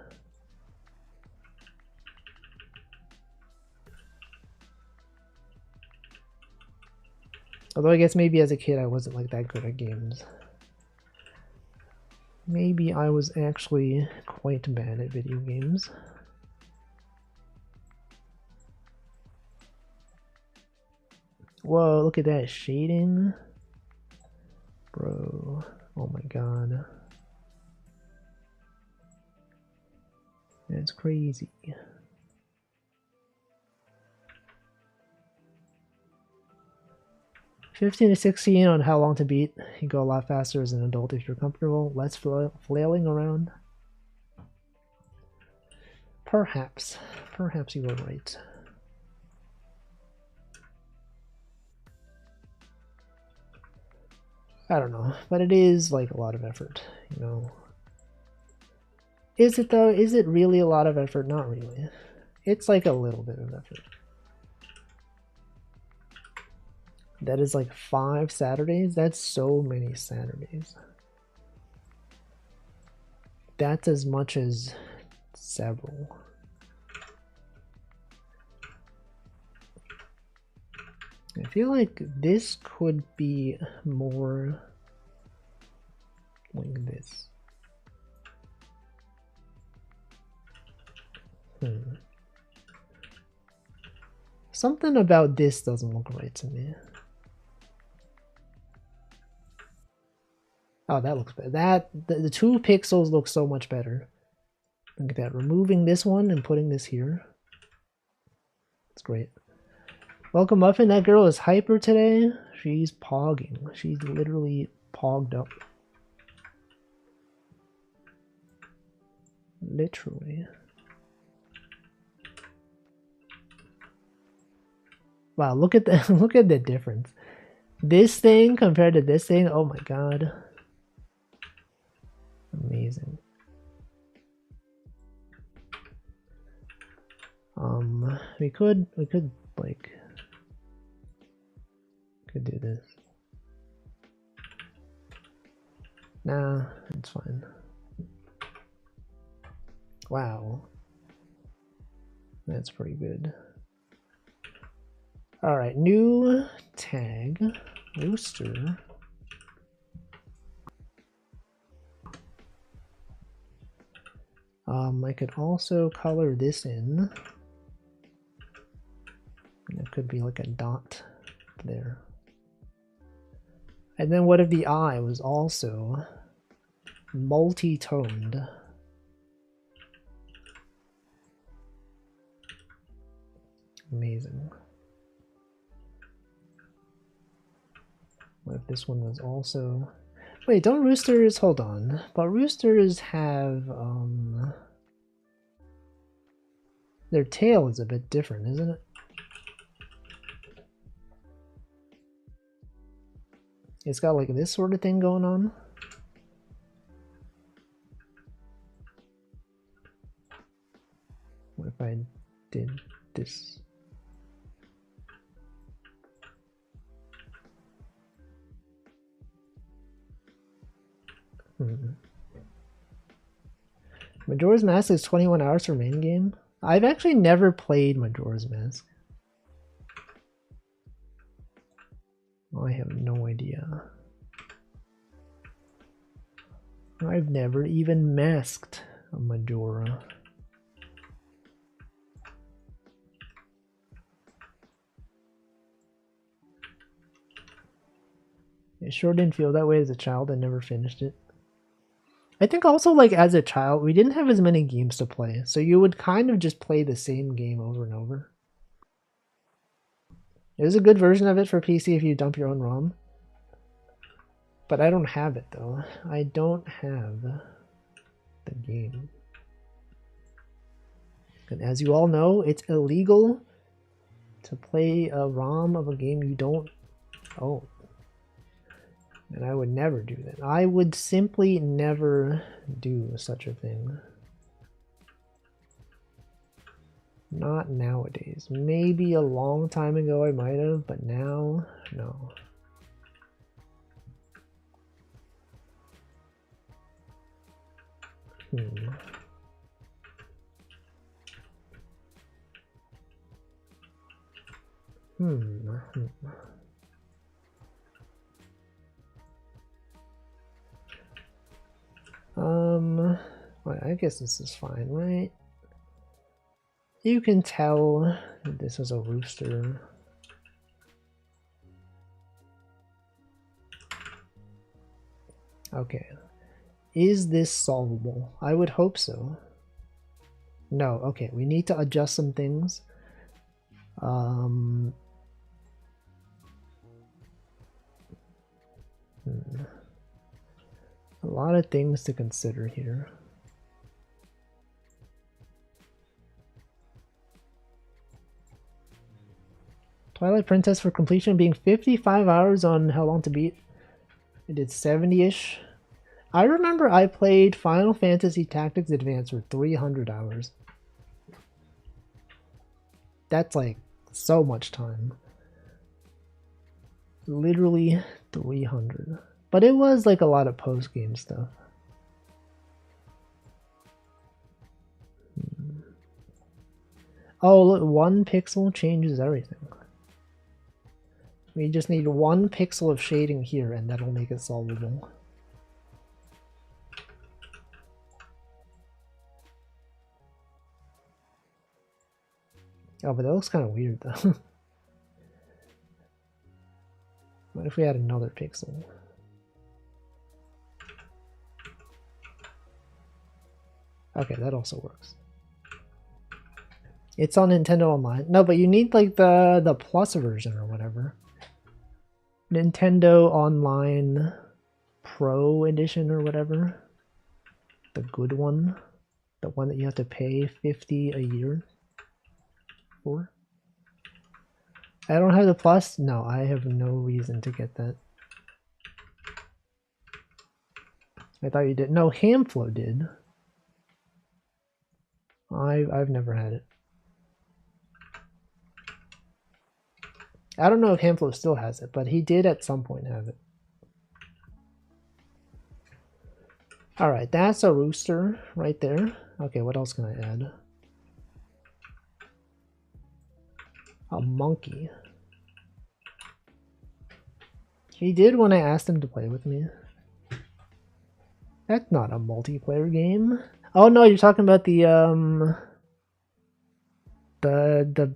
Although I guess maybe as a kid I wasn't like that good at games. Maybe I was actually quite bad at video games. Whoa, look at that shading. Bro, oh my god. That's crazy. $15 to $16 on how long to beat. You go a lot faster as an adult if you're comfortable. Less flailing around. Perhaps. Perhaps you were right. I don't know, but it is like a lot of effort, you know. Is it though? Is it really a lot of effort? Not really. It's like a little bit of effort. That is like 5 Saturdays. That's so many Saturdays. That's as much as several. I feel like this could be more like this. Something about this doesn't look right to me. Oh, that looks better. The 2 pixels look so much better. Look at that. Removing this one and putting this here. It's great. Welcome, Muffin. That girl is hyper today. She's pogging. She's literally pogged up. Literally. Wow, look at the look at the difference. This thing compared to this thing, oh my god. Amazing. We could like could do this. Nah, it's fine. Wow. That's pretty good. Alright, new tag, rooster. I could also color this in. And it could be like a dot there. And then what if the eye was also multi-toned? Amazing. What if this one was also... Wait, don't roosters... Hold on. But roosters have... Their tail is a bit different, isn't it? It's got like this sort of thing going on. What if I did this? Majora's Mask is 21 hours for main game. I've actually never played Majora's Mask. I have no idea. I've never even masked a Majora. It sure didn't feel that way as a child. I never finished it. I think also like as a child, we didn't have as many games to play. So you would kind of just play the same game over and over. There's a good version of it for PC if you dump your own ROM. But I don't have it though. I don't have the game. And as you all know, it's illegal to play a ROM of a game you don't own. And I would never do that. I would simply never do such a thing. Not nowadays. Maybe a long time ago I might have, but now, no. Well, I guess this is fine, right? You can tell that this is a rooster. Okay. Is this solvable? I would hope so. No, okay, we need to adjust some things. A lot of things to consider here. Twilight Princess for completion being 55 hours on How Long to Beat. I did 70-ish. I remember I played Final Fantasy Tactics Advance for 300 hours. That's like so much time. Literally 300. But it was like a lot of post-game stuff. Oh, look, 1 pixel changes everything. We just need 1 pixel of shading here and that'll make it solvable. Oh, but that looks kind of weird though. What if we had another pixel? Okay, that also works. It's on Nintendo Online. No, but you need like the Plus version or whatever. Nintendo Online Pro Edition or whatever. The good one. The one that you have to pay $50 a year for. I don't have the Plus. No, I have no reason to get that. I thought you did. No, Hamflo did. I've never had it. I don't know if Hamflo still has it, but he did at some point have it. Alright, that's a rooster right there. Okay, what else can I add? A monkey. He did when I asked him to play with me. That's not a multiplayer game. Oh no, you're talking about the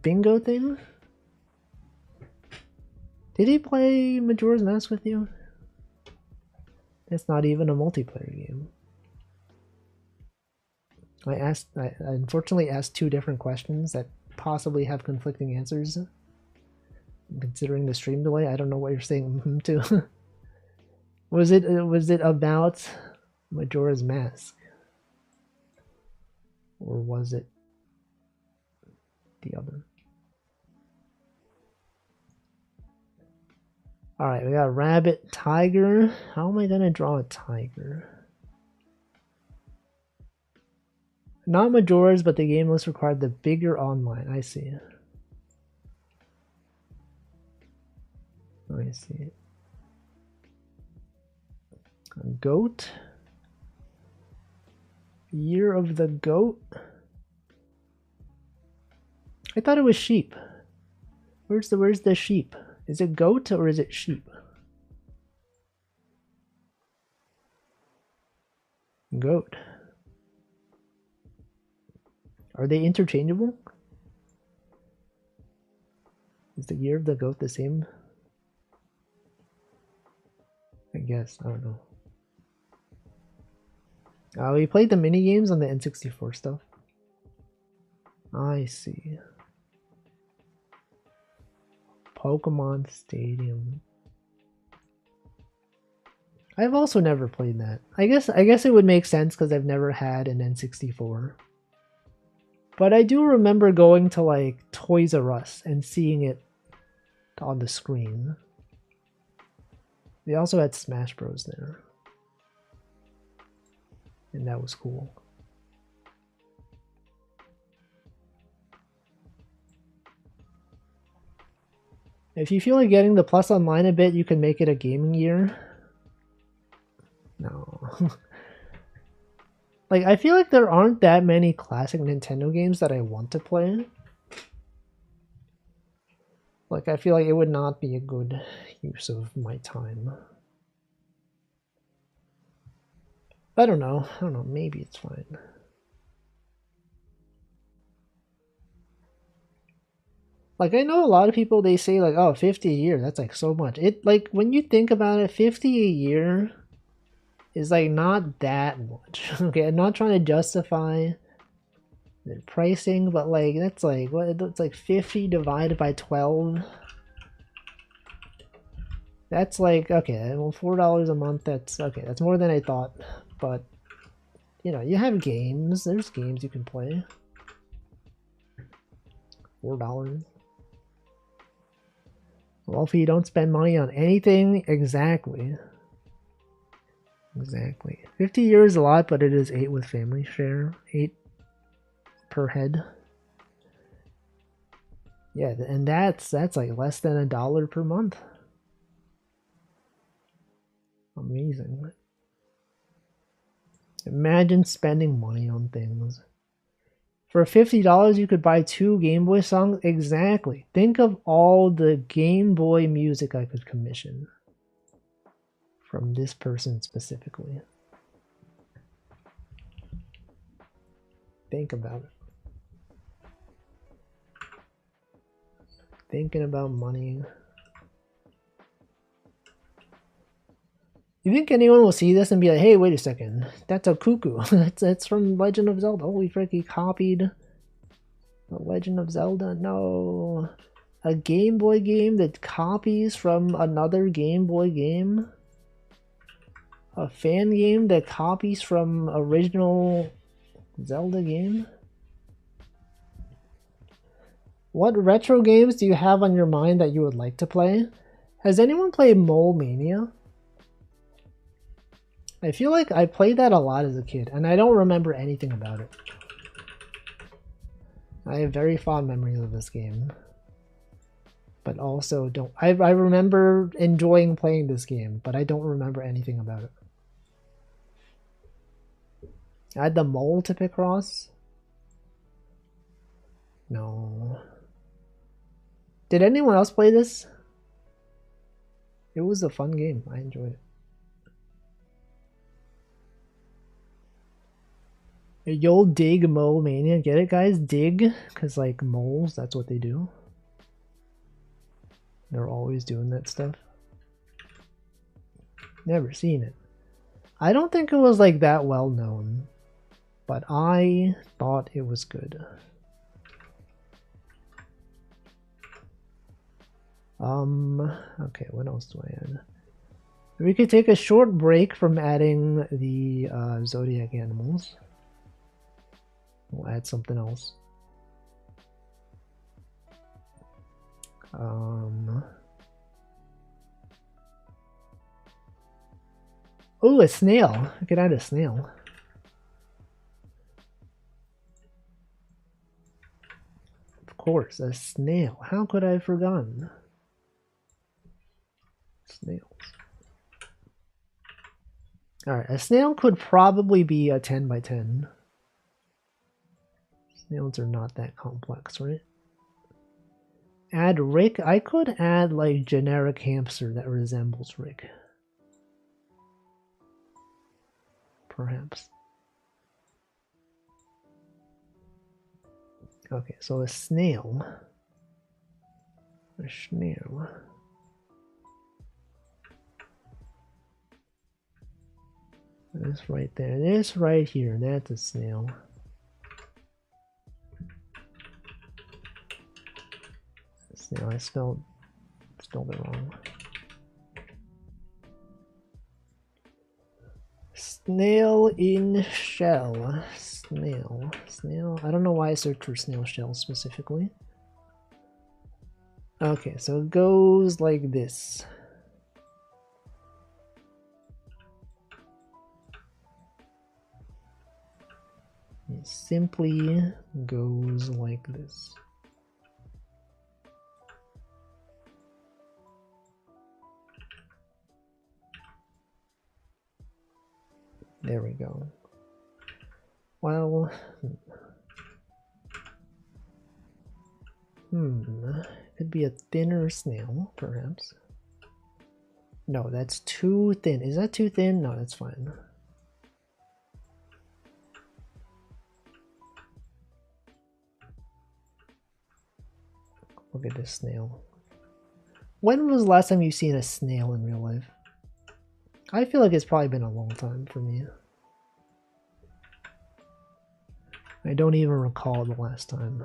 bingo thing? Did he play Majora's Mask with you? It's not even a multiplayer game. I unfortunately asked 2 different questions that possibly have conflicting answers. Considering the stream delay, I don't know what you're saying to. Was it about Majora's Mask? Or was it the other? Alright, we got rabbit, tiger. How am I gonna draw a tiger? Not Majora's, but the game list required the bigger online. I see. I see. A goat. Year of the goat. I thought it was sheep. Where's the sheep? Is it goat or is it sheep? Goat. Are they interchangeable? Is the year of the goat the same? I guess. I don't know. We played the mini games on the N64 stuff. I see. Pokemon Stadium. I've also never played that. I guess it would make sense because I've never had an N64. But I do remember going to like Toys R Us and seeing it on the screen. They also had Smash Bros there. And that was cool. If you feel like getting the Plus Online a bit, you can make it a gaming year. No. Like, I feel like there aren't that many classic Nintendo games that I want to play. Like, I feel like it would not be a good use of my time. I don't know. Maybe it's fine. Like, I know a lot of people, they say like, oh, 50 a year, that's like so much. It, like, when you think about it, 50 a year is like not that much. Okay, I'm not trying to justify the pricing, but like, that's like, what, it's like 50 divided by 12. That's like, okay, well, $4 a month, that's, okay, that's more than I thought. But, you know, you have games, there's games you can play. $4. Well, if you don't spend money on anything, exactly. Exactly. 50 years is a lot, but it is 8 with family share. 8 per head. Yeah, and that's like less than $1 per month. Amazing. Imagine spending money on things. For $50, you could buy 2 Game Boy songs. Exactly. Think of all the Game Boy music I could commission from this person specifically. Think about it. Thinking about money. You think anyone will see this and be like, hey, wait a second, that's a cuckoo. that's from Legend of Zelda. Holy frick, he copied the Legend of Zelda? No. A Game Boy game that copies from another Game Boy game? A fan game that copies from original Zelda game? What retro games do you have on your mind that you would like to play? Has anyone played Mole Mania? I feel like I played that a lot as a kid, and I don't remember anything about it. I have very fond memories of this game. But also don't... I remember enjoying playing this game, but I don't remember anything about it. Add the mole to picross? No. Did anyone else play this? It was a fun game. I enjoyed it. You'll dig Mole Mania. Get it, guys? Dig? Because, like, moles, that's what they do. They're always doing that stuff. Never seen it. I don't think it was, like, that well known. But I thought it was good. Okay, what else do I add? We could take a short break from adding the zodiac animals. We'll add something else. Oh, a snail. I could add a snail. Of course, a snail. How could I have forgotten? Snails. Alright, a snail could probably be a 10 by 10. Snails are not that complex, right? Add Rick. I could add like generic hamster that resembles Rick. Perhaps. Okay, so a snail. A snail. This right there. This right here. That's a snail. Snail. I spelled it wrong. Snail in shell. Snail. Snail. I don't know why I searched for snail shell specifically. Okay, so it goes like this. It simply goes like this. There we go. Well, could be a thinner snail, perhaps. No, that's too thin. Is that too thin? No, that's fine. Look at this snail. When was the last time you've seen a snail in real life? I feel like it's probably been a long time for me. I don't even recall the last time.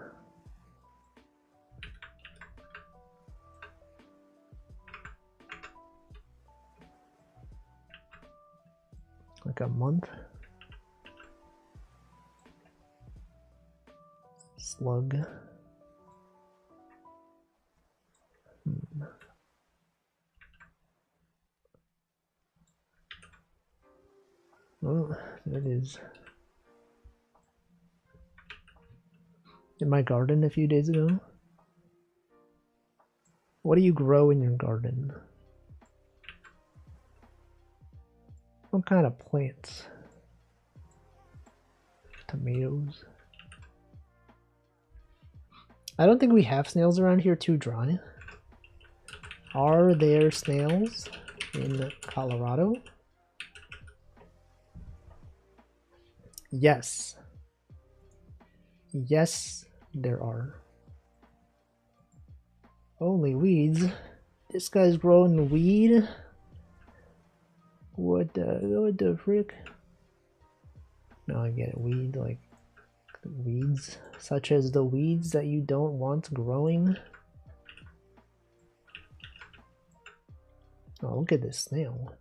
Like a month? Slug. Oh, there it is. In my garden a few days ago. What do you grow in your garden? What kind of plants? Tomatoes. I don't think we have snails around here. Too dry. Are there snails in Colorado? Yes. Yes, there are. Only weeds. This guy's growing weed. What the frick? No, I get it. Weed, like weeds, such as the weeds that you don't want growing. Oh, look at this snail.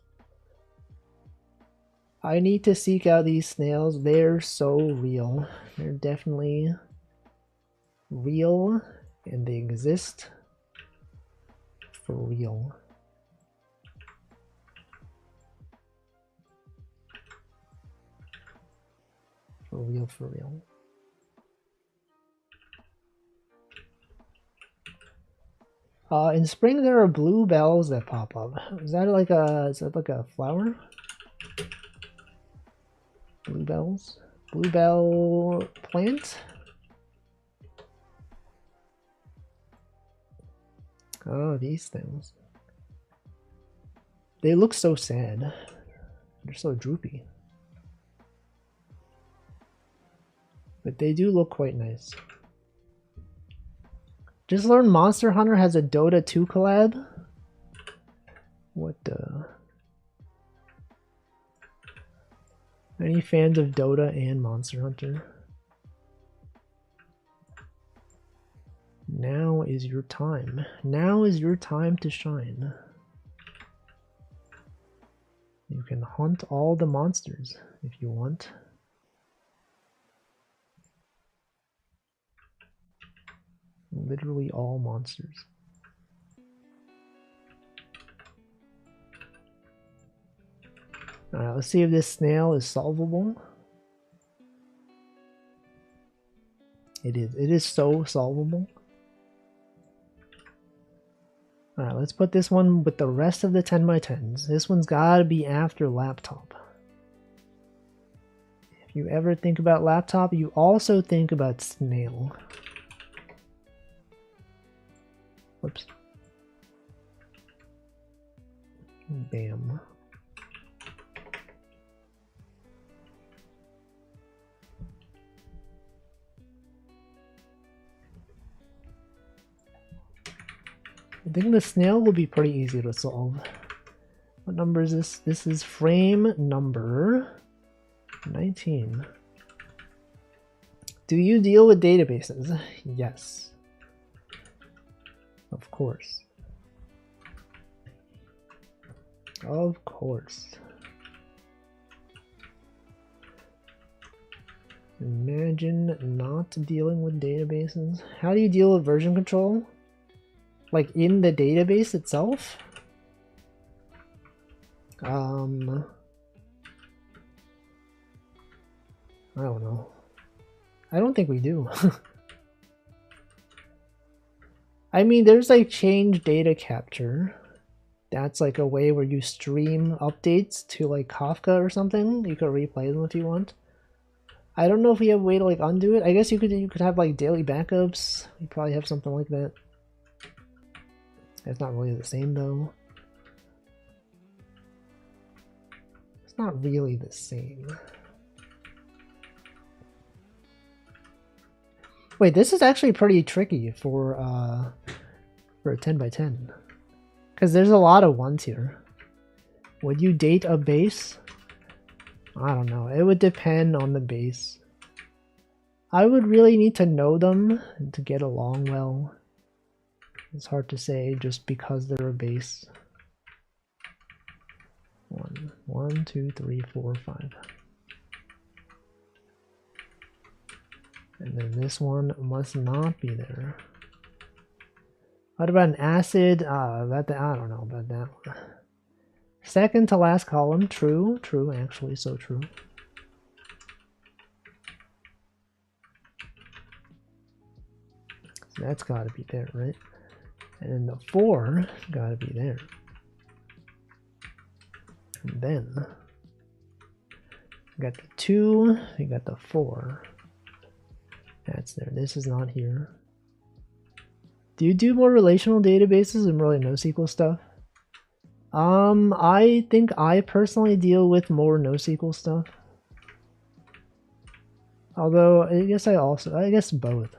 I need to seek out these snails. They're so real. They're definitely real, and they exist for real. For real, for real. In spring there are bluebells that pop up. Is that like a flower? Bluebells? Bluebell plant? Oh, these things. They look so sad. They're so droopy. But they do look quite nice. Just learned Monster Hunter has a Dota 2 collab? What the... Any fans of Dota and Monster Hunter? Now is your time. Now is your time to shine. You can hunt all the monsters if you want. Literally all monsters. Alright, let's see if this snail is solvable. It is. It is so solvable. Alright, let's put this one with the rest of the 10x10s. This one's gotta be after laptop. If you ever think about laptop, you also think about snail. Whoops. Bam. I think the snail will be pretty easy to solve. What number is this? This is frame number 19. Do you deal with databases? Yes. Of course. Of course. Imagine not dealing with databases. How do you deal with version control? Like in the database itself? I don't know. I don't think we do. I mean, there's like change data capture. That's like a way where you stream updates to like Kafka or something. You could replay them if you want. I don't know if we have a way to like undo it. I guess you could have like daily backups. You probably have something like that. It's not really the same though. It's not really the same. Wait, this is actually pretty tricky for a 10x10. Because there's a lot of ones here. Would you date a base? I don't know. It would depend on the base. I would really need to know them to get along well. It's hard to say just because they're a base. 1, 2, 3, 4, 5. And then this one must not be there. What about an acid? I don't know about that one. Second to last column, true, true, actually, so true. So that's gotta be there, right? And then the 4 gotta be there. And then we got the 2, we got the 4. That's there. This is not here. Do you do more relational databases and more like NoSQL stuff? I think I personally deal with more NoSQL stuff. Although I guess both.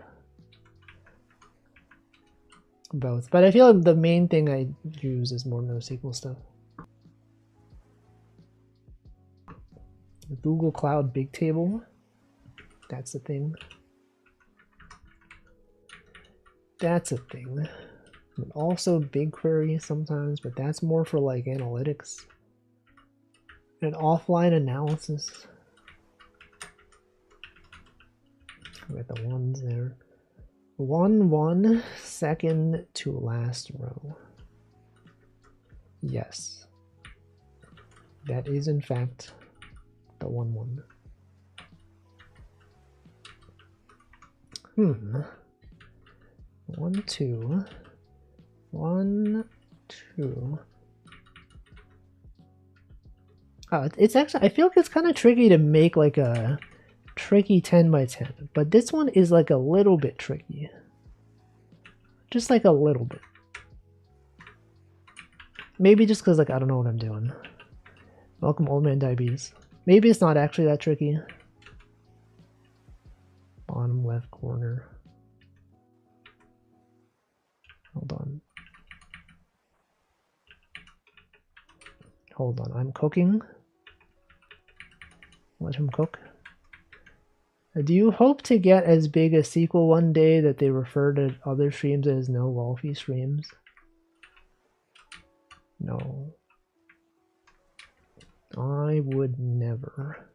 Both. But I feel like the main thing I use is more NoSQL stuff. Google Cloud Bigtable. That's a thing. That's a thing. And also BigQuery sometimes, but that's more for like analytics and offline analysis. We got the ones there. 1 second to last row. Yes. That is in fact the 1. 1 2 1 2. Oh, it's actually, I feel like it's kind of tricky to make like a tricky 10 by 10, but this one is like a little bit tricky. Just like a little bit. Maybe just because like I don't know what I'm doing. Welcome Old Man Diabetes. Maybe it's not actually that tricky. Bottom left corner. Hold on. Hold on, I'm cooking. Let him cook. Do you hope to get as big a sequel one day that they refer to other streams as no Wolfie streams? No. I would never.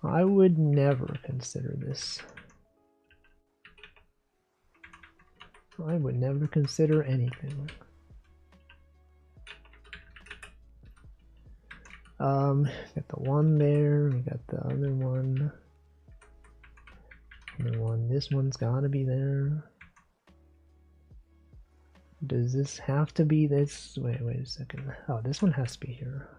I would never consider this. I would never consider anything. Got the 1 there, we got the other one. Other one, this one's gotta be there. Does this have to be this? Wait a second. Oh, this one has to be here.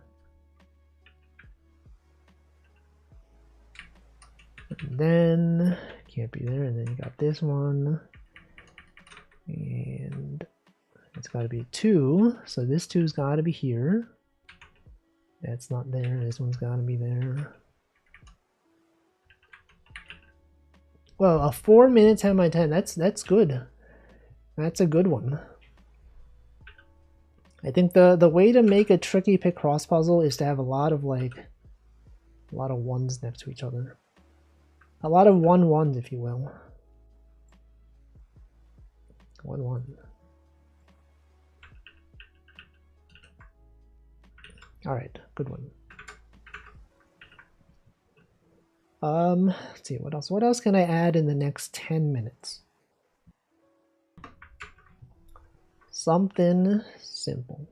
And then, can't be there, and then you got this one. And it's gotta be 2, so this 2's gotta be here. That's not there, this one's gotta be there. Well, a 4-minute 10 by 10, that's good. That's a good one. I think the way to make a tricky picross puzzle is to have a lot of ones next to each other. A lot of 1-1s, if you will. 1-1. Alright, good one. Let's see, what else? What else can I add in the next 10 minutes? Something simple.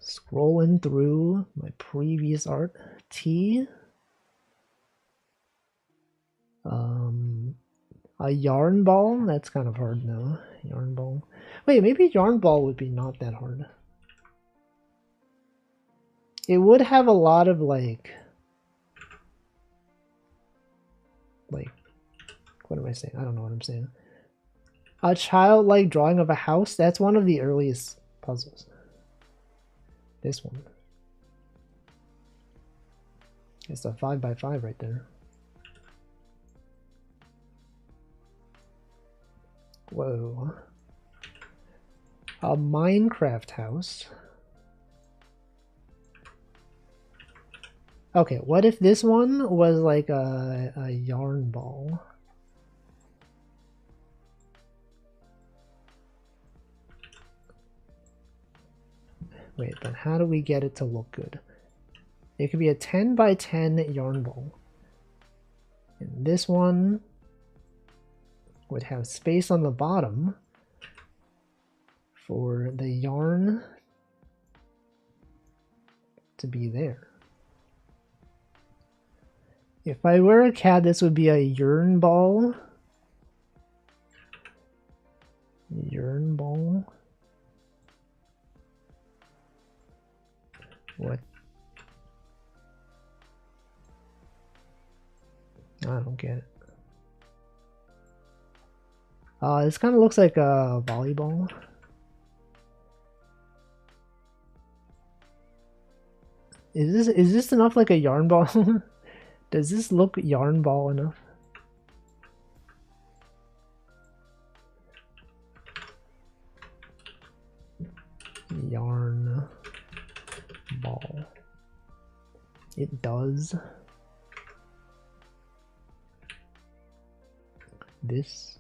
Scrolling through my previous art. T. A yarn ball? That's kind of hard now. Yarn ball. Wait, maybe yarn ball would be not that hard. It would have a lot of like, what am I saying? I don't know what I'm saying. A childlike drawing of a house? That's one of the earliest puzzles. This one. It's a 5x5 right there. Whoa. A Minecraft house. Okay, what if this one was like a yarn ball? Wait, but how do we get it to look good? It could be a 10 by 10 yarn ball. And this one would have space on the bottom for the yarn to be there. If I were a cat, this would be a yarn ball. Urn ball. What? I don't get it. This kind of looks like a volleyball. Is this enough like a yarn ball? Does this look yarn ball enough? Yarn ball. It does. This.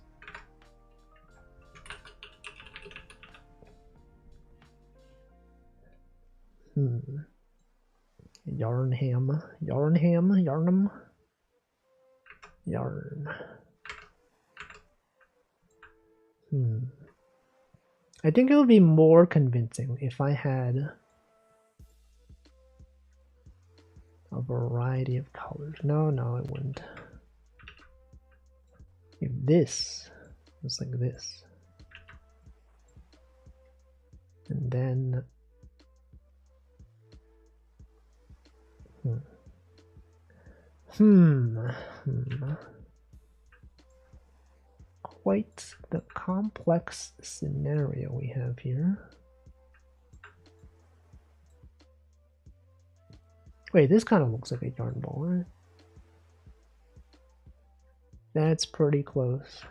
Yarnham. Yarnham? Yarnum? Yarn. I think it would be more convincing if I had a variety of colors. No, it wouldn't. If this was like this. And then quite the complex scenario we have here. Wait, this kind of looks like a yarn ball, right? That's pretty close.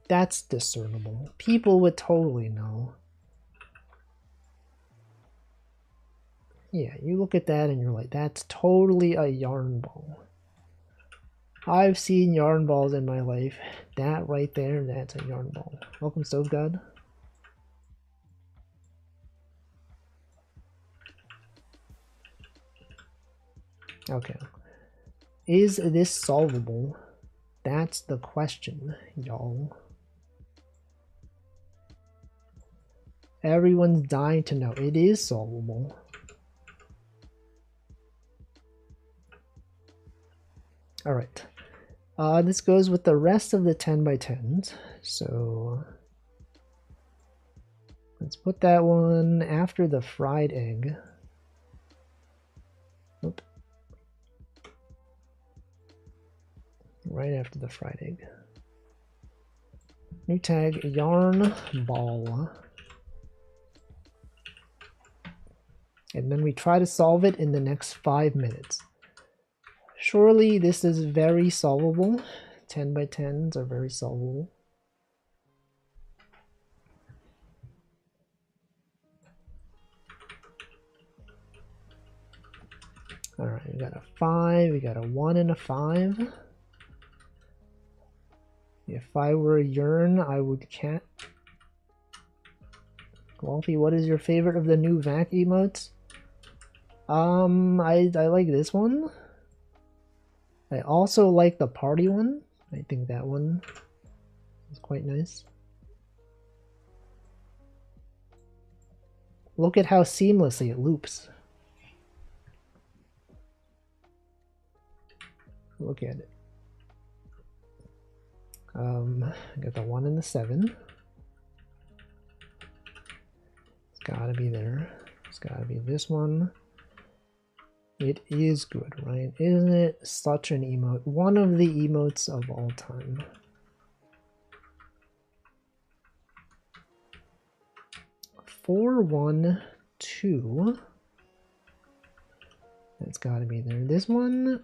That's discernible. People would totally know. Yeah, you look at that and you're like, that's totally a yarn ball. I've seen yarn balls in my life. That right there, that's a yarn ball. Welcome, Stove God. Okay. Is this solvable? That's the question, y'all. Everyone's dying to know. It is solvable. Alright. This goes with the rest of the 10x10s. So let's put that one after the fried egg. Nope. Right after the fried egg. New tag, yarn ball. And then we try to solve it in the next 5 minutes. Surely this is very solvable. 10x10s are very solvable. Alright, we got a 5, we got a 1 and a 5. If I were a Yearn, I would cat. Wolfie, what is your favorite of the new vac emotes? I like this one. I also like the party one. I think that one is quite nice. Look at how seamlessly it loops. Look at it. I got the 1 and the 7. It's gotta be there. It's gotta be this one. It is good, right? Isn't it such an emote? One of the emotes of all time. Four, 1, 2. That's gotta be there. This one.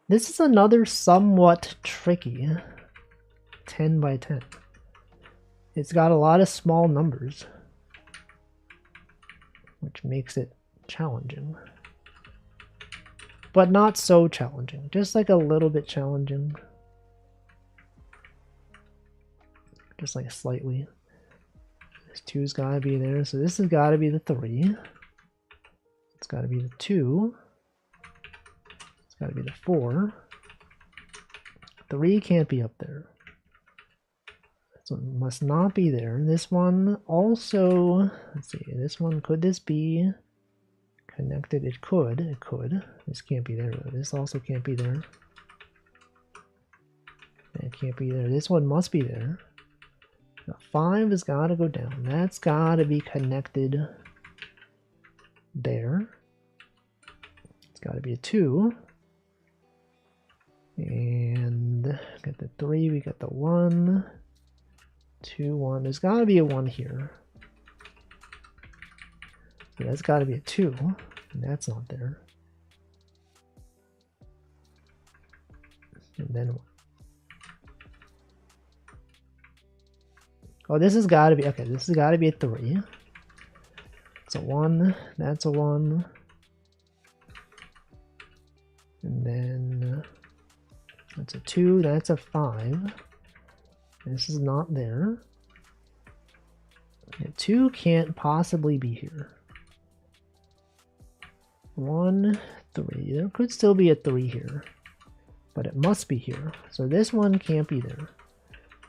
This is another somewhat tricky 10x10. It's got a lot of small numbers, which makes it challenging. But not so challenging, just like a little bit challenging. Just like slightly. This 2's gotta be there, so this has gotta be the 3. It's gotta be the 2. It's gotta be the 4. 3 can't be up there. So it must not be there. This one also, let's see, this one, could this be Connected, it could. This can't be there. This also can't be there. That can't be there. This one must be there. The 5 has got to go down. That's got to be connected there. It's got to be a 2. And got the 3, we got the 1. 2, 1. There's got to be a 1 here. Yeah, that's got to be a 2. And that's not there. And then what? Oh, this has got to be, okay, this has got to be a 3. It's a 1. That's a 1. And then that's a 2. That's a 5. This is not there. And 2 can't possibly be here. 1, 3. There could still be a 3 here, but it must be here. So this one can't be there.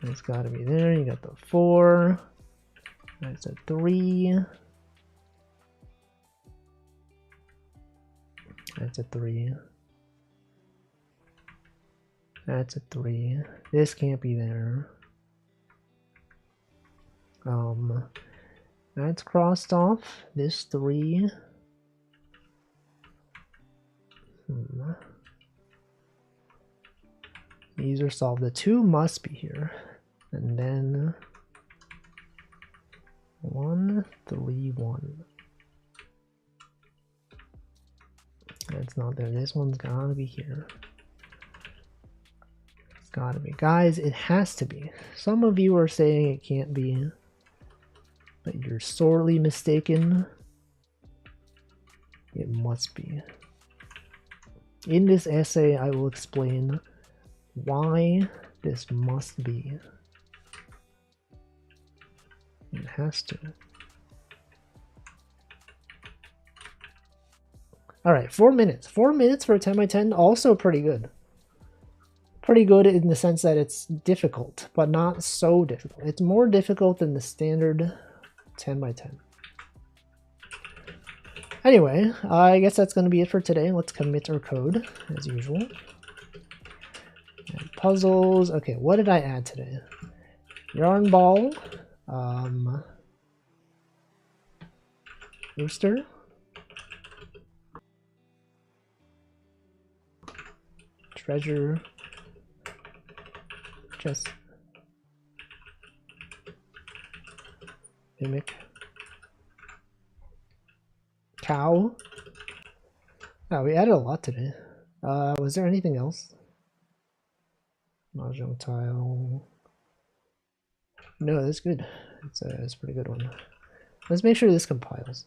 It's got to be there. You got the 4. That's a 3. That's a 3. That's a 3. This can't be there. That's crossed off. This 3. These are solved. The 2 must be here. And then 1, 3, 1. That's not there. This one's gotta be here. It's gotta be. Guys, it has to be. Some of you are saying it can't be, but you're sorely mistaken. It must be. In this essay, I will explain why this must be. It has to. Alright, 4 minutes. 4 minutes for a 10 by 10, also pretty good. Pretty good in the sense that it's difficult, but not so difficult. It's more difficult than the standard 10 by 10. Anyway, I guess that's going to be it for today. Let's commit our code, as usual. And puzzles. Okay, what did I add today? Yarn ball. Rooster. Treasure. Chest. Mimic. Cow. Oh, we added a lot today. Was there anything else? Mahjong tile. No, that's good. It's a pretty good one. Let's make sure this compiles.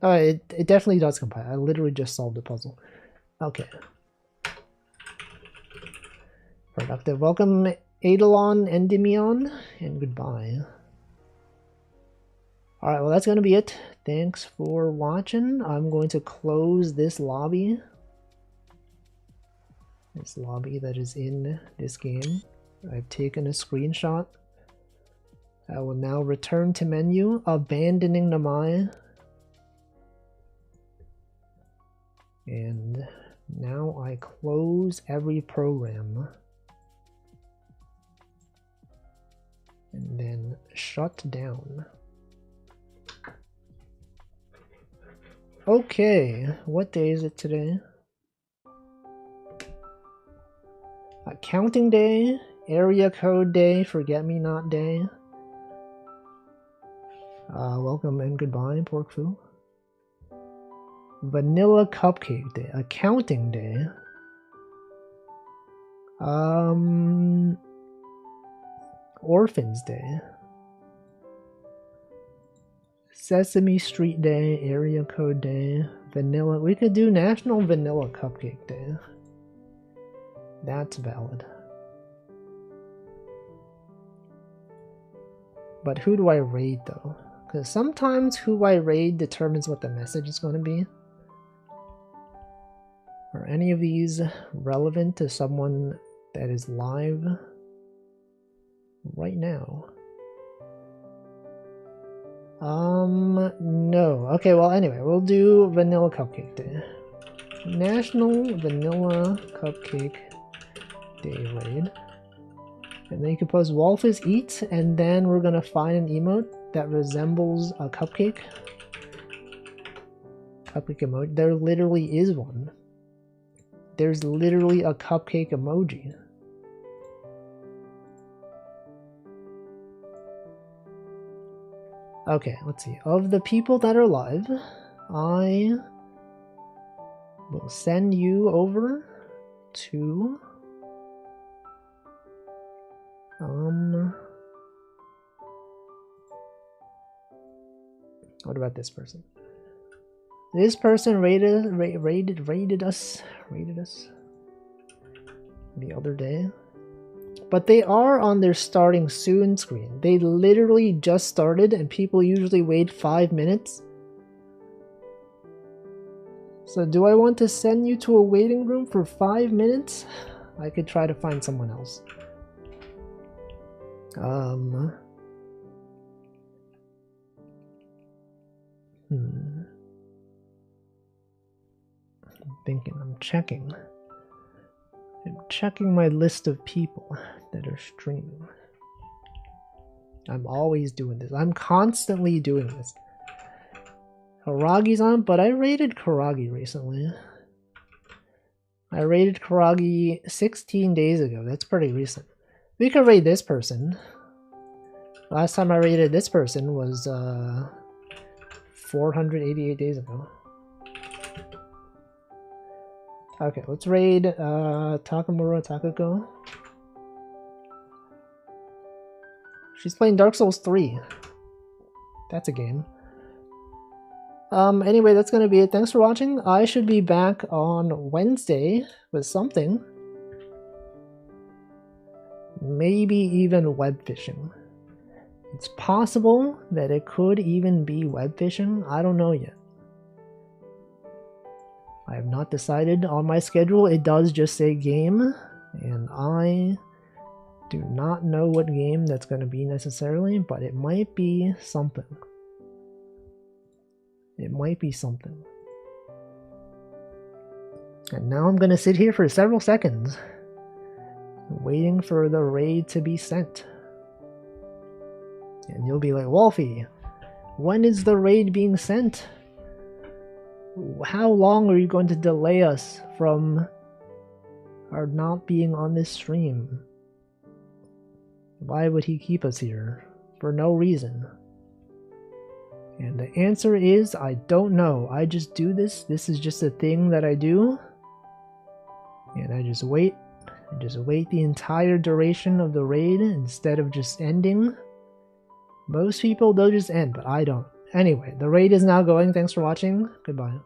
Oh, it definitely does compile. I literally just solved the puzzle. Okay. Productive. Welcome, Eidolon, Endymion, and goodbye. Alright, well that's going to be it. Thanks for watching. I'm going to close this lobby. This lobby that is in this game. I've taken a screenshot. I will now return to menu, abandoning Namai. And now I close every program. And then shut down. Okay, what day is it today? Accounting day, area code day, forget me not day. Welcome and goodbye, pork foo. Vanilla cupcake day, accounting day. Orphans day. Sesame Street Day, area code day, vanilla. We could do National Vanilla Cupcake Day. That's valid. But who do I raid though? Because sometimes who I raid determines what the message is going to be. Are any of these relevant to someone that is live right now? No. Okay, well, anyway, we'll do Vanilla Cupcake Day. National Vanilla Cupcake Day raid. And then you can post Walfus Eat, and then we're gonna find an emote that resembles a cupcake. Cupcake emoji. There literally is one. There's literally a cupcake emoji. Okay, let's see. Of the people that are live, I will send you over to what about this person? This person raided us the other day. But they are on their starting soon screen. They literally just started and people usually wait 5 minutes. So do I want to send you to a waiting room for 5 minutes? I could try to find someone else. I'm thinking, I'm checking my list of people that are streaming. I'm always doing this. I'm constantly doing this. Karagi's on, but I raided Karagi recently. I raided Karagi 16 days ago. That's pretty recent. We could raid this person. Last time I raided this person was 488 days ago. Okay, let's raid Takamura Takako. She's playing Dark Souls 3. That's a game. Anyway, that's gonna be it. Thanks for watching. I should be back on Wednesday with something. Maybe even web fishing. It's possible that it could even be web fishing. I don't know yet. I have not decided on my schedule. It does just say game, and I do not know what game that's going to be necessarily, but it might be something. It might be something. And now I'm going to sit here for several seconds, waiting for the raid to be sent. And you'll be like, Wolfie, when is the raid being sent? How long are you going to delay us from our not being on this stream? Why would he keep us here? For no reason. And the answer is, I don't know. I just do this. This is just a thing that I do. And I just wait. I just wait the entire duration of the raid instead of just ending. Most people, they'll just end, but I don't. Anyway, the raid is now going. Thanks for watching. Goodbye.